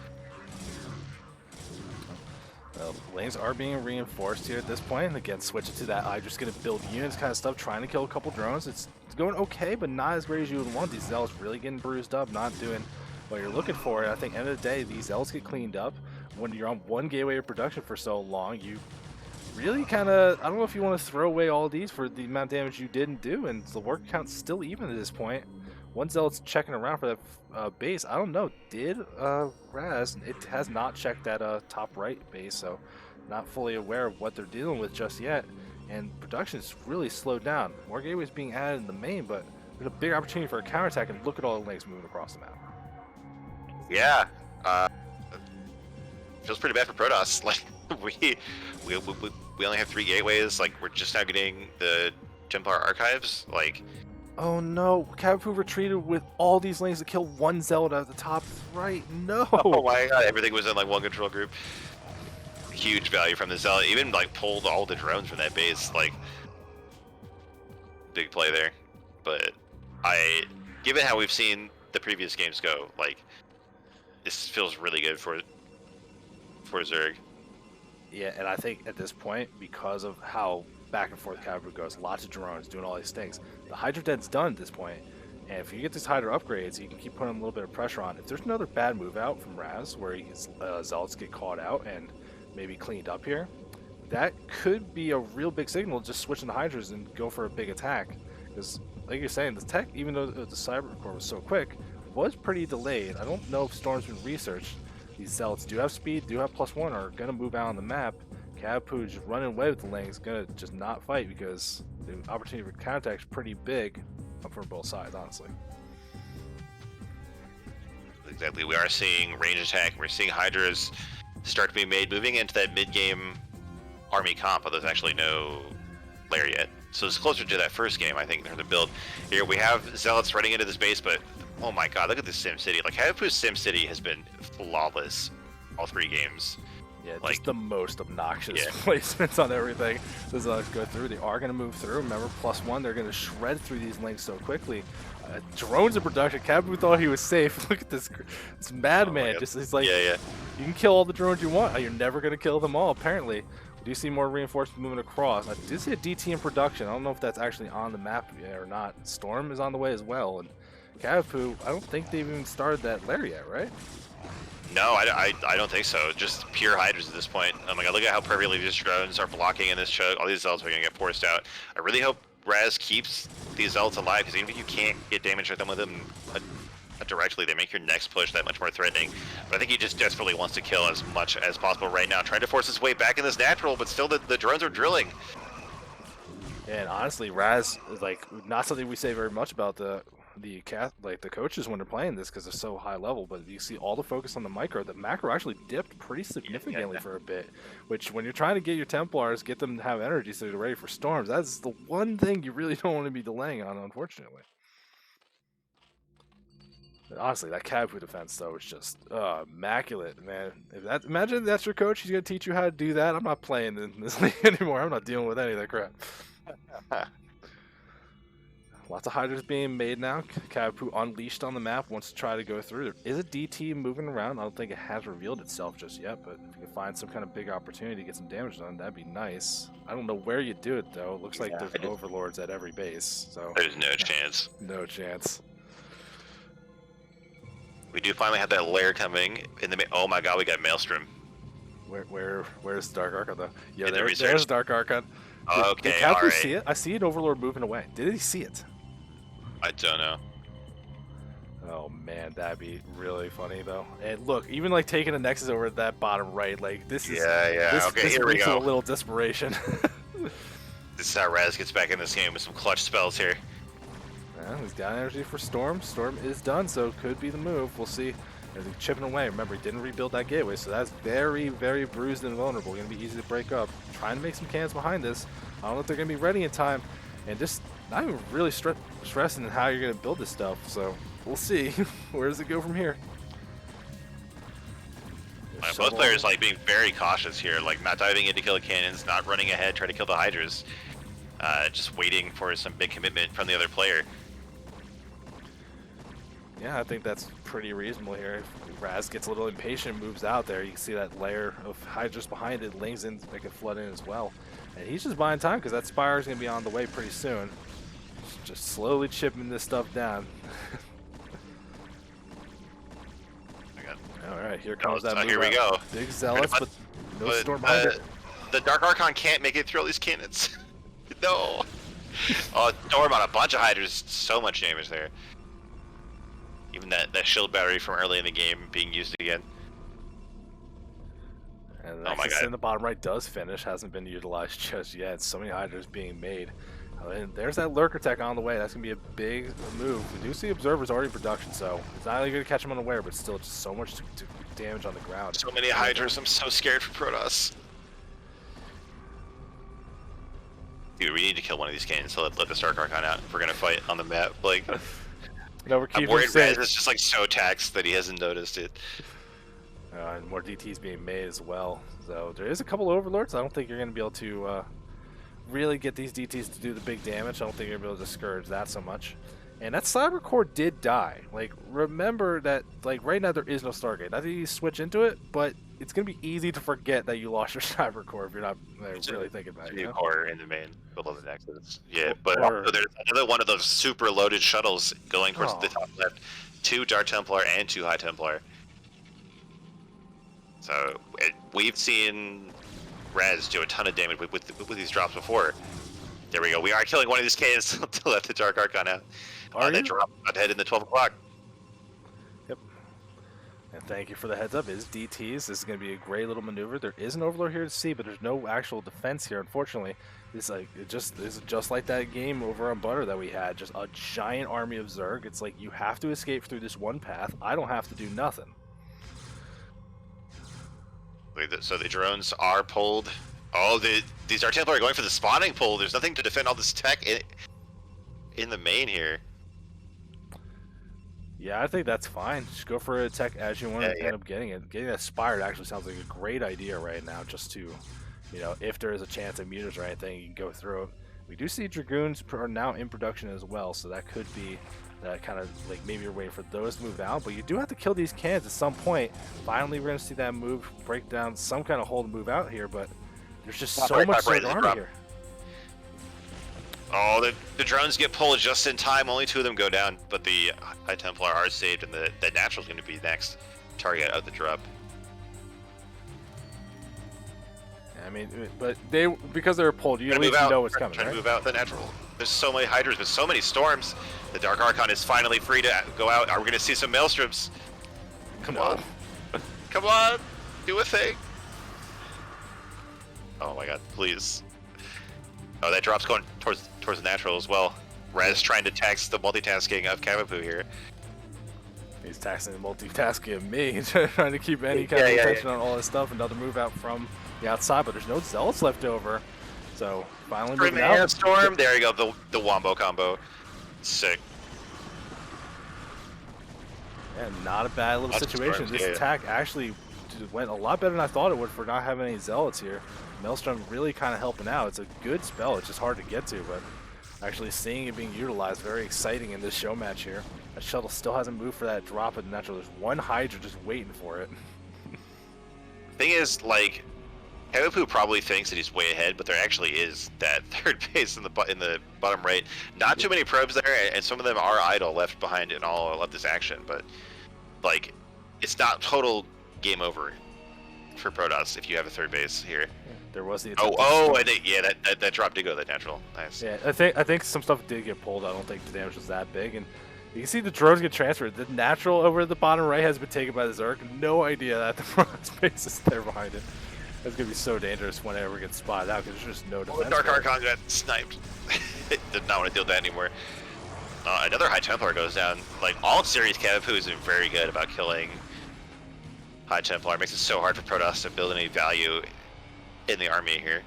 Well, lanes are being reinforced here at this point. Again, switching to that, I'm just gonna build units kind of stuff, trying to kill a couple drones. It's going okay, but not as great as you would want. These Zealots really getting bruised up, not doing what you're looking for. And I think end of the day, these Zealots get cleaned up. When you're on 1 gateway of production for so long, you really kind of, I don't know if you want to throw away all these for the amount of damage you didn't do, and the work count's still even at this point. One Zealot's checking around for that base. I don't know, did Razz, it has not checked that top right base, so not fully aware of what they're dealing with just yet, and production's really slowed down. More gateways being added in the main, but there's a big opportunity for a counterattack, and look at all the lanes moving across the map. Yeah, feels pretty bad for Protoss. Like, we only have 3 gateways. Like, we're just now getting the Templar archives. Like, oh no, Cavapoo retreated with all these lanes to kill 1 Zealot at the top right. No. Oh my god, everything was in like 1 control group. Huge value from the Zealot. Even like pulled all the drones from that base. Like, big play there. But given how we've seen the previous games go, like, this feels really good for Zerg. Yeah, and I think at this point, because of how back and forth Cavapoo goes, lots of drones doing all these things, the Hydra Dead's done at this point, and if you get these Hydra upgrades, you can keep putting a little bit of pressure on. If there's another bad move out from Razz, where his Zealots get caught out and maybe cleaned up here, that could be a real big signal, just switching the Hydras and go for a big attack. Because, like you're saying, the tech, even though the Cyber Core was so quick, was pretty delayed. I don't know if Storm's been researched. These Zealots do have speed, do have +1, are going to move out on the map. Cavapoo just running away with the lanes, going to just not fight because the opportunity for counterattack is pretty big for both sides, honestly. Exactly. We are seeing range attack. We're seeing Hydras start to be made, moving into that mid-game army comp, but there's actually no layer yet. So it's closer to that first game, I think, in terms of build. Here we have Zealots running into this base, but oh my god, look at this Sim City. Like, Cavapoo's Sim City has been flawless all 3 games. Yeah, Like, just the most obnoxious yeah. placements on everything. Does go through. They are going to move through. Remember, +1. They're going to shred through these links so quickly. Drones in production. Cavapoo thought he was safe. Look at this madman. Just he's like, yeah. You can kill all the drones you want. You're never going to kill them all. Apparently, we do see more reinforcements moving across. I do see a DT in production. I don't know if that's actually on the map yet or not. Storm is on the way as well, and Cavapoo, I don't think they've even started that lair yet, right? No, I don't think so. Just pure hydras at this point. Oh my god, look at how perfectly these drones are blocking in this choke. All these Zelts are going to get forced out. I really hope Razz keeps these Zelts alive, because even if you can't get damage with them directly, they make your next push that much more threatening. But I think he just desperately wants to kill as much as possible right now, trying to force his way back in this natural, but still the drones are drilling. And honestly, Razz is like not something we say very much about the coaches when they're playing this, because they're so high level, but you see all the focus on the micro. The macro actually dipped pretty significantly for a bit, which when you're trying to get your Templars, get them to have energy so they're ready for storms, that's the one thing you really don't want to be delaying on, unfortunately. But honestly, that Cavapoo defense though is just immaculate, man. Imagine that's your coach, he's gonna teach you how to do that. I'm not playing in this league anymore. I'm not dealing with any of that crap. Lots of hydras being made now. Cavapoo unleashed on the map, wants to try to go through. There is a DT moving around. I don't think it has revealed itself just yet, but if you can find some kind of big opportunity to get some damage done, that'd be nice. I don't know where you do it though. It looks like there's overlords at every base, so There's no chance. No chance. We do finally have that lair coming in the. Oh my god, we got Maelstrom. Where's Dark Archon though? Yeah, there's Dark Archon. Okay, did Cavapoo alright. see it? I see an overlord moving away. Did he see it? I don't know. Oh man, that'd be really funny though. And look, even like taking a Nexus over at that bottom right, like this is Okay, here we brings go. a little desperation. This is how Razz gets back in this game with some clutch spells here. Well, he's got energy for Storm. Storm is done, so could be the move. We'll see. As he's chipping away. Remember, he didn't rebuild that gateway, so that's very, very bruised and vulnerable. Going to be easy to break up. Trying to make some cans behind this. I don't know if they're going to be ready in time, and just not even really stressing how you're going to build this stuff. So we'll see. Where does it go from here? Both players like being very cautious here, like not diving in to kill the cannons, not running ahead, trying to kill the hydras, just waiting for some big commitment from the other player. Yeah, I think that's pretty reasonable here. If Razz gets a little impatient, moves out there. You can see that layer of hydras behind it, Lings in, they can flood in as well. And he's just buying time because that Spire is going to be on the way pretty soon. Just slowly chipping this stuff down. All right, here comes that move. Here we go. Big Zealots, but no Storm behind it. The Dark Archon can't make it through all these cannons. No. Oh, Storm on a bunch of hydras, so much damage there. Even that shield battery from early in the game being used again. And the Nexus in the bottom right does finish, hasn't been utilized just yet. So many hydras being made. And there's that Lurker Tech on the way. That's going to be a big move. We do see Observers already in production, so it's not only going to catch them unaware, but still just so much damage on the ground. So many hydras, I'm so scared for Protoss. Dude, we need to kill one of these cannons to let the Dark Archon out if we're going to fight on the map. Like, no, we're keeping I'm worried Razz is just like so taxed that he hasn't noticed it. And more DTs being made as well. So there is a couple Overlords. I don't think you're going to be able to really get these DTs to do the big damage. I don't think you're going to be able to discourage that so much. And that Cyber Core did die. Like, remember that, like, right now there is no Stargate. I think you switch into it, but it's going to be easy to forget that you lost your Cyber Core if you're not really thinking about it. New core in the main below the Nexus. Yeah, but also there's another one of those super loaded shuttles going towards the top left. 2 Dark Templar and 2 High Templar. So we've seen Razz do a ton of damage with these drops before. There we go. We are killing one of these cannons to let the Dark Archon out. That drop ahead in the 12 o'clock. Yep. And thank you for the heads up. It is DTs. This is going to be a great little maneuver. There is an Overlord here to see, but there's no actual defense here, unfortunately. It's like this is just like that game over on Butter that we had. Just a giant army of Zerg. It's like you have to escape through this one path. I don't have to do nothing. So the drones are pulled. Oh, these Dark Templar are going for the spawning pull. There's nothing to defend all this tech in the main here. Yeah, I think that's fine. Just go for a tech as you want to Yeah, end up getting it. Getting that Spired actually sounds like a great idea right now, just to, you know, if there is a chance of mutas or anything, you can go through it. We do see Dragoons are now in production as well, so that could be that kind of like maybe you're waiting for those to move out, but you do have to kill these cannons at some point. Finally, we're going to see that move break down some kind of hole to move out here, but there's just so much army here. Oh, the drones get pulled just in time. Only 2 of them go down, but the High Templar are saved, and the Natural's going to be next target of the drop. I mean, but because they were pulled, you at least know what's coming, Trying right? to move out the Natural. There's so many Hydras with so many storms. The Dark Archon is finally free to go out. Are we going to see some Maelstroms? Come on. Come on. Do a thing. Oh my god, please. Oh, that drop's going towards the Natural as well. Razz trying to tax the multitasking of Cavapoo here. He's taxing the multitasking of me, trying to keep any kind of attention on all this stuff. Another move out from the outside, but there's no Zealots left over. So finally moving out. Storm. There you go, the Wombo combo. Sick. And not a bad little situation. This attack actually went a lot better than I thought it would for not having any Zealots here. Maelstrom really kind of helping out. It's a good spell. It's just hard to get to, but actually seeing it being utilized, very exciting in this show match here. That shuttle still hasn't moved for that drop at the Natural. There's one Hydra just waiting for it. Thing is, like, Cavapoo probably thinks that he's way ahead, but there actually is that third base in the bottom right. Not too many probes there, and some of them are idle, left behind in all of this action. But like, it's not total game over for Protoss if you have a third base here. There was the that drop did go to the Natural. Nice. Yeah, I think some stuff did get pulled. I don't think the damage was that big, and you can see the drones get transferred. The Natural over at the bottom right has been taken by the Zerg. No idea that the Protoss base is there behind it. That's gonna be so dangerous when it ever gets spotted out because there's just no defense. The Dark Archon got sniped. Did not want to deal with that anymore. Another High Templar goes down. Like, all series Cavapoo has been very good about killing High Templar. It makes it so hard for Protoss to build any value in the army here.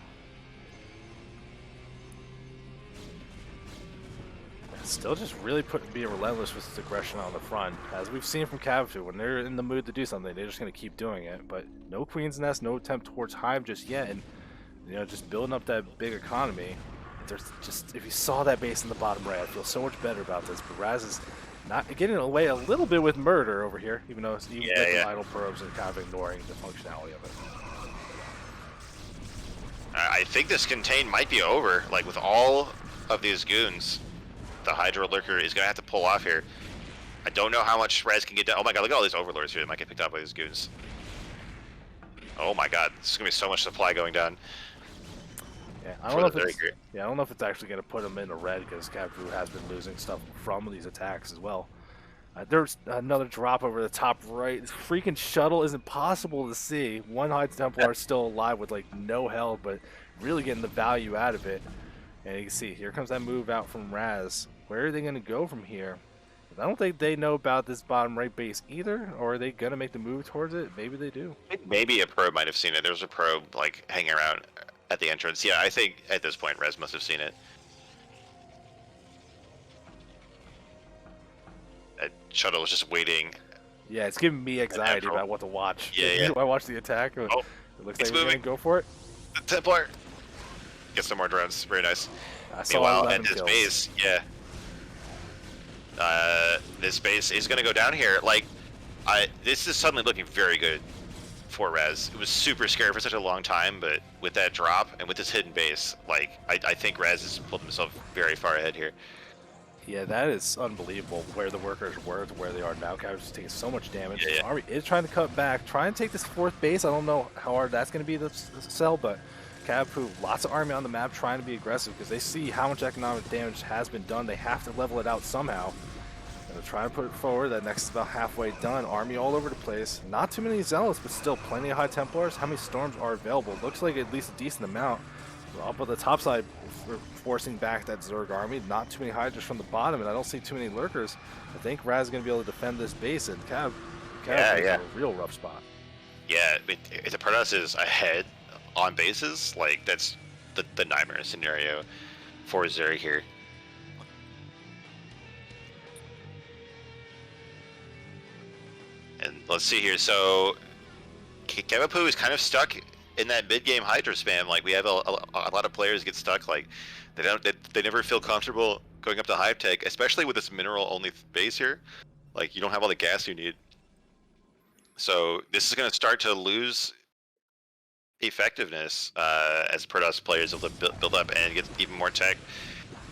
Still just really being relentless with his aggression on the front. As we've seen from Cavapoo, when they're in the mood to do something, they're just going to keep doing it. But no Queen's Nest, no attempt towards Hive just yet. And, you know, just building up that big economy. There's just, if you saw that base in the bottom right, I feel so much better about this. But Razz is not getting away a little bit with murder over here, even though it's with the idle probes and kind of ignoring the functionality of it. I think this contain might be over. Like, with all of these goons, the Hydra Lurker is going to have to pull off here. I don't know how much Razz can get done. Oh my god, look at all these Overlords here that might get picked up by these goons. Oh my god, this is going to be so much supply going down. Yeah, I don't know if it's actually going to put them into red because Cavapoo has been losing stuff from these attacks as well. There's another drop over the top right. This freaking shuttle is impossible to see. One High Templar is still alive with like no health, but really getting the value out of it. And you can see, here comes that move out from Razz. Where are they going to go from here? I don't think they know about this bottom right base either, or are they going to make the move towards it? Maybe they do. Maybe a probe might have seen it. There's a probe, like, hanging around at the entrance. Yeah, I think at this point, Razz must have seen it. That shuttle was just waiting. Yeah, it's giving me anxiety about what to watch. Yeah. I watch the attack. It looks like we're going to go for it. The Templar. Get some more drones. Very nice. Meanwhile, at this base, this base is going to go down here. Like, this is suddenly looking very good for Razz. It was super scary for such a long time, but with that drop and with this hidden base, like, I think Razz has pulled himself very far ahead here. Yeah, that is unbelievable where the workers were to where they are now. Cavapoo's taking so much damage. Yeah. Army is trying to cut back, trying to take this fourth base. I don't know how hard that's going to be to sell, but Cavapoo, lots of army on the map trying to be aggressive because they see how much economic damage has been done. They have to level it out somehow. And they're trying to put it forward. That next is about halfway done. Army all over the place. Not too many Zealots, but still plenty of High Templars. How many Storms are available? Looks like at least a decent amount. Up on the top side, we're forcing back that Zerg army. Not too many Hydras from the bottom, and I don't see too many Lurkers. I think Razz is going to be able to defend this base, and Cav is in a real rough spot. Yeah, if the Protoss is ahead on bases, like, that's the nightmare scenario for Zerg here. let's see here. So Cavapoo is kind of stuck in that mid-game Hydra spam. Like we have a lot of players get stuck. Like they never feel comfortable going up to Hive Tech, especially with this mineral-only base here. Like you don't have all the gas you need. So this is going to start to lose effectiveness as Protoss players will build up and get even more tech.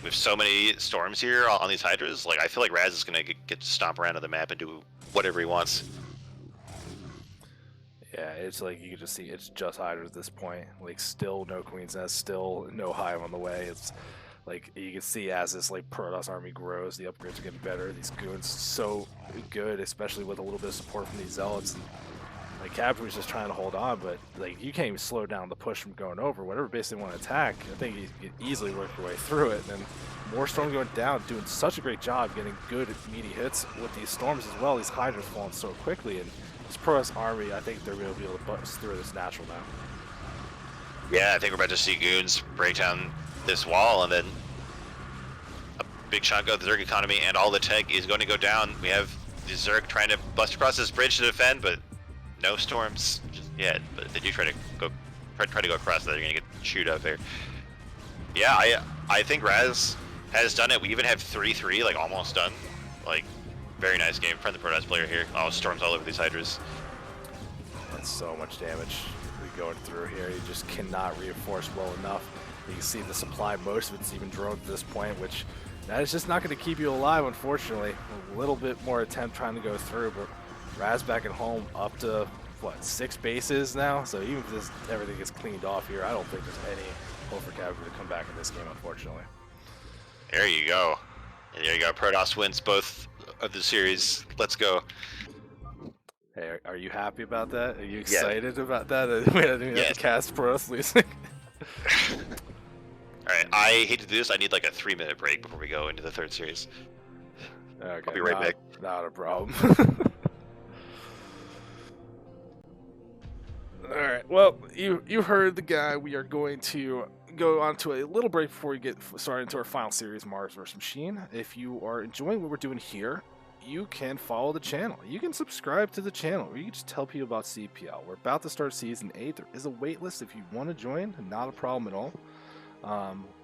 We have so many storms here on these Hydras. Like I feel like Razz is going to get to stomp around on the map and do whatever he wants. Yeah, it's like you can just see it's just Hydra at this point. Like still no Queen's Nest, still no Hive on the way. It's like you can see as this like Protoss army grows, the upgrades are getting better. These goons so good, especially with a little bit of support from these zealots. And like Cavapoo's just trying to hold on, but like you can't even slow down the push from going over. Whatever base they want to attack, I think you can easily work your way through it. And more storms going down, doing such a great job getting good meaty hits with these storms as well. These Hydras falling so quickly, and this Protoss army, I think they're going to be able to bust through this natural now. Yeah, I think we're about to see goons break down this wall, and then a big chunk of the Zerg economy and all the tech is going to go down. We have the Zerg trying to bust across this bridge to defend, but no storms just yet. But if they do try to go across, they're going to get chewed up there. Yeah, I think Razz has done it. We even have 3-3, like almost done. Like very nice game from the Protoss player here. Oh, storms all over these Hydras. That's so much damage going through here. You just cannot reinforce well enough. You can see the supply, most of it's even drone at this point, which that is just not going to keep you alive, unfortunately. A little bit more attempt trying to go through, but Razz back at home up to, what, 6 bases now? So even if everything gets cleaned off here, I don't think there's any hope for Cavapoo to come back in this game, unfortunately. There you go. And there you go. Protoss wins both of the series. Let's go. Hey, are you happy about that? Are you excited about that? We didn't have to cast Protoss losing. Alright, I hate to do this. I need like a 3-minute break before we go into the third series. Okay, I'll be right back. Not a problem. Alright, well, you heard the guy. We are going to go on to a little break before we get started into our final series, Maars vs. Machine. If you are enjoying what we're doing here, you can follow the channel. You can subscribe to the channel, or you can just tell people about CPL. We're about to start Season 8. There is a wait list if you want to join. Not a problem at all.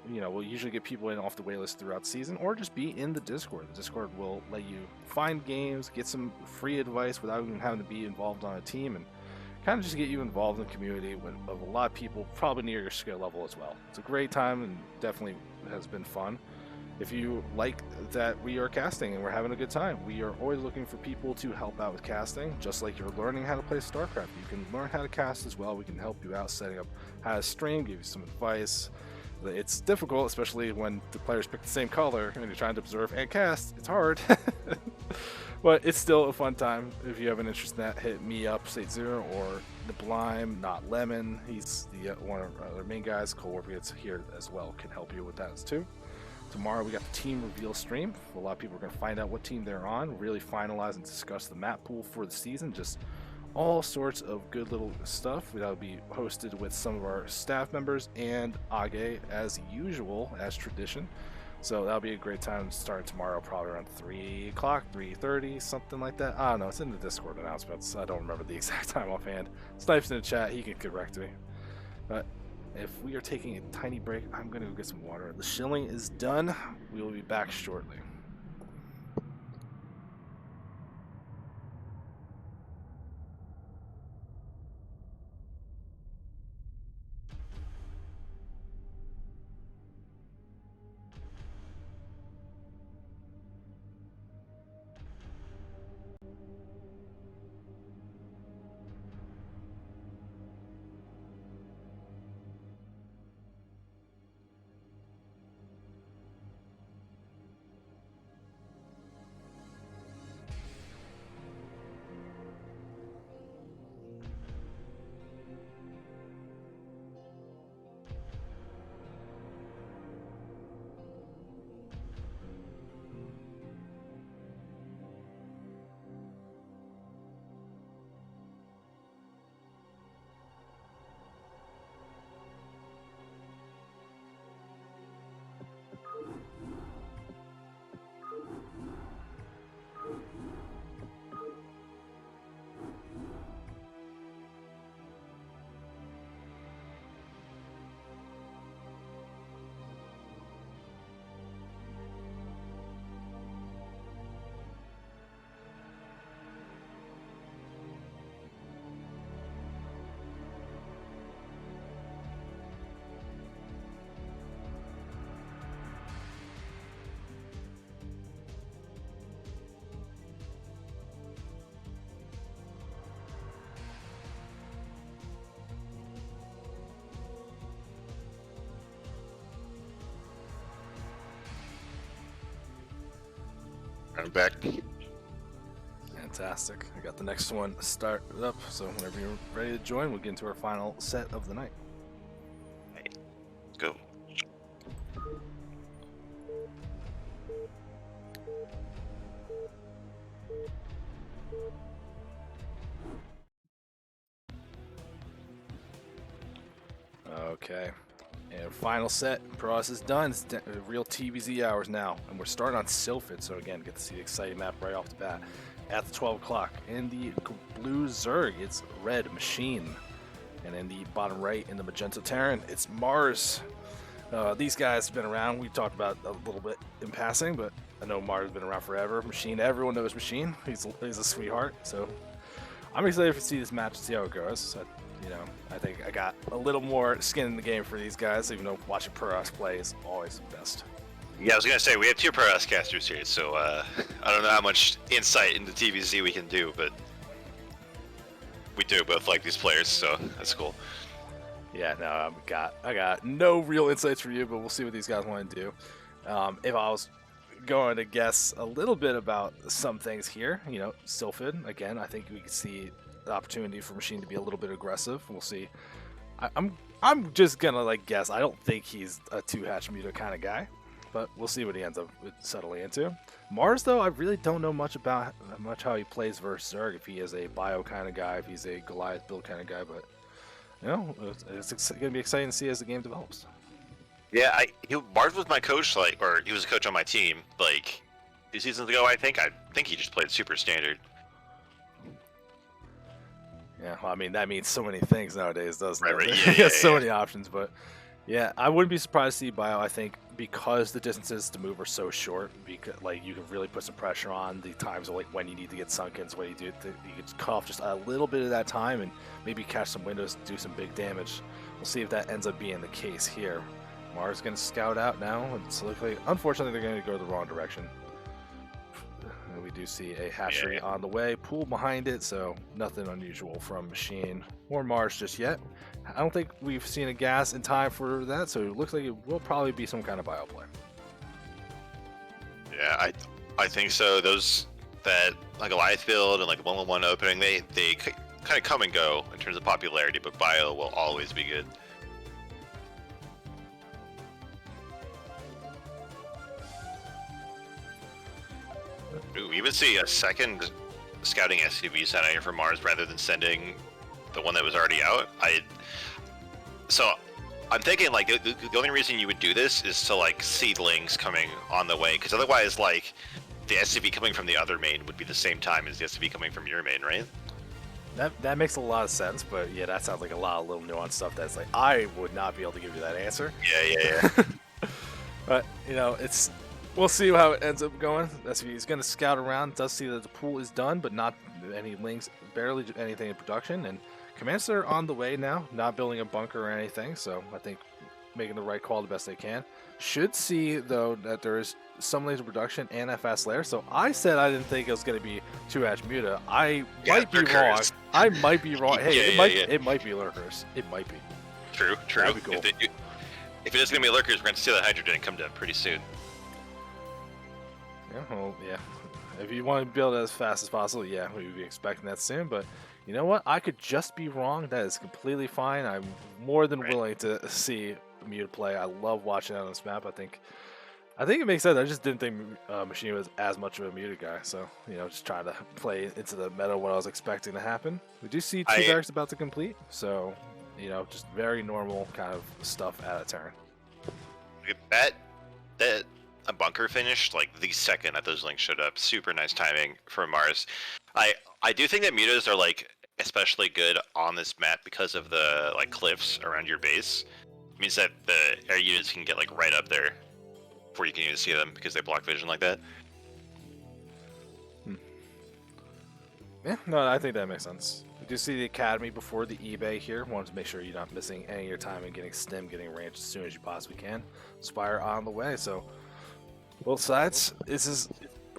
You know, we'll usually get people in off the wait list throughout the season, or just be in the Discord. The Discord will let you find games, get some free advice without even having to be involved on a team, and kind of just get you involved in the community of a lot of people probably near your skill level as well. It's a great time and definitely has been fun. If you like that we are casting and we're having a good time, we are always looking for people to help out with casting. Just like you're learning how to play StarCraft, you can learn how to cast as well. We can help you out setting up how to stream, give you some advice. It's difficult, especially when the players pick the same color and you're trying to observe and cast. It's hard, but it's still a fun time. If you have an interest in that, hit me up, State Zero, or the Blime, not Lemon. He's the one of our main guys. Cole Warpigets here as well can help you with that too. Tomorrow we got the team reveal stream. A lot of people are going to find out what team they're on, really finalize and discuss the map pool for the season. Just all sorts of good little stuff. That'll be hosted with some of our staff members and Age as usual, as tradition. So that'll be a great time to start tomorrow, probably around 3 o'clock, 3:30, something like that. I don't know. It's in the Discord announcements. I don't remember the exact time offhand. Snipes in the chat. He can correct me. But if we are taking a tiny break, I'm going to go get some water. The shilling is done. We will be back shortly. I'm back. Fantastic. I got the next one started up, so whenever you're ready to join, we'll get into our final set of the night. Hey, let's go. Okay. And final set. Process is done. It's real TvZ hours now. And we're starting on Sylphid, so again, get to see the exciting map right off the bat. At the 12 o'clock. In the blue Zerg, it's Red Machine. And in the bottom right, in the magenta Terran, it's Maars. These guys have been around. We talked about a little bit in passing, but I know Maars has been around forever. Machine, everyone knows Machine. He's a sweetheart, so I'm excited to see this match and see how it goes. So, you know, I think I got a little more skin in the game for these guys, even though watching Puros play is always the best. Yeah, I was gonna say we have two Puros casters here, so I don't know how much insight into TvZ we can do, but we do both like these players, so that's cool. Yeah, no, I got no real insights for you, but we'll see what these guys want to do. If I was going to guess a little bit about some things here, you know, Sylphid, again, I think we could see the opportunity for Machine to be a little bit aggressive. We'll see. I'm just gonna like guess. I don't think he's a two-hatch Muta kind of guy, but we'll see what he ends up settling into. Maars, though, I really don't know much about how he plays versus Zerg. If he is a bio kind of guy, if he's a Goliath build kind of guy, but you know, it's gonna be exciting to see as the game develops. Yeah, Maars was my coach, like, or he was a coach on my team, like 2 seasons ago. I think he just played super standard. Yeah, well, I mean, that means so many things nowadays, doesn't it? Right. He has so many options, but yeah, I wouldn't be surprised to see bio. I think because the distances to move are so short, because like you can really put some pressure on the times of like when you need to get sunkens, when you can cut off just a little bit of that time and maybe catch some windows, do some big damage. We'll see if that ends up being the case here. Maars is going to scout out now. It's looking, unfortunately, they're going to go the wrong direction. And we do see a hatchery on the way, pool behind it, so nothing unusual from Machine or Maars just yet. I don't think we've seen a gas in time for that, so it looks like it will probably be some kind of bio play. Yeah, I think so. Those that like Goliath build and like 1-1 opening, they kind of come and go in terms of popularity, but bio will always be good. Ooh, we even see a second scouting SCV sent out here from Maars rather than sending the one that was already out. So I'm thinking like the only reason you would do this is to like seedlings coming on the way, because otherwise like the SCV coming from the other main would be the same time as the SCV coming from your main, right? That makes a lot of sense, but yeah, that sounds like a lot of little nuanced stuff that's like I would not be able to give you that answer. Yeah. But you know, we'll see how it ends up going. He's going to scout around, does see that the pool is done, but not any links, barely anything in production. And Commanders are on the way now, not building a bunker or anything, so I think making the right call the best they can. Should see, though, that there is some laser production and FS layer, so I said I didn't think it was going to be 2-hatch Muta. I might be wrong. I might be wrong. Hey, it might be lurkers. It might be. True. That'd be cool. If it is going to be lurkers, we're going to see that hydrogen come down pretty soon. Yeah, well, yeah. If you want to build it as fast as possible, yeah, we would be expecting that soon. But you know what? I could just be wrong. That is completely fine. I'm more than willing to see Muta play. I love watching it on this map. I think it makes sense. I just didn't think Machine was as much of a Muta guy. So, you know, just trying to play into the meta what I was expecting to happen. We do see 2 barracks about to complete. So, you know, just very normal kind of stuff at a turn. That a bunker finished like the second that those links showed up. Super nice timing for Maars. I do think that mutas are like especially good on this map because of the like cliffs around your base. It means that the air units can get like right up there before you can even see them because they block vision like that. Yeah, no, I think that makes sense. We do see the Academy before the eBay here. Wanted to make sure you're not missing any of your time and getting stim, getting range as soon as you possibly can. Spire on the way, so both sides. This is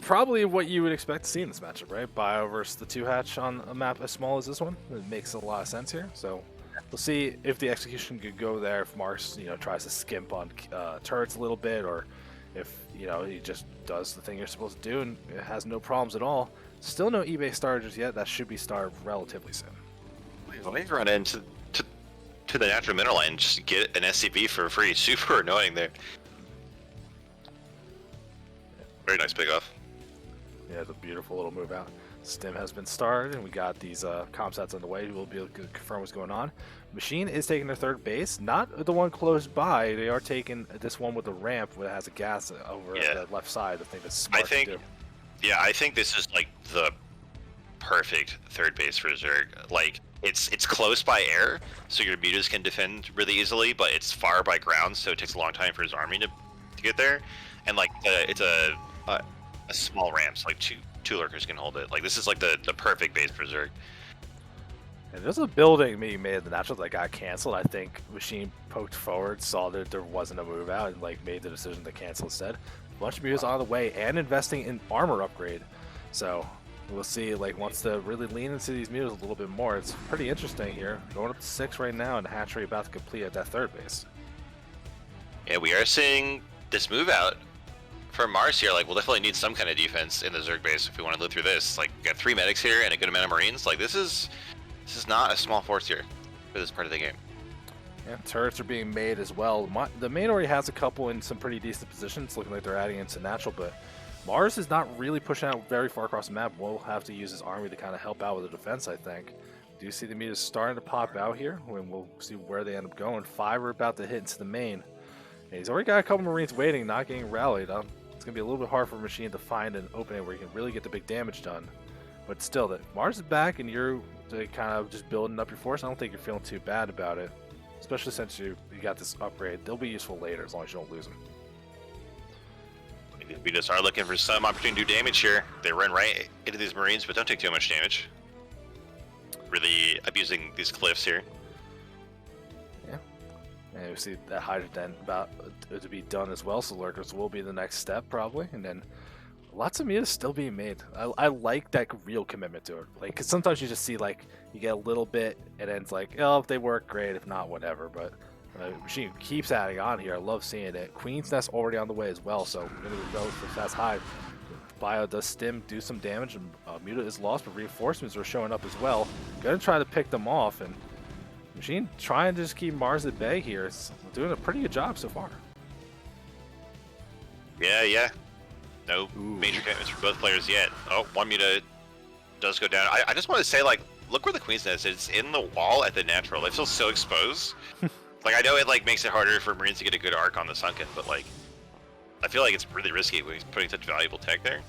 probably what you would expect to see in this matchup, right? Bio versus the 2-hatch on a map as small as this one. It makes a lot of sense here. So we'll see if the execution could go there. If Maars, you know, tries to skimp on turrets a little bit, or if you know he just does the thing you're supposed to do, and it has no problems at all. Still no eBay starters yet. That should be started relatively soon. Let me run into the natural mineral and just get an SCV for free. Super annoying there. Very nice pick off. Yeah, it's a beautiful little move out. Stim has been started, and we got these comp sets on the way. We'll be able to confirm what's going on. Machine is taking their third base, not the one close by. They are taking this one with the ramp where it has a gas over the left side. I think that's smart to do. Yeah, I think this is like the perfect third base for Zerg. Like, it's close by air, so your mutas can defend really easily, but it's far by ground, so it takes a long time for his army to get there. And like, it's a small ramp, so like two lurkers can hold it. Like, this is like the perfect base for Zerg. And there's a building being made in the natural that got canceled. I think Machine poked forward, saw that there wasn't a move out, and like made the decision to cancel instead. A bunch of mutas on the way and investing in armor upgrade. So we'll see, like, wants to really lean into these mutas a little bit more. It's pretty interesting here. Going up to 6 right now, and hatchery about to complete at that third base. Yeah, we are seeing this move out for Maars here. Like, we'll definitely need some kind of defense in the Zerg base if we want to live through this. Like, we got 3 medics here and a good amount of Marines. Like, this is not a small force here for this part of the game. Yeah, turrets are being made as well. The main already has a couple in some pretty decent positions, looking like they're adding into natural, but Maars is not really pushing out very far across the map. We'll have to use his army to kind of help out with the defense, I think. Do you see the mutas starting to pop out here? And we'll see where they end up going. 5 are about to hit into the main. And he's already got a couple Marines waiting, not getting rallied. It's going to be a little bit hard for Machine to find an opening where he can really get the big damage done. But still, that Maars is back, and you're kind of just building up your force. I don't think you're feeling too bad about it, especially since you got this upgrade. They'll be useful later as long as you don't lose them. We just are looking for some opportunity to do damage here. They run right into these Marines, but don't take too much damage. Really abusing these cliffs here. Yeah. And we see that Hydrogen about to be done as well, so lurkers will be the next step probably. And then lots of mutas still being made. I like that real commitment to it. Like, because sometimes you just see, like, you get a little bit and then it's like, oh, if they work, great. If not, whatever. But Machine keeps adding on here. I love seeing it. Queen's Nest already on the way as well, so we're going to go for Fast Hive. Bio does stim, do some damage, and Muta is lost, but reinforcements are showing up as well. Going to try to pick them off, and Machine trying to just keep Maars at bay here. It's doing a pretty good job so far. Yeah. No major commitments for both players yet. Oh, one Muta does go down. I just want to say, like, look where the Queen's Nest is. It's in the wall at the natural. It feels so exposed. Like, I know it, like, makes it harder for Marines to get a good arc on the Sunken, but, like, I feel like it's really risky when he's putting such valuable tech there.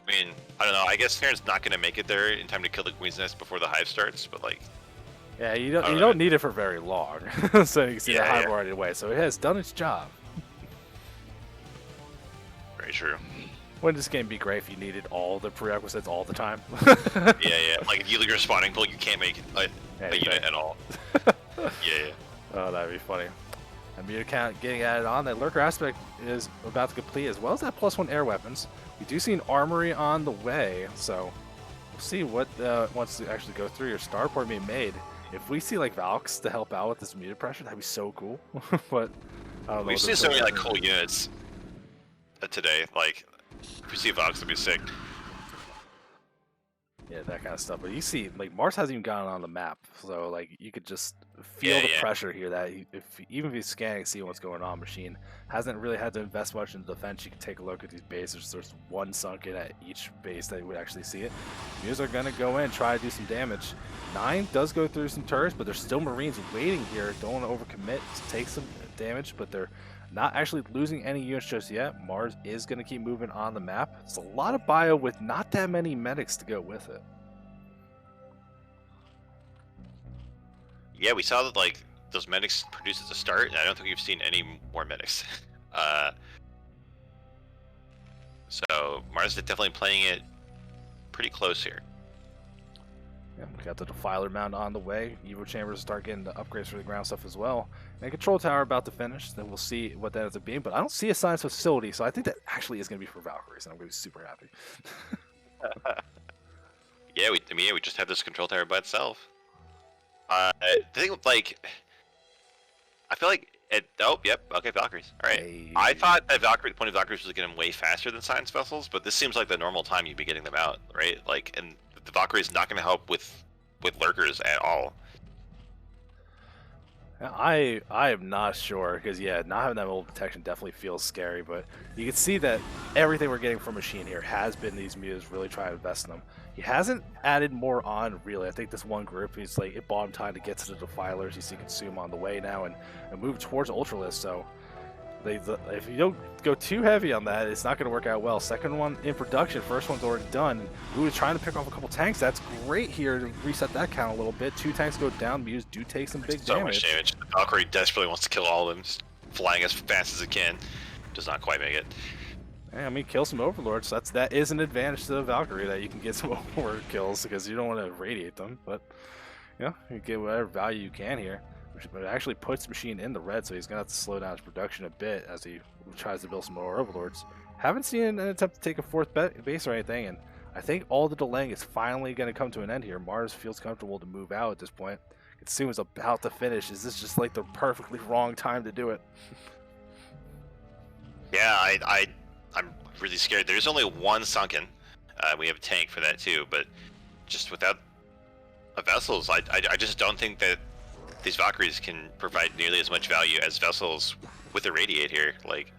I mean, I don't know. I guess Terran's not going to make it there in time to kill the Queen's Nest before the Hive starts, but, like... Yeah, you don't need it for very long. So you can see the Hive already away. So it has done its job. Very true. Wouldn't this game be great if you needed all the prerequisites all the time? yeah. Like, if you leave your spawning pool, you can't make a unit at all. Yeah. Oh, that'd be funny. And Muta count getting added on. That Lurker aspect is about to complete, as well as that +1 air weapons. We do see an armory on the way, so we'll see what wants to actually go through. Your starport being made. If we see, like, Valks to help out with this Muta pressure, that'd be so cool. But I don't know. We've seen so many, like, cool units today. Like, if we see Valks, that'd be sick. Yeah, that kind of stuff. But you see, like, Maars hasn't even gotten on the map, so, like, you could just feel the pressure here that even if he's scanning, see what's going on. Machine hasn't really had to invest much in defense. You can take a look at these bases. There's one sunken at each base that you would actually see it. Mutas are going to go in, try to do some damage. 9 does go through some turrets, but there's still Marines waiting here. Don't want to overcommit to take some damage, but they're not actually losing any units just yet. Maars is going to keep moving on the map. It's a lot of bio with not that many medics to go with it. Yeah, we saw that, like, those medics produced at the start, and I don't think we've seen any more medics. So Maars is definitely playing it pretty close here. Yeah, we got the Defiler Mound on the way. Evo Chambers start getting the upgrades for the ground stuff as well. And Control Tower about to finish. Then we'll see what that ends up being. But I don't see a science facility, so I think that actually is going to be for Valkyries, and I'm going to be super happy. Yeah, we just have this Control Tower by itself. The thing with, like, I feel like Oh, yep. Okay, Valkyries. All right. Hey. I thought that the point of Valkyries was getting way faster than science vessels, but this seems like the normal time you'd be getting them out, right? Like, and the Valkyrie is not going to help with lurkers at all. I am not sure because yeah, not having that old protection definitely feels scary. But you can see that everything we're getting from Machine here has been these mutas really trying to invest in them. He hasn't added more on really. I think this one group he's like it bought him time to get to the Defilers. You see Consume on the way now and move towards Ultralisk. So if you don't go too heavy on that, it's not going to work out well. Second one in production, first one's already done. We were trying to pick off a couple tanks. That's great here to reset that count a little bit. 2 tanks go down. Mutas do take some big So much damage. The Valkyrie desperately wants to kill all of them, just flying as fast as it can. Does not quite make it. Yeah, I mean, kill some Overlords. That is an advantage to the Valkyrie that you can get some Overlord kills because you don't want to radiate them. But yeah, you get whatever value you can here. But it actually puts Machine in the red, so he's going to have to slow down his production a bit as he tries to build some more Overlords. Haven't seen an attempt to take a 4th base or anything, and I think all the delaying is finally going to come to an end here. Maars feels comfortable to move out at this point. Consume is about to finish. Is this just like the perfectly wrong time to do it? Yeah, I'm really scared. There's only one sunken. We have a tank for that too, but just without vessels, I just don't think that these Valkyries can provide nearly as much value as vessels with the radiate here. Like,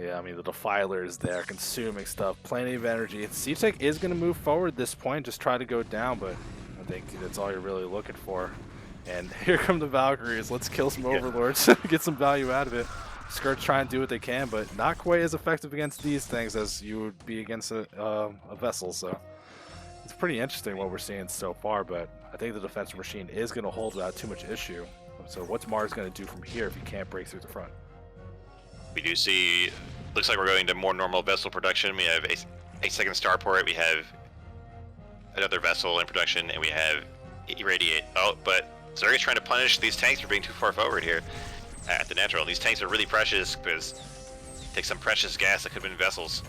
yeah, I mean the Defiler is there, consuming stuff, plenty of energy. C-Tech is going to move forward at this point, just try to go down, but I think that's all you're really looking for. And here come the Valkyries. Let's kill some Overlords, get some value out of it. Skirts try and do what they can, but not quite as effective against these things as you would be against a vessel. So it's pretty interesting what we're seeing so far, but I think the defensive Machine is going to hold without too much issue. So what's Maars going to do from here if he can't break through the front? we do see, looks like we're going to more normal vessel production. We have a second starport, we have another vessel in production, and we have irradiate. Oh, but Zerg is trying to punish these tanks for being too far forward here at the natural. These tanks are really precious because take some precious gas that could have been vessels.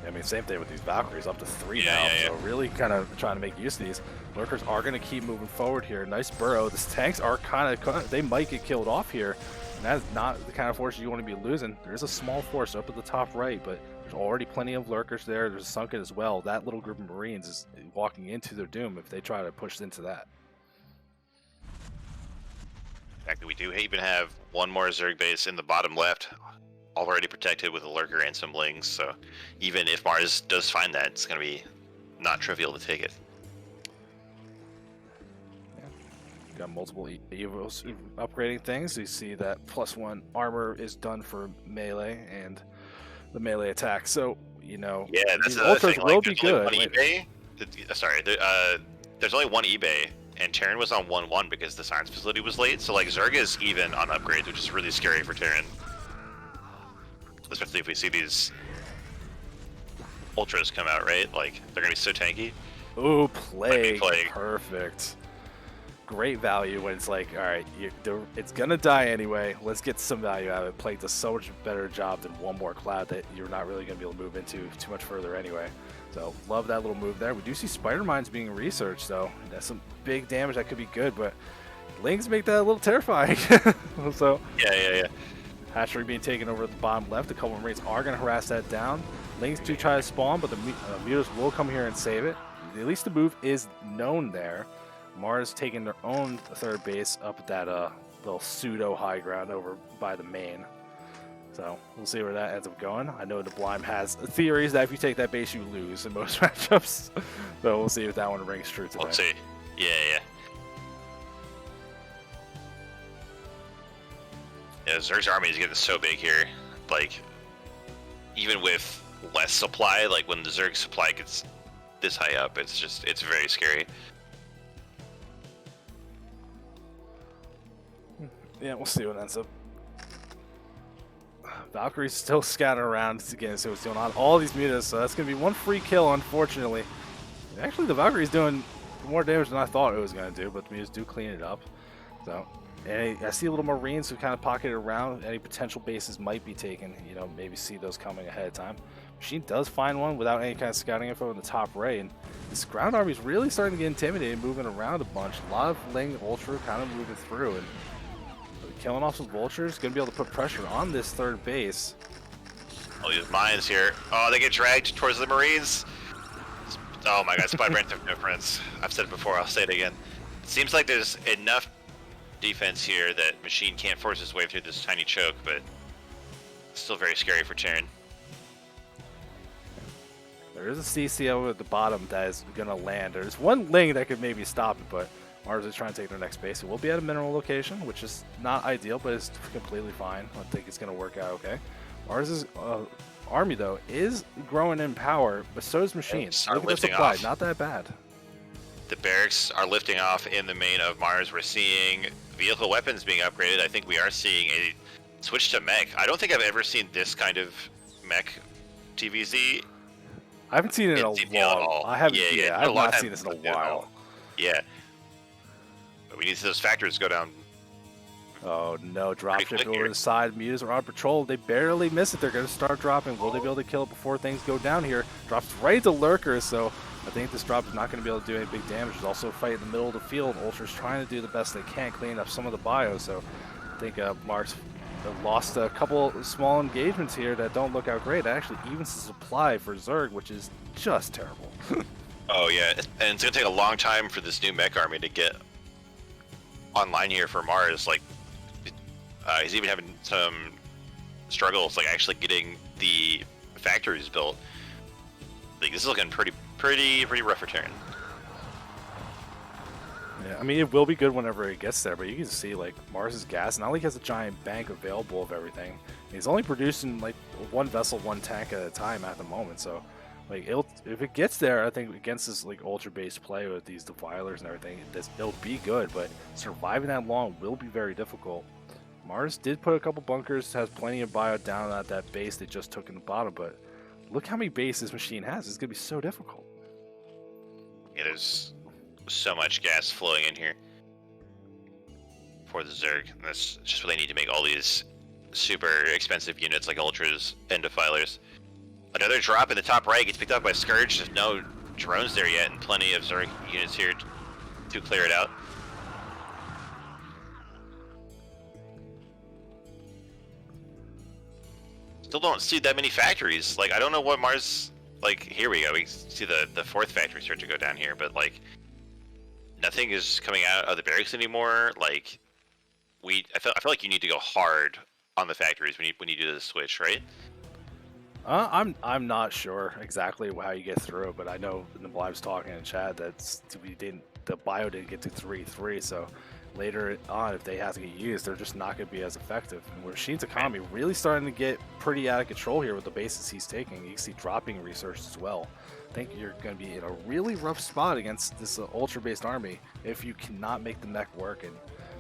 I mean, same thing with these Valkyries, up to 3 now, so really kind of trying to make use of these. Lurkers are going to keep moving forward here. Nice burrow. These tanks are kind of, they might get killed off here, and that's not the kind of force you want to be losing. There's a small force up at the top right, but there's already plenty of Lurkers there. There's a Sunken as well. That little group of Marines is walking into their doom if they try to push into that. In fact, we do even have one more Zerg base in the bottom left, already protected with a Lurker and some Lings, so even if Maars does find that, it's going to be not trivial to take it. Yeah. Got multiple Evos upgrading things. You see that +1 armor is done for melee and the melee attack, so, you know, yeah, that's these ultras thing. will Like, be good. There's only one eBay, and Terran was on 1-1 because the science facility was late, so like Zerg is even on upgrades, which is really scary for Terran. Especially if we see these ultras come out, right? Like, they're gonna be so tanky. Ooh, Plague. Perfect. Great value when it's like, all right, it's gonna die anyway. Let's get some value out of it. Plague does so much better job than one more cloud that you're not really gonna be able to move into too much further anyway. So love that little move there. We do see spider mines being researched though. That's some big damage that could be good, but Lings make that a little terrifying. So Yeah. Hatchery being taken over at the bottom left. A couple of Marines are going to harass that down. Lings do try to spawn, but the Mutas will come here and save it. At least the move is known there. Maars taking their own third base up at that little pseudo high ground over by the main. So we'll see where that ends up going. I know the Blime has theories that if you take that base, you lose in most matchups. So we'll see if that one rings true today. Let's see. Yeah. Yeah, Zerg's army is getting so big here. Like, even with less supply, like when the Zerg supply gets this high up, it's very scary. Yeah, we'll see what ends up. Valkyrie's still scattered around again, so it's doing on all these mutas, so that's going to be one free kill, unfortunately. Actually, the Valkyrie's doing more damage than I thought it was going to do, but the mutas do clean it up. So, and I see a little Marines who kind of pocketed around. Any potential bases might be taken, you know, maybe see those coming ahead of time. Machine does find one without any kind of scouting info in the top right, and this ground army is really starting to get intimidated, moving around a bunch. A lot of Ling Ultra kind of moving through, and killing off some vultures, gonna be able to put pressure on this third base. All these mines here. Oh, they get dragged towards the Marines. Oh my god, Spy Brand took no friends. I've said it before, I'll say it again. It seems like there's enough defense here that Machine can't force his way through this tiny choke, but still very scary for Terran. There is a CCO at the bottom that is gonna land. There's one Ling that could maybe stop it, but Maars is trying to take their next base. It will be at a mineral location, which is not ideal, but it's completely fine. I think it's gonna work out okay. Mars' army, though, is growing in power, but so is Machine. Look at the supply, not that bad. The barracks are lifting off in the main of Mars. We're seeing vehicle weapons being upgraded. I think we are seeing a switch to mech. I don't think I've ever seen this kind of mech TvZ. I haven't seen it in a while. I haven't. Yeah, I have not seen this in a while. Yeah. But we need those factors to go down. Oh no, dropship over the side. Mutas are on patrol. They barely miss it. They're going to start dropping. Will they be able to kill it before things go down here? Drops right to Lurkers, so I think this drop is not going to be able to do any big damage. There's also a fight in the middle of the field. Ultra's trying to do the best they can, clean up some of the bio, so I think Maars lost a couple small engagements here that don't look out great. That actually evens the supply for Zerg, which is just terrible. Oh yeah, and it's going to take a long time for this new mech army to get online here for Maars. Like, he's even having some struggles, like actually getting the factories built. Like, this is looking pretty rough for Terran. Yeah, I mean, it will be good whenever it gets there, but you can see, like, Maars' gas, not like he has a giant bank available of everything. He's only producing, like, one vessel, one tank at a time at the moment, so, like, if it gets there, I think against this, like, ultra-based play with these defilers and everything, it'll be good, but surviving that long will be very difficult. Maars did put a couple bunkers, has plenty of bio down at that base they just took in the bottom, but look how many bases Machine has. It's going to be so difficult. Yeah, there's so much gas flowing in here for the Zerg. That's just what they need to make all these super expensive units like Ultras and Defilers. Another drop in the top right gets picked up by Scourge. There's no drones there yet, and plenty of Zerg units here to clear it out. Still don't see that many factories. Like, I don't know what Maars, like, here we go. We see the fourth factory start to go down here, but, like, nothing is coming out of the barracks anymore. Like, I feel like you need to go hard on the factories when you do the switch, right? I'm not sure exactly how you get through it, but I know in the lives talking in chat that the bio didn't get to 3-3, so later on, if they have to get used, they're just not going to be as effective. And Machine's economy really starting to get pretty out of control here with the bases he's taking. You can see dropping resources as well. I think you're going to be in a really rough spot against this ultra-based army if you cannot make the mech work, and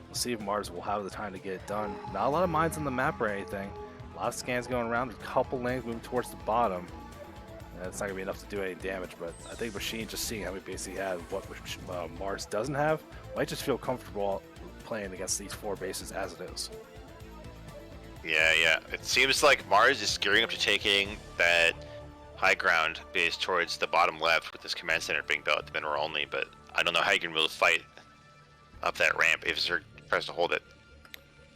we'll see if Maars will have the time to get it done. Not a lot of mines on the map or anything. A lot of scans going around, a couple lanes moving towards the bottom. It's not going to be enough to do any damage, but I think Machine, just seeing how many bases he has, what Maars doesn't have, might just feel comfortable playing against these four bases as it is. Yeah. It seems like Maars is gearing up to taking that high ground base towards the bottom left with this command center being built at the mineral only, but I don't know how you can really fight up that ramp if Zerg tries to hold it.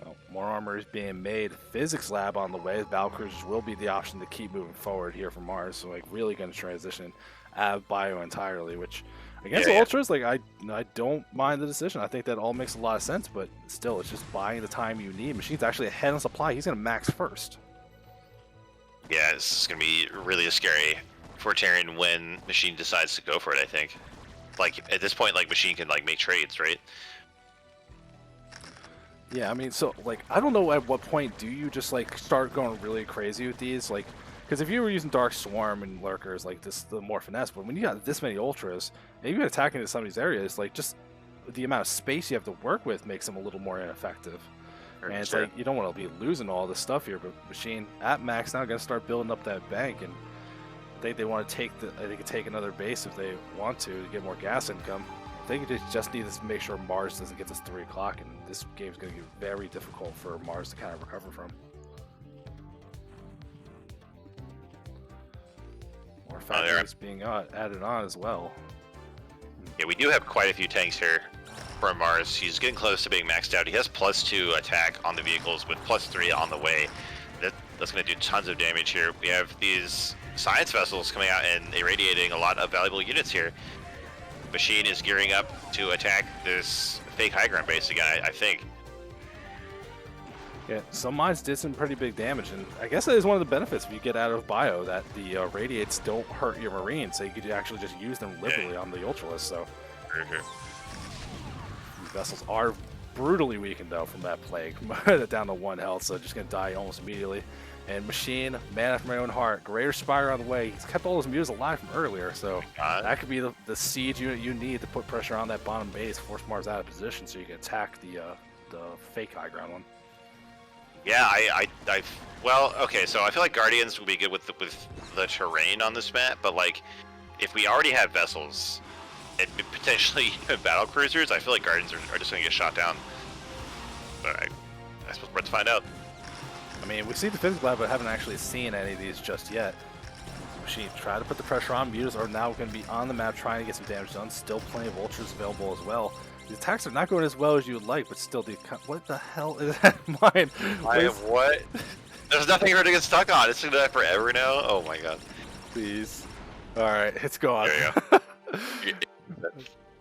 Well, more armor is being made. Physics lab on the way. Valkyries will be the option to keep moving forward here for Maars. So, like, really going to transition out of bio entirely, which against Ultras, like, I don't mind the decision. I think that all makes a lot of sense, but still, it's just buying the time you need. Machine's actually ahead on supply. He's going to max first. Yeah, this is going to be really scary for Terran when Machine decides to go for it, I think. Like, at this point, like, Machine can, like, make trades, right? Yeah, I mean, so, like, I don't know at what point do you just, like, start going really crazy with these, like, because if you were using Dark Swarm and Lurkers, like, this, the more finesse, but when you got this many Ultras, and you've been attacking into some of these areas, like, just the amount of space you have to work with makes them a little more ineffective. And it's like, you don't want to be losing all this stuff here, but Machine at max now going to start building up that bank, and I think they want to take another base if they want to get more gas income. I think you just need to make sure Maars doesn't get this 3 o'clock, and this game's going to be very difficult for Maars to kind of recover from. More factories being added on as well. Yeah, we do have quite a few tanks here for Maars. He's getting close to being maxed out. He has +2 attack on the vehicles with +3 on the way. That's going to do tons of damage here. We have these science vessels coming out and irradiating a lot of valuable units here. Machine is gearing up to attack this fake high ground base again, I think. Yeah, some mines did some pretty big damage, and I guess that is one of the benefits if you get out of bio, that the radiates don't hurt your marines, so you could actually just use them liberally on the Ultralisk. So these vessels are brutally weakened though from that plague, down to 1 health, so just gonna die almost immediately. And Machine, man after my own heart, Greater Spire on the way. He's kept all those mules alive from earlier, so that could be the siege unit you need to put pressure on that bottom base, force Maars out of position, so you can attack the fake high ground one. Yeah, well, okay, so I feel like Guardians will be good with the terrain on this map, but like, if we already have vessels and potentially even battle cruisers, I feel like Guardians are just gonna get shot down. But I suppose we're to find out. I mean, we see the physics lab, but haven't actually seen any of these just yet. Machine try to put the pressure on. Mutas are now going to be on the map trying to get some damage done. Still plenty of ultras available as well. The attacks are not going as well as you would like, but still, what the hell is that mine? What? There's nothing for it to get stuck on. It's going to die forever now? Oh my god. Please. Alright, it's gone. There you go.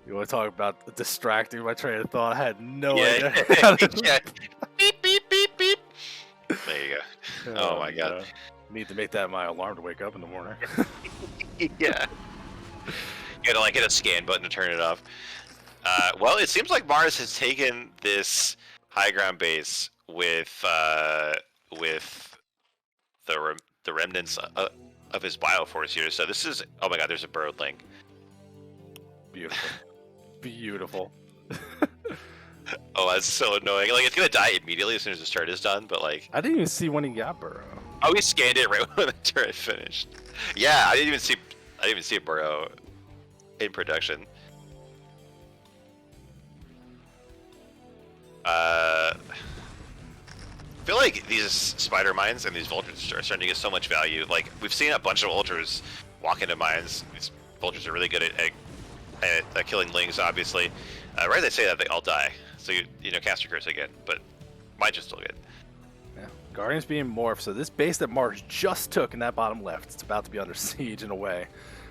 You want to talk about distracting my train of thought? I had no idea. Yeah. Beep, beep, beep, beep. There you go. Oh my god. Need to make that my alarm to wake up in the morning. Yeah. You gotta like hit a scan button to turn it off. Well, it seems like Maars has taken this high ground base with the remnants of his bioforce here. So this is, oh my god, there's a bird link. Beautiful. Beautiful. Oh, that's so annoying. Like, it's gonna die immediately as soon as the start is done, but like... I didn't even see when he got Burrow. Oh, he scanned it right when the turret finished. Yeah, I didn't even see a Burrow in production. I feel like these spider mines and these vultures are starting to get so much value. Like, we've seen a bunch of ultras walk into mines. These vultures are really good at killing lings, obviously. Right, they say that they all die, so you know, cast your curse again, but mine's just still good. Yeah, Guardians being morphed, so this base that Maars just took in that bottom left, it's about to be under siege in a way,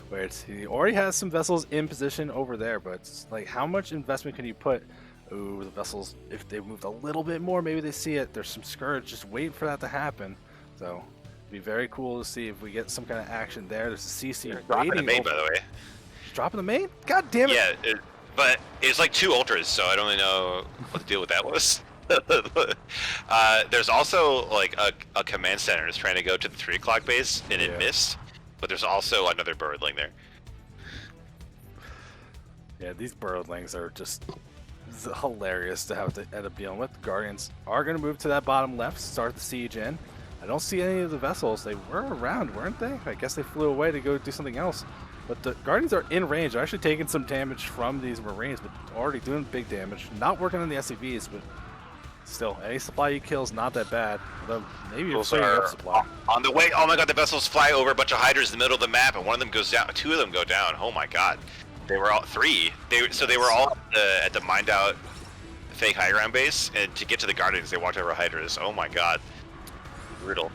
where he already has some vessels in position over there, but it's like, how much investment can you put? Ooh, the vessels, if they moved a little bit more, maybe they see it. There's some Scourge just waiting for that to happen, so it'd be very cool to see if we get some kind of action there. There's a CC dropping the main, by the way. Dropping the main? God damn it! Yeah, but it's like 2 ultras, so I don't really know what the deal with that was. There's also like a command center is trying to go to the 3 o'clock base, and it missed. But there's also another birdling there. Yeah, these birdlings are just hilarious to have to end up dealing with. The Guardians are going to move to that bottom left, start the siege in. I don't see any of the vessels. They were around, weren't they? I guess they flew away to go do something else. But the Guardians are in range. They're actually taking some damage from these Marines, but already doing big damage. Not working on the SCVs, but still, any supply you kill is not that bad. Although maybe a supply. On the way. Oh my god, the vessels fly over a bunch of hydras in the middle of the map, and one of them goes down. 2 of them go down. Oh my god. They were all 3. So they were all at the mined out fake high ground base, and to get to the Guardians, they walked over hydras. Oh my god. Brutal.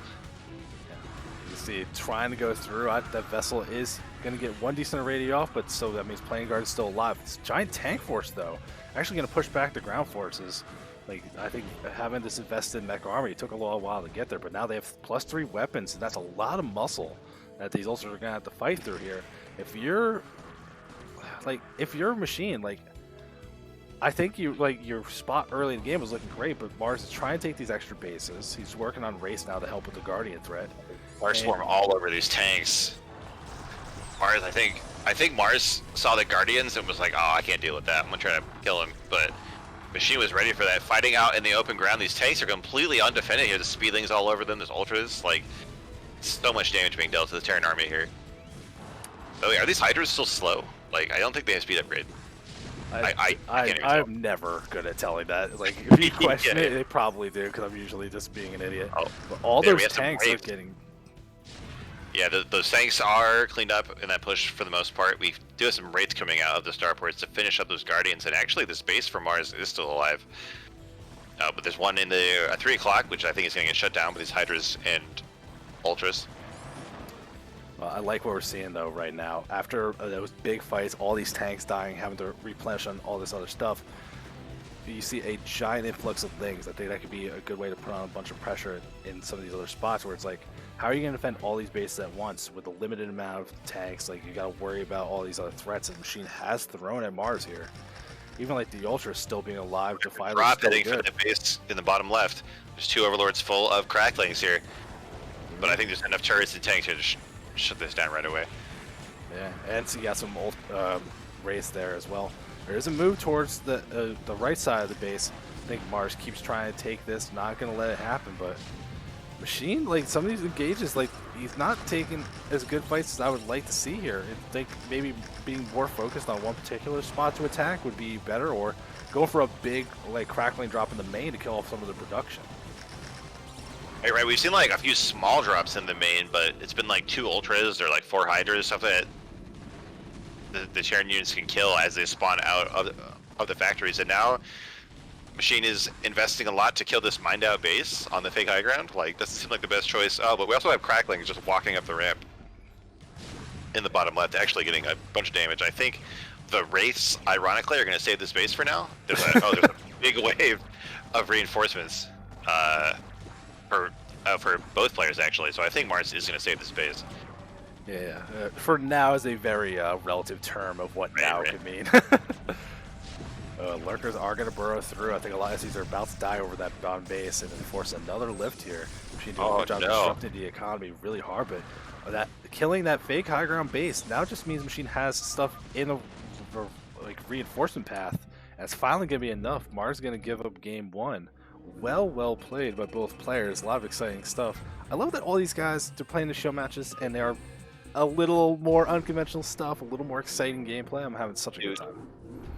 You see, trying to go through. That vessel is going to get 1 decent radio off, but so that means Plane Guard is still alive. This giant tank force, though, actually going to push back the ground forces. Like, I think having this invested mech army took a little while to get there, but now they have +3 weapons, and that's a lot of muscle that these ultras are going to have to fight through here. If you're a machine, like, I think your spot early in the game was looking great, but Maars is trying to take these extra bases. He's working on race now to help with the Guardian threat. Maars swarm all over these tanks. Maars, I think Maars saw the Guardians and was like, oh, I can't deal with that. I'm gonna try to kill him. But Machine was ready for that. Fighting out in the open ground, these tanks are completely undefended here. There's speedlings all over them. There's ultras. Like, so much damage being dealt to the Terran army here. Oh, are these hydras still slow? Like, I don't think they have speed upgrade. I'm never good at telling that. Like, if you question it, they probably do, because I'm usually just being an idiot. Oh, but all those tanks are getting... Yeah, those tanks are cleaned up in that push for the most part. We do have some wraiths coming out of the starports to finish up those guardians, and actually this base for Maars is still alive. But there's one in the 3 o'clock, which I think is going to get shut down with these Hydras and Ultras. Well, I like what we're seeing though right now. After those big fights, all these tanks dying, having to replenish on all this other stuff, you see a giant influx of things. I think that could be a good way to put on a bunch of pressure in some of these other spots where it's like, how are you going to defend all these bases at once with a limited amount of tanks? Like, you got to worry about all these other threats that Machine has thrown at Maars here. Even like the Ultra still being alive to fight. Drop heading for the base in the bottom left. There's 2 Overlords full of cracklings here. But I think there's enough turrets and tanks here to shut this down right away. Yeah, and so you got some race there as well. There is a move towards the right side of the base. I think Maars keeps trying to take this, not going to let it happen, but Machine, like, some of these engages, like, he's not taking as good fights as I would like to see here. I think maybe being more focused on one particular spot to attack would be better, or go for a big, like, crackling drop in the main to kill off some of the production. Hey, right, we've seen, like, a few small drops in the main, but it's been, like, 2 Ultras or, like, 4 Hydras, stuff that the Terran units can kill as they spawn out of the factories, and now Machine is investing a lot to kill this mined out base on the fake high ground. Like, doesn't seem like the best choice. Oh, but we also have Cracklings just walking up the ramp in the bottom left, actually getting a bunch of damage. I think the Wraiths, ironically, are going to save this base for now. There's a big wave of reinforcements for both players, actually. So I think Maars is going to save this base. Yeah, for now is a very relative term of what now could mean. Lurkers are going to burrow through. I think a lot of these are about to die over that bottom base and then force another lift here. Machine doing a good job disrupting the economy really hard, but that killing that fake high ground base now just means Machine has stuff in a like reinforcement path. And it's finally going to be enough. Maars is going to give up game 1. Well played by both players. A lot of exciting stuff. I love that all these guys, they're playing the show matches and they are a little more unconventional stuff, a little more exciting gameplay. I'm having such a good time.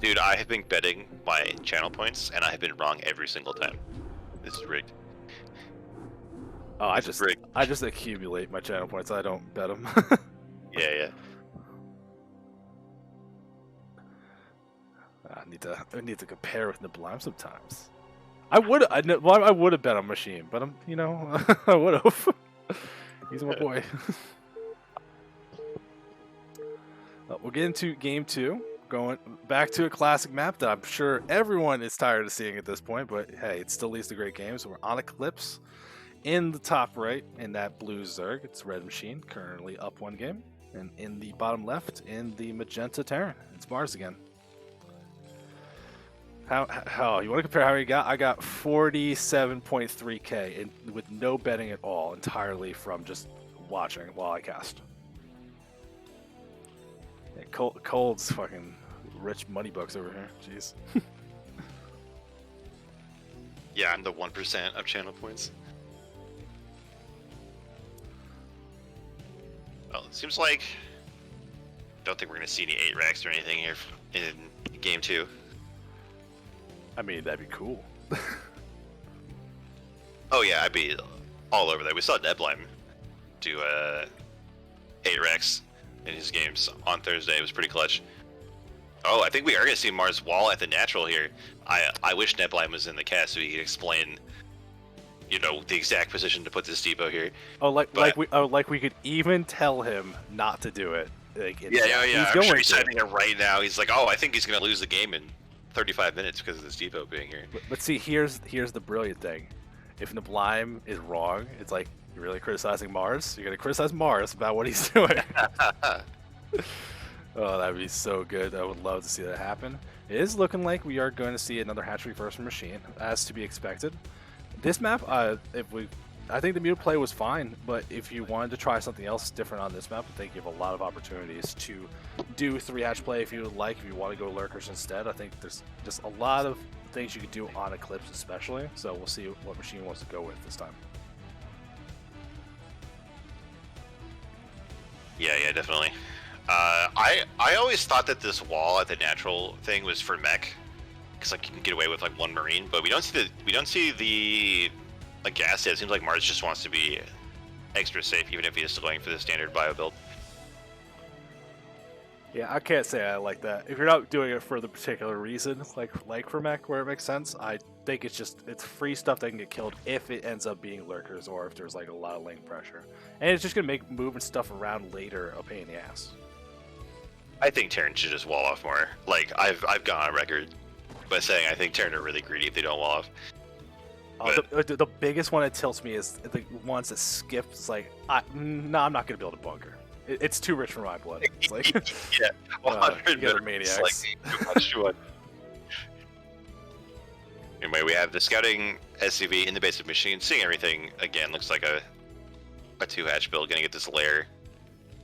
Dude, I have been betting my channel points, and I have been wrong every single time. This is rigged. Oh, I just accumulate my channel points. I don't bet them. Yeah. I need to compare with Niblime sometimes. I would have bet on Machine, but I'm I would have. He's my boy. We'll get into game 2. Going back to a classic map that I'm sure everyone is tired of seeing at this point, but hey, it still leads to great games. So we're on Eclipse in the top right in that blue Zerg. It's Red Machine, currently up 1 game. And in the bottom left, in the magenta Terran, it's Maars again. How you want to compare how you got? I got 47.3k with no betting at all, entirely from just watching while I cast. Yeah, Cold's fucking rich money bucks over here. Jeez. Yeah, I'm the 1% of channel points. Well, it seems like I don't think we're gonna see any 8 racks or anything here in game 2. I mean, that'd be cool. Oh yeah, I'd be all over that. We saw Niblime do 8 racks in his games on Thursday. It was pretty clutch. Oh, I think we are going to see Maars wall at the natural here. I wish Niblime was in the cast so he could explain, the exact position to put this depot here. Oh, like we could even tell him not to do it. Like, yeah. I'm sure he's typing it right now. He's like, oh, I think he's going to lose the game in 35 minutes because of this depot being here. But see, here's the brilliant thing. If Niblime is wrong, it's like, you're really criticizing Maars? You're going to criticize Maars about what he's doing. Oh, that would be so good. I would love to see that happen. It is looking like we are going to see another hatchery first Machine, as to be expected. This map, I think the mute play was fine, but if you wanted to try something else different on this map, I think you have a lot of opportunities to do 3-hatch play if you would like. If you want to go lurkers instead, I think there's just a lot of things you could do on Eclipse especially. So we'll see what Machine wants to go with this time. Yeah, definitely. I always thought that this wall at the natural thing was for mech, because like you can get away with like 1 Marine, but we don't see the like gas yet. It seems like Maars just wants to be extra safe, even if he is still going for the standard bio build. Yeah, I can't say I like that. If you're not doing it for the particular reason, like for mech, where it makes sense, I think it's free stuff that can get killed if it ends up being lurkers or if there's like a lot of lane pressure, and it's just gonna make moving stuff around later a pain in the ass. I think Terran should just wall off more. Like I've gone on record by saying I think Terran are really greedy if they don't wall off. The biggest one that tilts me is the ones that skip. It's like, no, I'm not gonna build a bunker. It's too rich for my blood. It's like, yeah, 100 you maniacs. Like, too much to Anyway, we have the scouting SCV in the base of machine, seeing everything again. Looks like a 2-hatch build. Gonna get this lair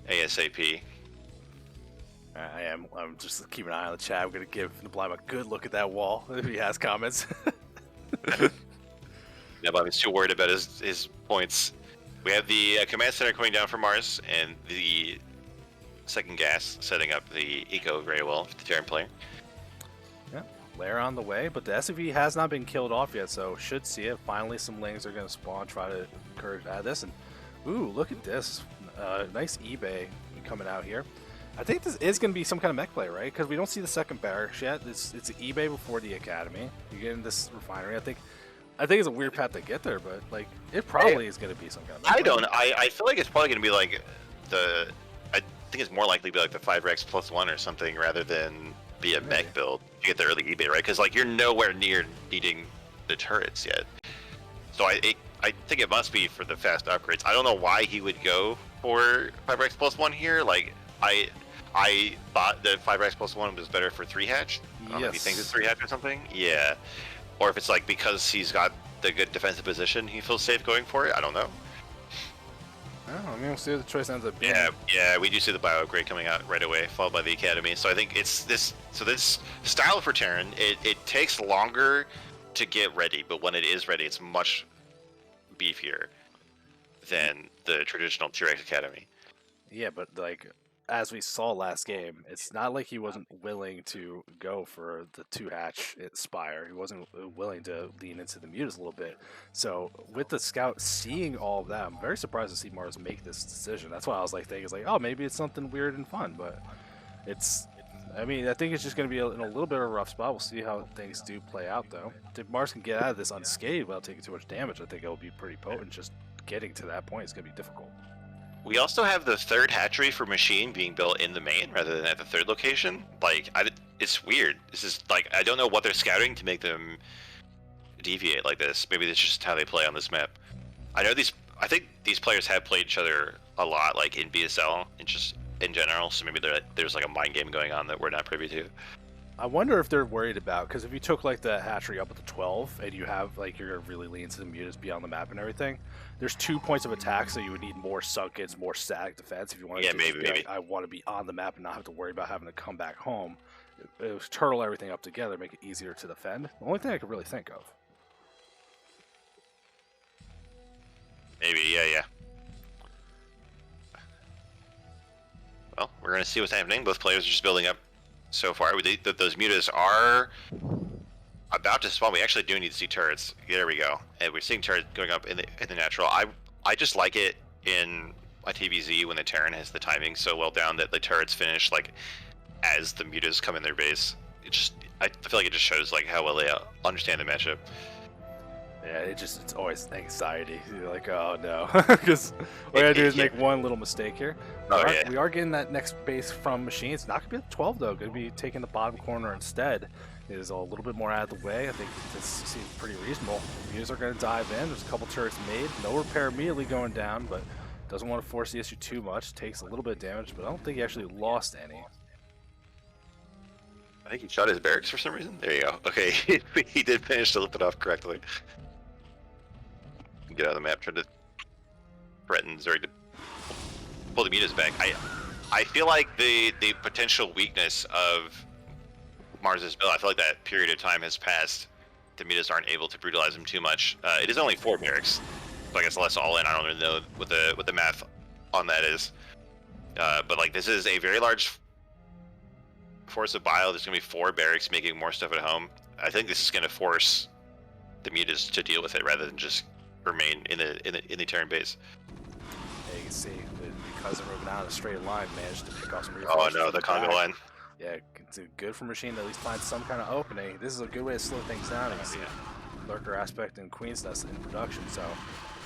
ASAP. I'm just keeping an eye on the chat. I'm gonna give Sublime a good look at that wall if he has comments. Yeah, but he's too worried about his points. We have the command center coming down from Maars, and the second gas setting up the eco very well for the Terran player. Yeah, lair on the way, but the SCV has not been killed off yet, so should see it. Finally, some lings are going to spawn, try to encourage this. And ooh, look at this. Nice eBay coming out here. I think this is going to be some kind of mech play, right? Because we don't see the second barracks yet. It's eBay before the academy. You get in this refinery. I think it's a weird path to get there, but like it probably is going to be some kind of. I don't know. I feel like it's probably going to be like I think it's more likely to be like the 5x plus 1 or something rather than be a mech build. You get the early eBay, right? Because like you're nowhere near needing the turrets yet. So I think it must be for the fast upgrades. I don't know why he would go for 5x plus 1 here. Like I thought that 5x plus 1 was better for 3-hatch. I don't know if he thinks it's 3-hatch or something. Yeah. Or if it's like because he's got the good defensive position, he feels safe going for it. I don't know. I mean, we'll see what the choice ends up being. Yeah, we do see the bio upgrade coming out right away, followed by the academy. So I think it's this. So this style for Terran, it takes longer to get ready, but when it is ready, it's much beefier than the traditional Tier X academy. Yeah, but like as we saw last game, it's not like he wasn't willing to go for the 2-hatch Spire. He wasn't willing to lean into the mutas a little bit. So with the scout seeing all of that, I'm very surprised to see Maars make this decision. That's why I was like thinking, like, oh, maybe it's something weird and fun, but I mean, I think it's just going to be in a little bit of a rough spot. We'll see how things do play out, though. If Maars can get out of this unscathed without taking too much damage, I think it'll be pretty potent. Just getting to that point is going to be difficult. We also have the third hatchery for machine being built in the main rather than at the third location. Like, it's weird. This is like, I don't know what they're scouting to make them deviate like this. Maybe that's just how they play on this map. I think these players have played each other a lot, like in BSL and just in general. So maybe there's like a mind game going on that we're not privy to. I wonder if they're worried about, because if you took like the hatchery up at the 12 and you have like you're gonna really lean to the mutas beyond the map and everything, there's 2 points of attack, so you would need more sunkets, more static defense if you want to. Yeah, maybe. Like, I want to be on the map and not have to worry about having to come back home. It was turtle everything up together, make it easier to defend. The only thing I could really think of. Maybe, yeah. Well, we're gonna see what's happening. Both players are just building up. So far, those mutas are about to spawn. We actually do need to see turrets. There we go. And we're seeing turrets going up in the natural. I just like it in a TvZ when the Terran has the timing so well down that the turrets finish like as the mutas come in their base. I feel like it just shows like how well they understand the matchup. Yeah, it's always anxiety. You're like, oh no, because what I gotta do is make one little mistake here. We are getting that next base from machine. It's not gonna be at the 12 though. Gonna be taking the bottom corner instead. It is a little bit more out of the way. I think this seems pretty reasonable. Mutas are gonna dive in. There's a couple turrets made. No repair immediately going down, but doesn't want to force the issue too much. Takes a little bit of damage, but I don't think he actually lost any. I think he shot his barracks for some reason. There you go. Okay, he did manage to lift it off correctly. Get out of the map, try to threaten Zerg to pull the mutas back. I feel like the potential weakness of Maars' build, I feel like that period of time has passed. The mutas aren't able to brutalize him too much. It is only 4 barracks, so I guess less all in. I don't really know what the math on that is. But like this is a very large force of bio. There's gonna be 4 barracks making more stuff at home. I think this is gonna force the mutas to deal with it rather than just remain in the Terran base. can see that because they're moving out in a straight line, managed to pick off some Oh reinforcements. no, the conga line. Yeah, it's good for Machine to at least find some kind of opening. This is a good way to slow things down. And you see Lurker Aspect and Queen's Nest in production, so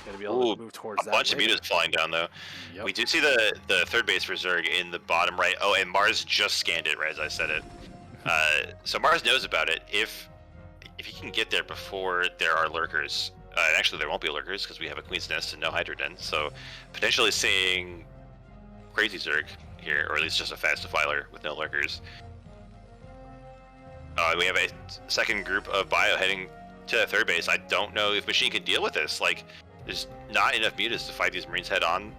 going to be able to move towards that. A bunch of mutas flying down though. Yep. We do see the third base for Zerg in the bottom right. Oh, and Maars just scanned it right as I said it. So Maars knows about it. If he can get there before there are lurkers, and actually there won't be lurkers because we have a Queen's Nest and no Hydroden. So potentially seeing crazy Zerg here, or at least just a fast defiler with no lurkers. We have a second group of bio heading to that third base. I don't know if Machine can deal with this. Like, there's not enough mutas to fight these Marines head on.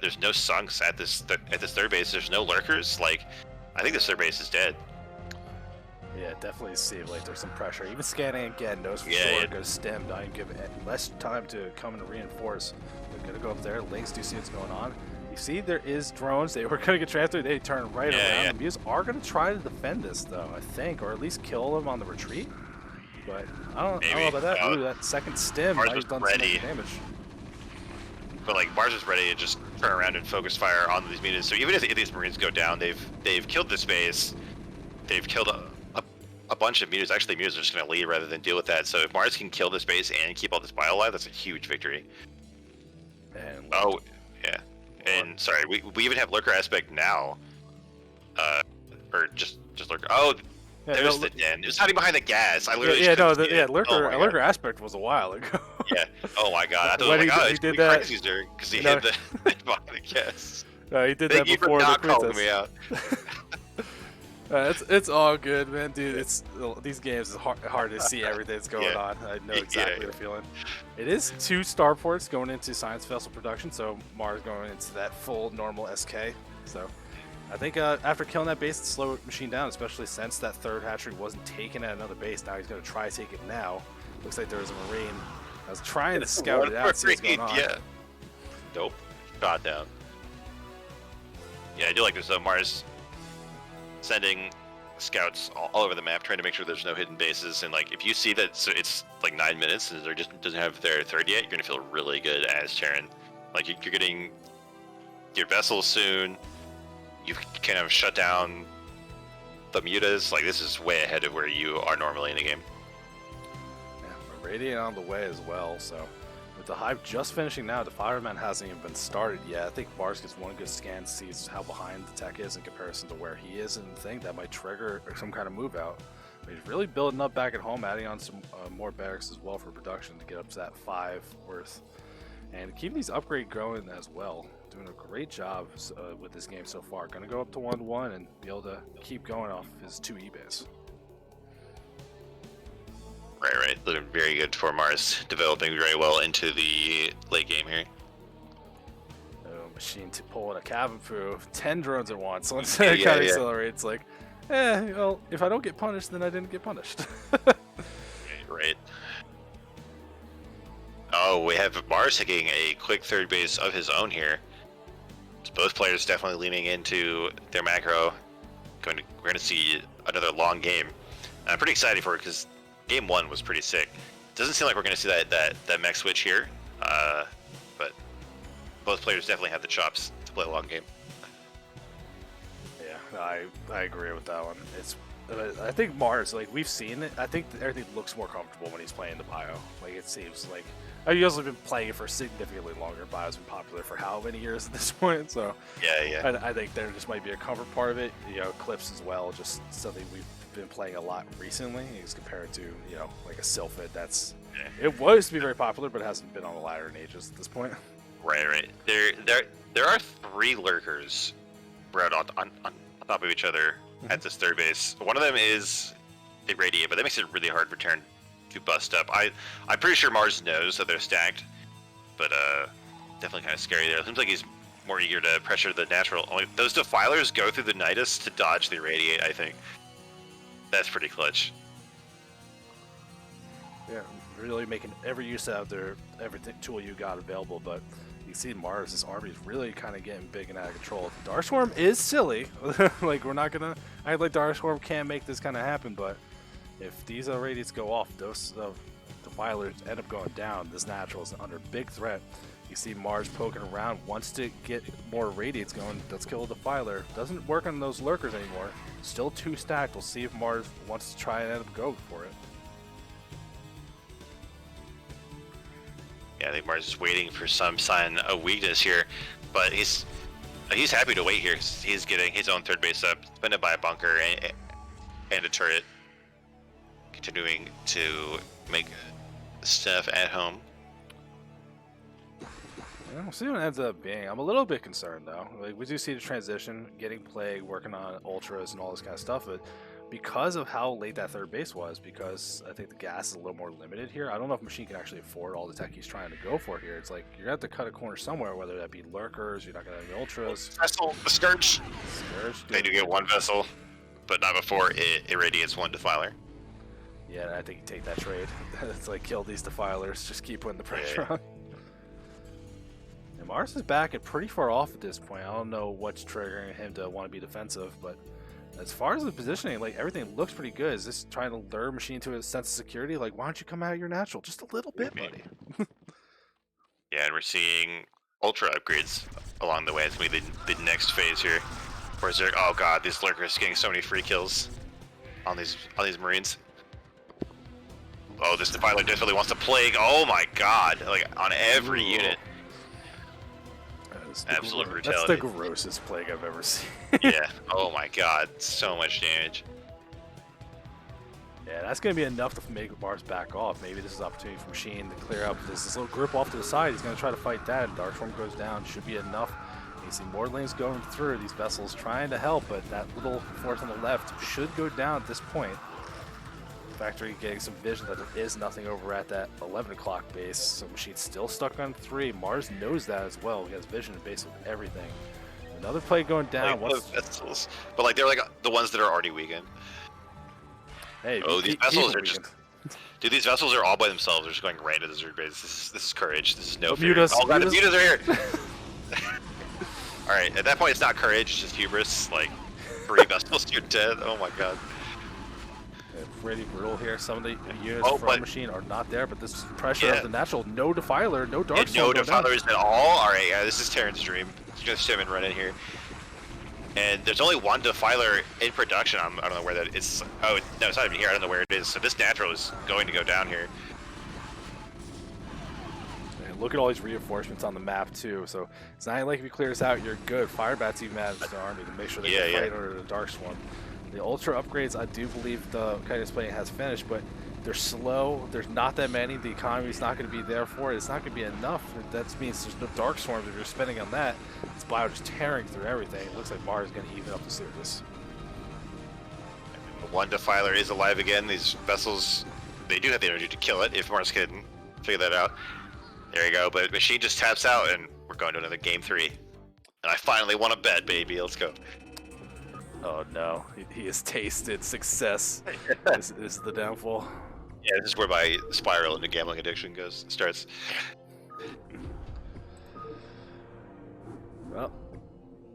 There's no sunks at this third base. There's no lurkers. Like, I think this third base is dead. Yeah, definitely see like there's some pressure. Even scanning again knows for sure it goes stem. Not even give it less time to come and reinforce. They're gonna go up there. Lynx do see what's going on. You see there is drones. They were gonna get transferred. They turn right around. The Muse are gonna try to defend this though, I think, or at least kill them on the retreat. But I don't know about that. Ooh, that second stem might have done some damage. But like Maars is ready to just turn around and focus fire on these mutas. So even if these Marines go down, they've killed this base. They've killed a bunch of mutas. Actually, mutas are just going to leave rather than deal with that. So if Maars can kill this base and keep all this bio alive, that's a huge victory. And and sorry, we even have lurker aspect now. Or just lurker. Oh, there's the den. It was hiding behind the gas. I literally lurker aspect was a while ago. Yeah. Oh my god. I thought when he did that because he hid the behind the gas. No, he did that before the calling me out. It's all good, man, dude. These games is hard to see everything that's going on. I know exactly the feeling. It is 2 starports going into Science Vessel production, so Maars going into that full normal SK. So I think after killing that base, it slowed Machine down, especially since that third hatchery wasn't taken at another base. Now he's going to try to take it now. Looks like there was a Marine. I was trying to scout it out, see what's going on. Yeah. Nope. Shot down. Yeah, I do like this though. Maars sending scouts all over the map, trying to make sure there's no hidden bases. And like, if you see that it's like 9 minutes and they're just doesn't have their third yet, you're gonna feel really good as Terran. Like you're getting your vessels soon. You kind of shut down the mutas. Like this is way ahead of where you are normally in the game. Yeah, Radiant on the way as well. So with the Hive just finishing now, the Fireman hasn't even been started yet. I think Maars gets one good scan, sees how behind the tech is in comparison to where he is, and think that might trigger some kind of move out. But he's really building up back at home, adding on some more barracks as well for production to get up to that 5 worth. And keep these upgrade going as well. Doing a great job with this game so far. Gonna go up to 1-1 and be able to keep going off his 2 E-base. Right. Looking very good for Maars, developing very well into the late game here. Machine to pull in a Cavapoo, 10 drones at once. Once it kind of accelerates, like, well, if I don't get punished, then I didn't get punished. Right. Oh, we have Maars taking a quick third base of his own here. So both players definitely leaning into their macro. We're going to see another long game. And I'm pretty excited for it because Game 1 was pretty sick. Doesn't seem like we're going to see that mech switch here, but both players definitely have the chops to play a long game. Yeah, I agree with that one. I think Maars, like we've seen it. I think everything looks more comfortable when he's playing the bio. Like it seems like I've also been playing it for significantly longer. Bio's been popular for how many years at this point? So yeah. I think there just might be a comfort part of it. You know, Clips as well, just something we've been playing a lot recently as compared to like a Sylphid it was to be very popular but hasn't been on the ladder in ages at this point. Right. There are 3 lurkers spread on top of each other at this third base. One of them is irradiate, but that makes it really hard for Terran to bust up. I'm pretty sure Maars knows that they're stacked, but definitely kind of scary there. It seems like he's more eager to pressure the natural. Only those defilers go through the Nidus to dodge the irradiate, I think. That's pretty clutch. Yeah, really making every use out of every tool you got available, but you see Maars, this army is really kind of getting big and out of control. Darkswarm is silly. Like, we're not going to act like Darkswarm can't make this kind of happen, but if these radiates go off, those defilers end up going down, this natural is under big threat. You see Maars poking around, wants to get more radiates going. Let's kill the Defiler. Doesn't work on those lurkers anymore. Still 2 stacked. We'll see if Maars wants to try and end up go for it. Yeah, I think Maars is waiting for some sign of weakness here, but he's happy to wait here. He's getting his own third base up, defended by a bunker and a turret, continuing to make stuff at home. Yeah, we'll see what it ends up being. I'm a little bit concerned though. Like, we do see the transition, getting Plague, working on ultras and all this kind of stuff, but because of how late that third base was, because I think the gas is a little more limited here, I don't know if Machine can actually afford all the tech he's trying to go for here. It's like you're going to have to cut a corner somewhere, whether that be lurkers, you're not going to have any ultras. Vessel, the Scourge. They do get 1 vessel, but not before it irradiates 1 Defiler. Yeah, I think you take that trade. It's like, kill these Defilers, just keep putting the pressure on. And Maars is back and pretty far off at this point. I don't know what's triggering him to want to be defensive, but as far as the positioning, like, everything looks pretty good. Is this trying to lure Machine to a sense of security? Like, why don't you come out of your natural? Just a little bit, buddy. Yeah, and we're seeing ultra upgrades along the way. It's going to be the next phase here. Whereas they're, oh god, these lurkers getting so many free kills on these Marines. Oh, this Defiler definitely wants to Plague. Oh my god, like on every unit. Absolute brutality. That's the grossest Plague I've ever seen. Yeah. Oh my god, so much damage. Yeah, that's going to be enough to make Maars back off. Maybe this is an opportunity for Machine to clear up this little group off to the side. He's going to try to fight that. Darkstorm goes down. Should be enough. You see more lanes going through. These vessels trying to help, but that little force on the left should go down at this point. Factory getting some vision that there is nothing over at that 11 o'clock base, so Machine's still stuck on 3. Maars knows that as well. He has vision in base with everything. Another play going down. Like vessels, but like they're like the ones that are already weakened. Hey, oh, these vessels are just. Dude, these vessels are all by themselves. They're just going right into the Zerg base. This is courage. This is no fear. Oh god, the mutas are here. All right, at that point, it's not courage, it's just hubris. Like 3 vessels, you're dead. Oh my god. Pretty brutal here. Some of the units from Machine are not there, but this pressure of the natural. No Defiler, no Darkstorm. No Defilers at all. All right, this is Terran's dream. He's gonna sim and run in here. And there's only 1 Defiler in production. I don't know where that is. Oh, no, it's not even here. I don't know where it is. So this natural is going to go down here. And look at all these reinforcements on the map too. So it's not like if you clear this out, you're good. Firebat's even added to the army to make sure they can fight under the Darkstorm. The ultra upgrades, I do believe the kind of display has finished, but they're slow. There's not that many. The economy's not going to be there for it. It's not going to be enough. That means there's no Dark Storms if you're spending on that. It's Bio just tearing through everything. It looks like Maars is going to even up the surface. 1 Defiler is alive again. These vessels, they do have the energy to kill it if Maars can figure that out. There you go. But Machine just taps out, and we're going to another game 3. And I finally won a bet, baby. Let's go. Oh no, he has tasted success. This is the downfall. Yeah, this is where my spiral into gambling addiction starts. Well,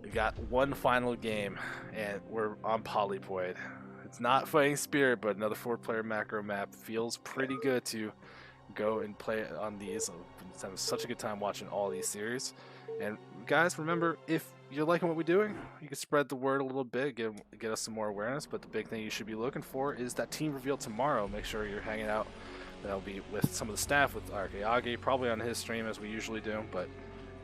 we got 1 final game, and we're on Polypoid. It's not Fighting Spirit, but another 4-player macro map. Feels pretty good to go and play on these. I've been having such a good time watching all these series. And guys, remember, if you're liking what we're doing, you can spread the word a little bit, get us some more awareness. But the big thing you should be looking for is that team reveal tomorrow. Make sure you're hanging out. That'll be with some of the staff, with Arkeagi, probably on his stream as we usually do. But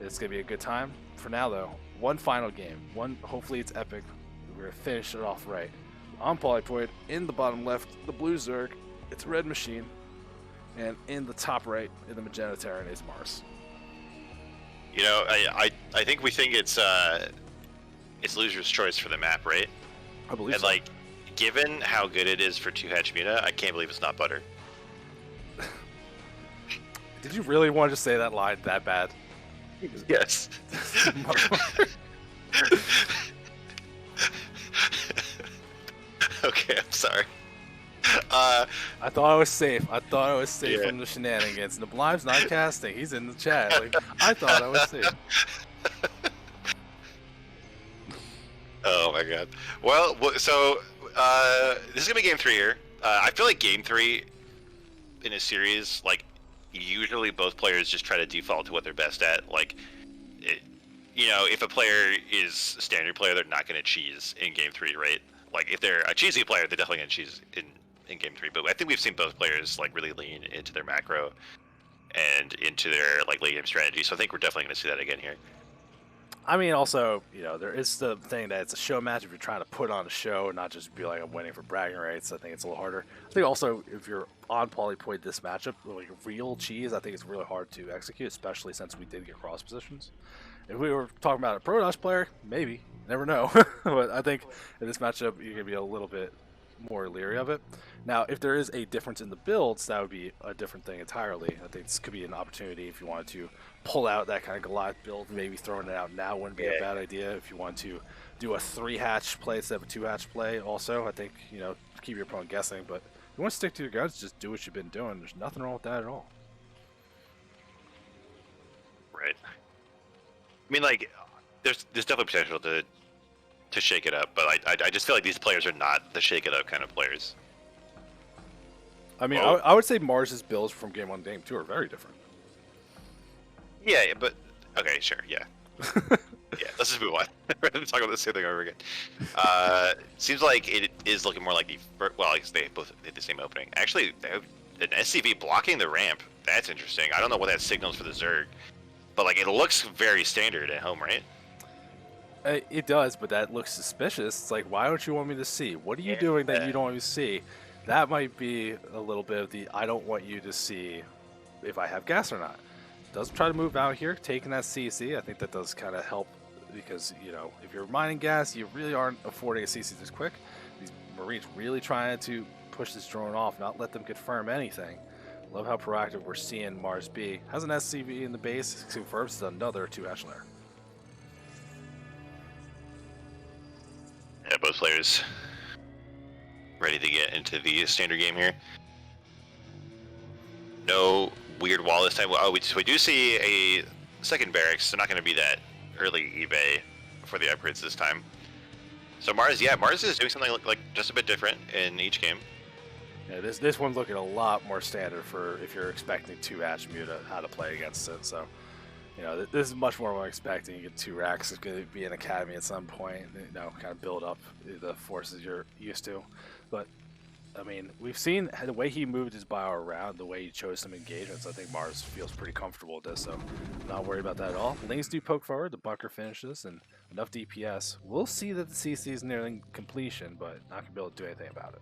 it's going to be a good time. For now, though, 1 final game. Hopefully it's epic. We're going to finish it off right. On Polypoid, in the bottom left, the blue Zerg. It's Red Machine. And in the top right, in the magenta Terran, is Maars. You know, I think we think it's loser's choice for the map, right? I believe and so. Like, given how good it is for 2-hatch Muta, I can't believe it's not butter. Did you really want to just say that line that bad? Yes. Okay, I'm sorry. I thought I was safe. From the shenanigans. Nablime's not casting. He's in the chat. Like, I thought I was safe. Oh my god. Well, so this is gonna be game 3 here. I feel like game 3 in a series, like, usually both players just try to default to what they're best at. Like, you know, if a player is a standard player, they're not going to cheese in game 3, right? Like, if they're a cheesy player, they're definitely going to cheese in game 3. But I think we've seen both players like really lean into their macro and into their like late game strategy. So I think we're definitely going to see that again here. I mean, also, you know, there is the thing that it's a show match if you're trying to put on a show and not just be like, I'm winning for bragging rights. I think it's a little harder. I think also, if you're on Polypoid this matchup, like real cheese, I think it's really hard to execute, especially since we did get cross positions. If we were talking about a Pro Dash player, maybe. Never know. But I think in this matchup, you're going to be a little bit more leery of it. Now, if there is a difference in the builds, that would be a different thing entirely. I think this could be an opportunity if you wanted to pull out that kind of Goliath build. Maybe throwing it out now wouldn't be a bad idea. If you want to do a 3-hatch play instead of a 2-hatch play also, I think, you know, keep your opponent guessing. But if you want to stick to your guns, just do what you've been doing. There's nothing wrong with that at all. Right. I mean, like, there's definitely potential to shake it up, but I just feel like these players are not the shake it up kind of players. I mean, I would say Maars' builds from game 1 to game 2 are very different. Yeah, but okay, sure, yeah. Yeah, let's just move on. Rather than talk about the same thing over again. Seems like it is looking more like well, I guess they both did the same opening. Actually, they have an SCV blocking the ramp. That's interesting. I don't know what that signals for the Zerg, but like it looks very standard at home, right? It does, but that looks suspicious. It's like, why don't you want me to see? What are you doing that you don't want me to see? That might be a little bit of the I don't want you to see if I have gas or not. Does try to move out here, taking that CC. I think that does kind of help because, you know, if you're mining gas, you really aren't affording a CC this quick. These Marines really trying to push this drone off, not let them confirm anything. Love how proactive we're seeing Maars be. Has an SCV in the base, confirms another 2-hatch layer. Yeah, both players ready to get into the standard game here. No weird wall this time. Oh, we do see a second barracks. They're not going to be that early eBay for the upgrades this time. So Maars, yeah, Maars is doing something like just a bit different in each game. Yeah, this one's looking a lot more standard for if you're expecting 2-hatch Muta, how to play against it. So, you know, this is much more what I'm expecting. You get 2 racks. It's going to be an academy at some point. You know, kind of build up the forces you're used to. But I mean, we've seen the way he moved his bio around, the way he chose some engagements. I think Maars feels pretty comfortable with this, so I'm not worried about that at all. Lanes do poke forward, the bunker finishes, and enough DPS. We'll see that the CC is nearing completion, but not going to be able to do anything about it.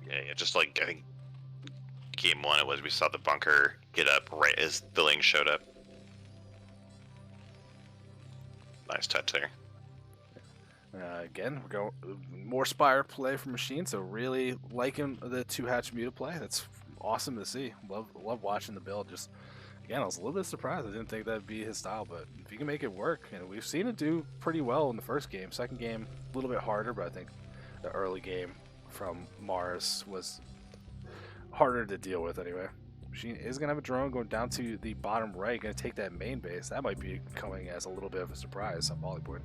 Yeah, just like I think game 1 it was, we saw the bunker get up right as the lane showed up. Nice touch there. Again, we're going more Spire play for Machine, so really liking the 2-hatch Muta play. That's awesome to see. Love watching the build. Just again, I was a little bit surprised. I didn't think that'd be his style, but if you can make it work, and we've seen it do pretty well in the first game. Second game, a little bit harder, but I think the early game from Maars was harder to deal with anyway. Machine is going to have a drone going down to the bottom right, going to take that main base. That might be coming as a little bit of a surprise on Polypoid.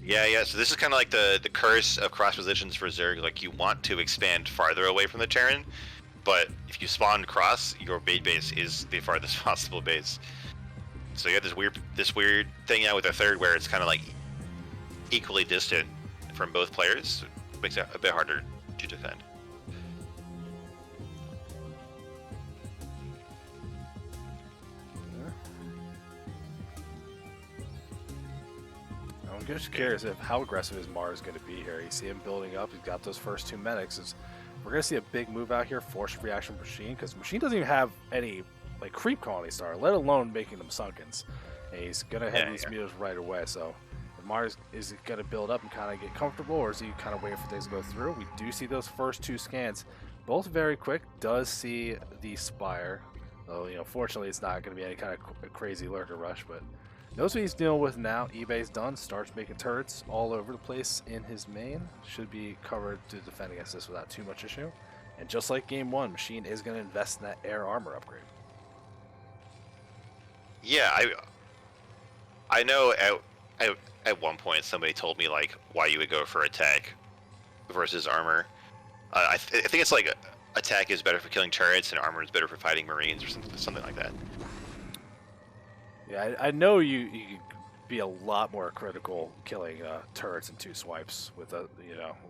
Yeah, so this is kind of like the curse of cross positions for Zerg. Like, you want to expand farther away from the Terran, but if you spawn cross, your bait base is the farthest possible base. So you have this weird thing now with a third where it's kind of like equally distant from both players. It makes it a bit harder to defend. I'm just curious if how aggressive is Maars going to be here. You see him building up. He's got those first 2 medics. We're going to see a big move out here, forced reaction Machine, because Machine doesn't even have any like creep colony star, let alone making them sunkens. And he's going to have these mutas right away. So if Maars is going to build up and kind of get comfortable, or is he kind of waiting for things to go through? We do see those first 2 scans, both very quick. Does see the Spire. Though, you know, fortunately, it's not going to be any kind of crazy lurker rush, but knows what he's dealing with now. eBay's done. Starts making turrets all over the place in his main. Should be covered to defend against this without too much issue. And just like game 1, Machine is going to invest in that air armor upgrade. Yeah, I know at one point somebody told me like why you would go for attack versus armor. I think it's like attack is better for killing turrets and armor is better for fighting marines or something like that. Yeah, I know you could be a lot more critical killing turrets in 2 swipes with